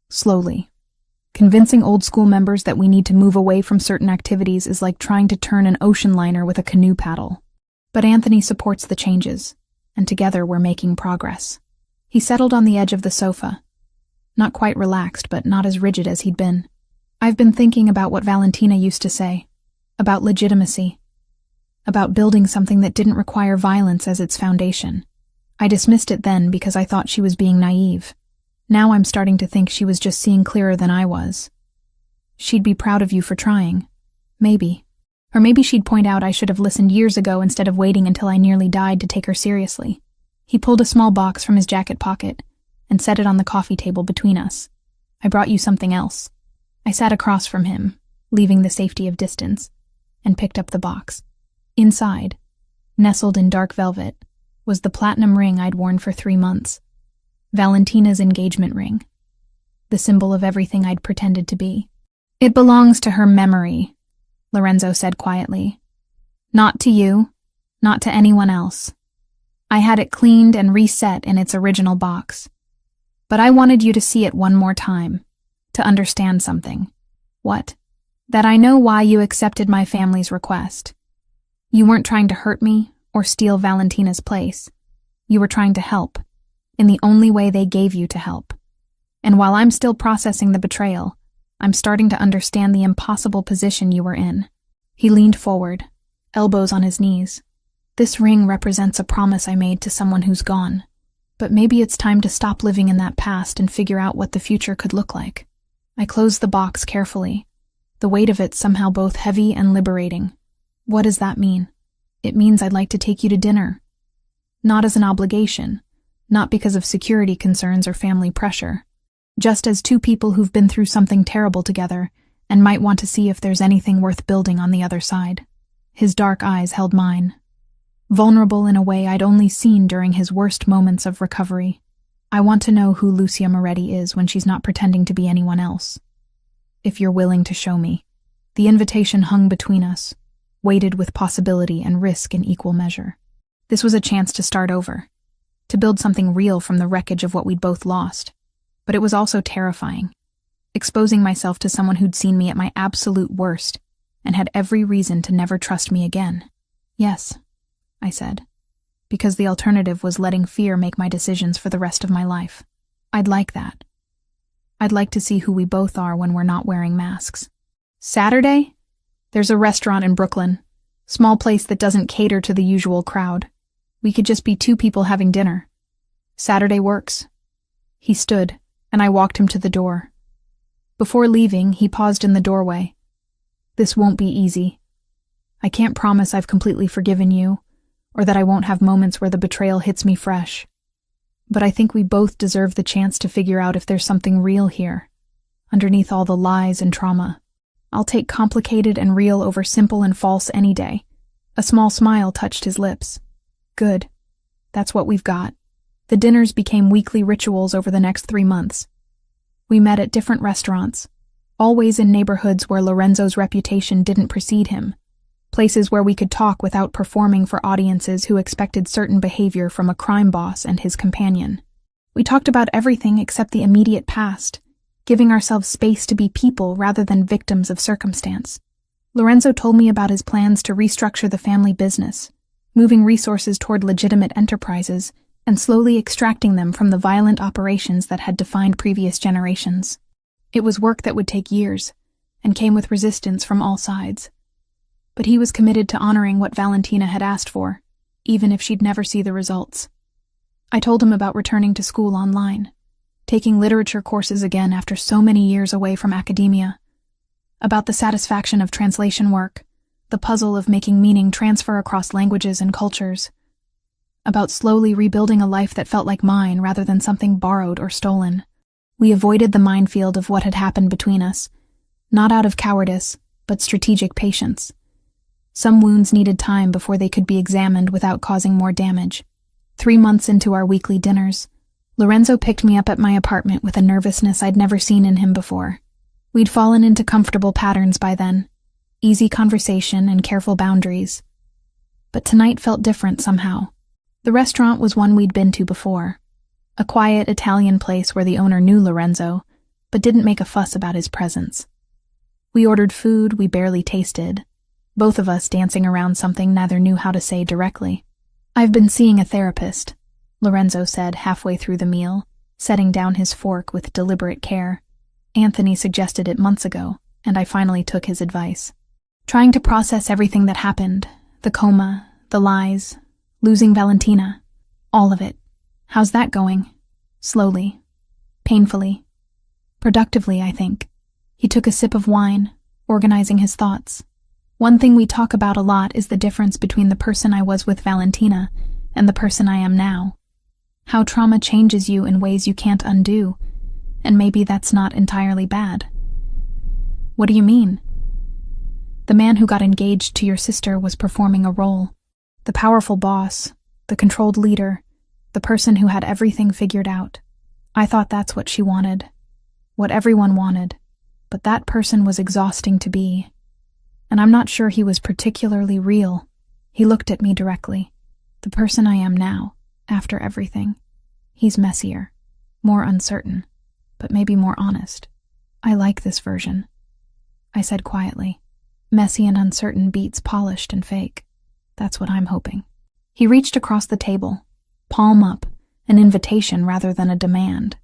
Slowly. Convincing old school members that we need to move away from certain activities is like trying to turn an ocean liner with a canoe paddle. But Anthony supports the changes, and together we're making progress. He settled on the edge of the sofa. Not quite relaxed, but not as rigid as he'd been. I've been thinking about what Valentina used to say, about legitimacy, about building something that didn't require violence as its foundation. I dismissed it then because I thought she was being naive. Now I'm starting to think she was just seeing clearer than I was. She'd be proud of you for trying. Maybe. Or maybe she'd point out I should have listened years ago instead of waiting until I nearly died to take her seriously. He pulled a small box from his jacket pocket and set it on the coffee table between us. I brought you something else. I sat across from him, leaving the safety of distance, and picked up the box. Inside, nestled in dark velvet, was the platinum ring I'd worn for 3 months. Valentina's engagement ring. the symbol of everything I'd pretended to be. "It belongs to her memory," Lorenzo said quietly. "Not to you, not to anyone else. I had it cleaned and reset in its original box. But I wanted you to see it one more time, to understand something." "What?" "That I know why you accepted my family's request. You weren't trying to hurt me or steal Valentina's place. You were trying to help, in the only way they gave you to help. And while I'm still processing the betrayal, I'm starting to understand the impossible position you were in." He leaned forward, elbows on his knees. "This ring represents a promise I made to someone who's gone. But maybe it's time to stop living in that past and figure out what the future could look like." I closed the box carefully, the weight of it somehow both heavy and liberating. "What does that mean?" "It means I'd like to take you to dinner. Not as an obligation, not because of security concerns or family pressure. Just as two people who've been through something terrible together and might want to see if there's anything worth building on the other side." His dark eyes held mine, vulnerable in a way I'd only seen during his worst moments of recovery. "I want to know who Lucia Moretti is when she's not pretending to be anyone else. If you're willing to show me." The invitation hung between us, weighted with possibility and risk in equal measure. This was a chance to start over, to build something real from the wreckage of what we'd both lost. But it was also terrifying, exposing myself to someone who'd seen me at my absolute worst and had every reason to never trust me again. "Yes," I said, because the alternative was letting fear make my decisions for the rest of my life. "I'd like that. I'd like to see who we both are when we're not wearing masks." "Saturday? There's a restaurant in Brooklyn. Small place that doesn't cater to the usual crowd. We could just be two people having dinner. Saturday works." He stood, and I walked him to the door. Before leaving, he paused in the doorway. "This won't be easy. I can't promise I've completely forgiven you, or that I won't have moments where the betrayal hits me fresh. But I think we both deserve the chance to figure out if there's something real here, underneath all the lies and trauma. I'll take complicated and real over simple and false any day." A small smile touched his lips. "Good. That's what we've got." The dinners became weekly rituals over the next 3 months. We met at different restaurants, always in neighborhoods where Lorenzo's reputation didn't precede him, places where we could talk without performing for audiences who expected certain behavior from a crime boss and his companion. We talked about everything except the immediate past, giving ourselves space to be people rather than victims of circumstance. Lorenzo told me about his plans to restructure the family business, moving resources toward legitimate enterprises and slowly extracting them from the violent operations that had defined previous generations. It was work that would take years, and came with resistance from all sides. But he was committed to honoring what Valentina had asked for, even if she'd never see the results. I told him about returning to school online, taking literature courses again after so many years away from academia, about the satisfaction of translation work, the puzzle of making meaning transfer across languages and cultures, about slowly rebuilding a life that felt like mine rather than something borrowed or stolen. We avoided the minefield of what had happened between us, not out of cowardice, but strategic patience. Some wounds needed time before they could be examined without causing more damage. 3 months into our weekly dinners, Lorenzo picked me up at my apartment with a nervousness I'd never seen in him before. We'd fallen into comfortable patterns by then, easy conversation and careful boundaries. But tonight felt different somehow. The restaurant was one we'd been to before, a quiet Italian place where the owner knew Lorenzo, but didn't make a fuss about his presence. We ordered food we barely tasted, both of us dancing around something neither knew how to say directly. "I've been seeing a therapist," Lorenzo said halfway through the meal, setting down his fork with deliberate care. "Anthony suggested it months ago, and I finally took his advice. Trying to process everything that happened, the coma, the lies, losing Valentina, all of it. How's that going?" "Slowly. Painfully. Productively, I think." He took a sip of wine, organizing his thoughts. "One thing we talk about a lot is the difference between the person I was with Valentina and the person I am now. How trauma changes you in ways you can't undo, and maybe that's not entirely bad." "What do you mean?" "The man who got engaged to your sister was performing a role. The powerful boss, the controlled leader, the person who had everything figured out. I thought that's what she wanted. what everyone wanted, but that person was exhausting to be. And I'm not sure he was particularly real. He looked at me directly. The person I am now, after everything. He's messier, more uncertain, but maybe more honest. I like this version, I said quietly. Messy and uncertain beats polished and fake. That's what I'm hoping. He reached across the table, palm up, an invitation rather than a demand.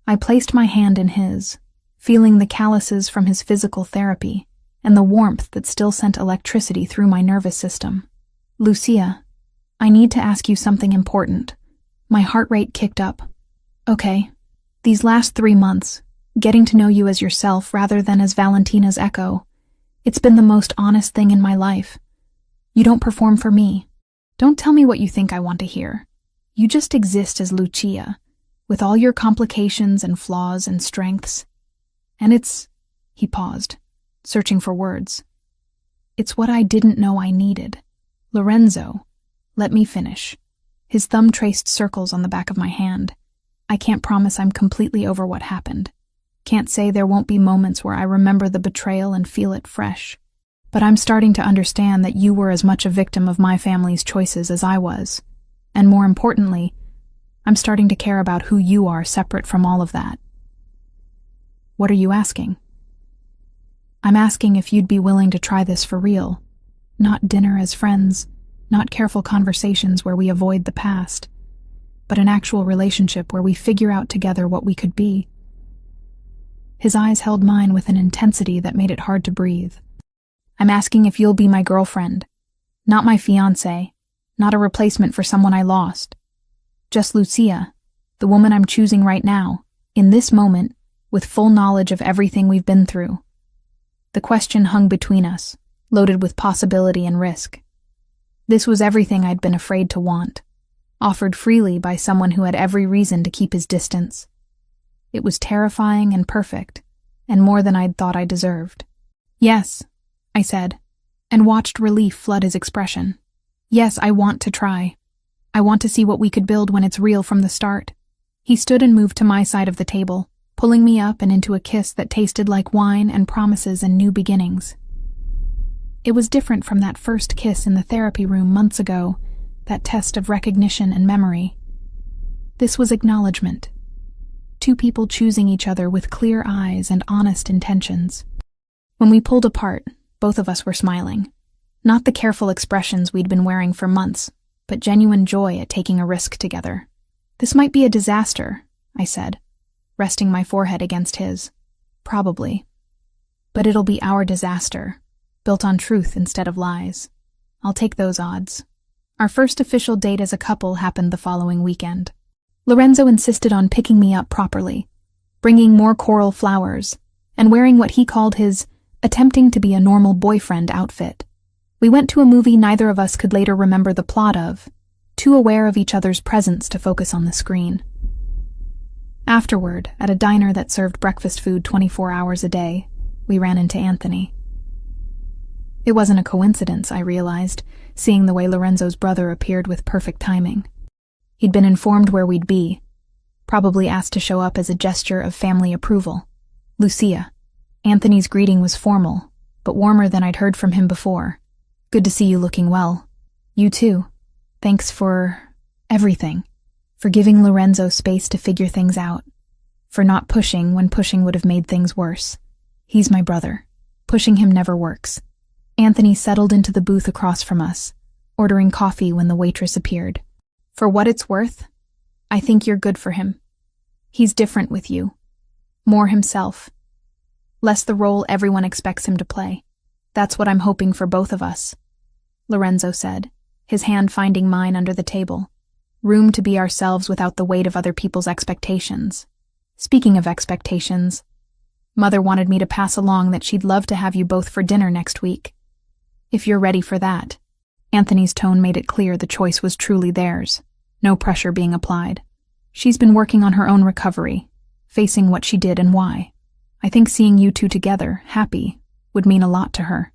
I placed my hand in his, feeling the calluses from his physical therapy and the warmth that still sent electricity through my nervous system. Lucia, I need to ask you something important. My heart rate kicked up. Okay, these last 3 months, getting to know you as yourself rather than as Valentina's echo, it's been the most honest thing in my life. You don't perform for me. Don't tell me what you think I want to hear. You just exist as Lucia, with all your complications and flaws and strengths. And he paused, searching for words. It's what I didn't know I needed. Lorenzo, let me finish. His thumb traced circles on the back of my hand. I can't promise I'm completely over what happened. Can't say there won't be moments where I remember the betrayal and feel it fresh. But I'm starting to understand that you were as much a victim of my family's choices as I was. And more importantly, I'm starting to care about who you are separate from all of that. What are you asking? I'm asking if you'd be willing to try this for real. Not dinner as friends, not careful conversations where we avoid the past, but an actual relationship where we figure out together what we could be. His eyes held mine with an intensity that made it hard to breathe. I'm asking if you'll be my girlfriend, not my fiancé, not a replacement for someone I lost. Just Lucia, the woman I'm choosing right now, in this moment, with full knowledge of everything we've been through. The question hung between us, loaded with possibility and risk. This was everything I'd been afraid to want, offered freely by someone who had every reason to keep his distance. It was terrifying and perfect, and more than I'd thought I deserved. Yes, I said, and watched relief flood his expression. Yes, I want to try. I want to see what we could build when it's real from the start. He stood and moved to my side of the table, pulling me up and into a kiss that tasted like wine and promises and new beginnings. It was different from that first kiss in the therapy room months ago, that test of recognition and memory. This was acknowledgement. Two people choosing each other with clear eyes and honest intentions. When we pulled apart, both of us were smiling. Not the careful expressions we'd been wearing for months, but genuine joy at taking a risk together. This might be a disaster, I said, resting my forehead against his. Probably. But it'll be our disaster, built on truth instead of lies. I'll take those odds. Our first official date as a couple happened the following weekend. Lorenzo insisted on picking me up properly, bringing more coral flowers, and wearing what he called his attempting to be a normal boyfriend outfit. We went to a movie neither of us could later remember the plot of, too aware of each other's presence to focus on the screen. Afterward, at a diner that served breakfast food 24 hours a day, we ran into Anthony. It wasn't a coincidence, I realized, seeing the way Lorenzo's brother appeared with perfect timing. He'd been informed where we'd be, probably asked to show up as a gesture of family approval. Lucia. Anthony's greeting was formal, but warmer than I'd heard from him before. Good to see you looking well. You too. Thanks for everything. For giving Lorenzo space to figure things out. For not pushing when pushing would have made things worse. He's my brother. Pushing him never works. Anthony settled into the booth across from us, ordering coffee when the waitress appeared. For what it's worth, I think you're good for him. He's different with you. More himself. Less the role everyone expects him to play. That's what I'm hoping for both of us, Lorenzo said, his hand finding mine under the table. Room to be ourselves without the weight of other people's expectations. Speaking of expectations, Mother wanted me to pass along that she'd love to have you both for dinner next week. If you're ready for that. Anthony's tone made it clear the choice was truly theirs, no pressure being applied. She's been working on her own recovery, facing what she did and why. I think seeing you two together, happy, would mean a lot to her.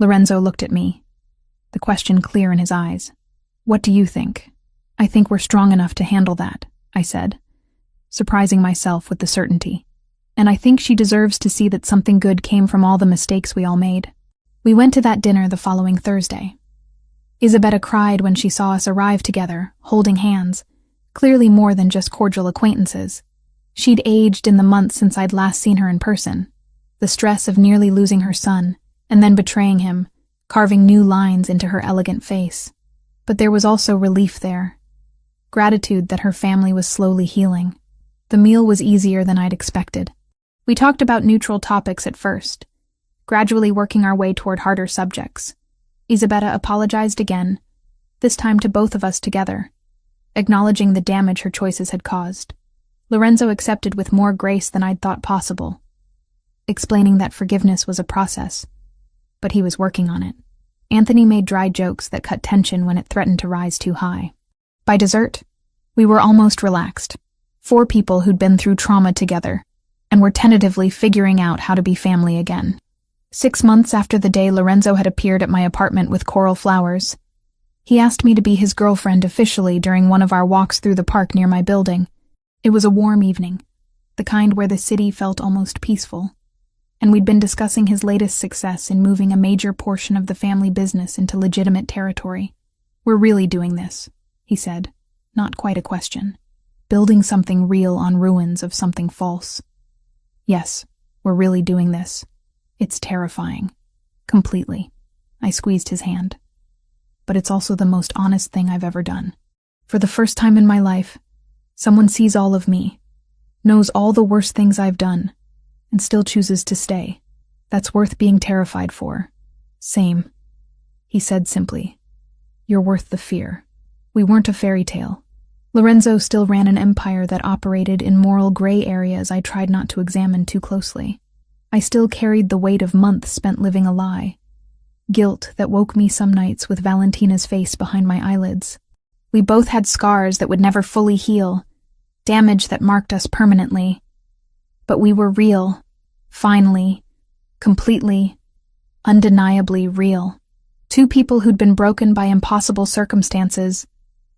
Lorenzo looked at me, the question clear in his eyes. What do you think? I think we're strong enough to handle that, I said, surprising myself with the certainty. and I think she deserves to see that something good came from all the mistakes we all made. We went to that dinner the following Thursday. Isabella cried when she saw us arrive together, holding hands, clearly more than just cordial acquaintances. She'd aged in the months since I'd last seen her in person. The stress of nearly losing her son, and then betraying him, carving new lines into her elegant face. But there was also relief there. Gratitude that her family was slowly healing. The meal was easier than I'd expected. We talked about neutral topics at first, gradually working our way toward harder subjects. Isabella apologized again, this time to both of us together, acknowledging the damage her choices had caused. Lorenzo accepted with more grace than I'd thought possible, explaining that forgiveness was a process, but he was working on it. Anthony made dry jokes that cut tension when it threatened to rise too high. By dessert, we were almost relaxed. 4 people who'd been through trauma together, and were tentatively figuring out how to be family again. 6 months after the day Lorenzo had appeared at my apartment with coral flowers, he asked me to be his girlfriend officially during one of our walks through the park near my building. It was a warm evening, the kind where the city felt almost peaceful, and we'd been discussing his latest success in moving a major portion of the family business into legitimate territory. "We're really doing this," he said, not quite a question. "Building something real on ruins of something false. Yes, we're really doing this. It's terrifying. Completely." I squeezed his hand. "But it's also the most honest thing I've ever done. For the first time in my life, someone sees all of me, knows all the worst things I've done, and still chooses to stay. That's worth being terrified for." "Same," he said simply. "You're worth the fear." We weren't a fairy tale. Lorenzo still ran an empire that operated in moral gray areas I tried not to examine too closely. I still carried the weight of months spent living a lie. Guilt that woke me some nights with Valentina's face behind my eyelids. We both had scars that would never fully heal, damage that marked us permanently. But we were real, finally, completely, undeniably real. 2 people who'd been broken by impossible circumstances,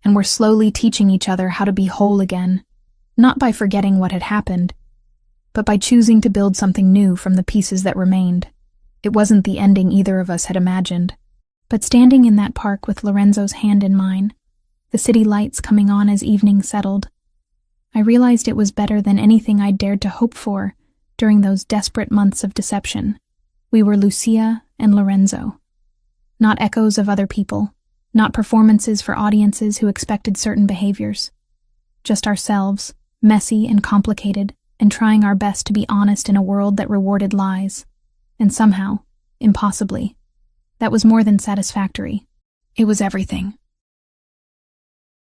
and were slowly teaching each other how to be whole again, not by forgetting what had happened, but by choosing to build something new from the pieces that remained. It wasn't the ending either of us had imagined. But standing in that park with Lorenzo's hand in mine, the city lights coming on as evening settled, I realized it was better than anything I'd dared to hope for during those desperate months of deception. We were Lucia and Lorenzo. Not echoes of other people, not performances for audiences who expected certain behaviors. Just ourselves, messy and complicated, and trying our best to be honest in a world that rewarded lies. And somehow, impossibly, that was more than satisfactory. It was everything.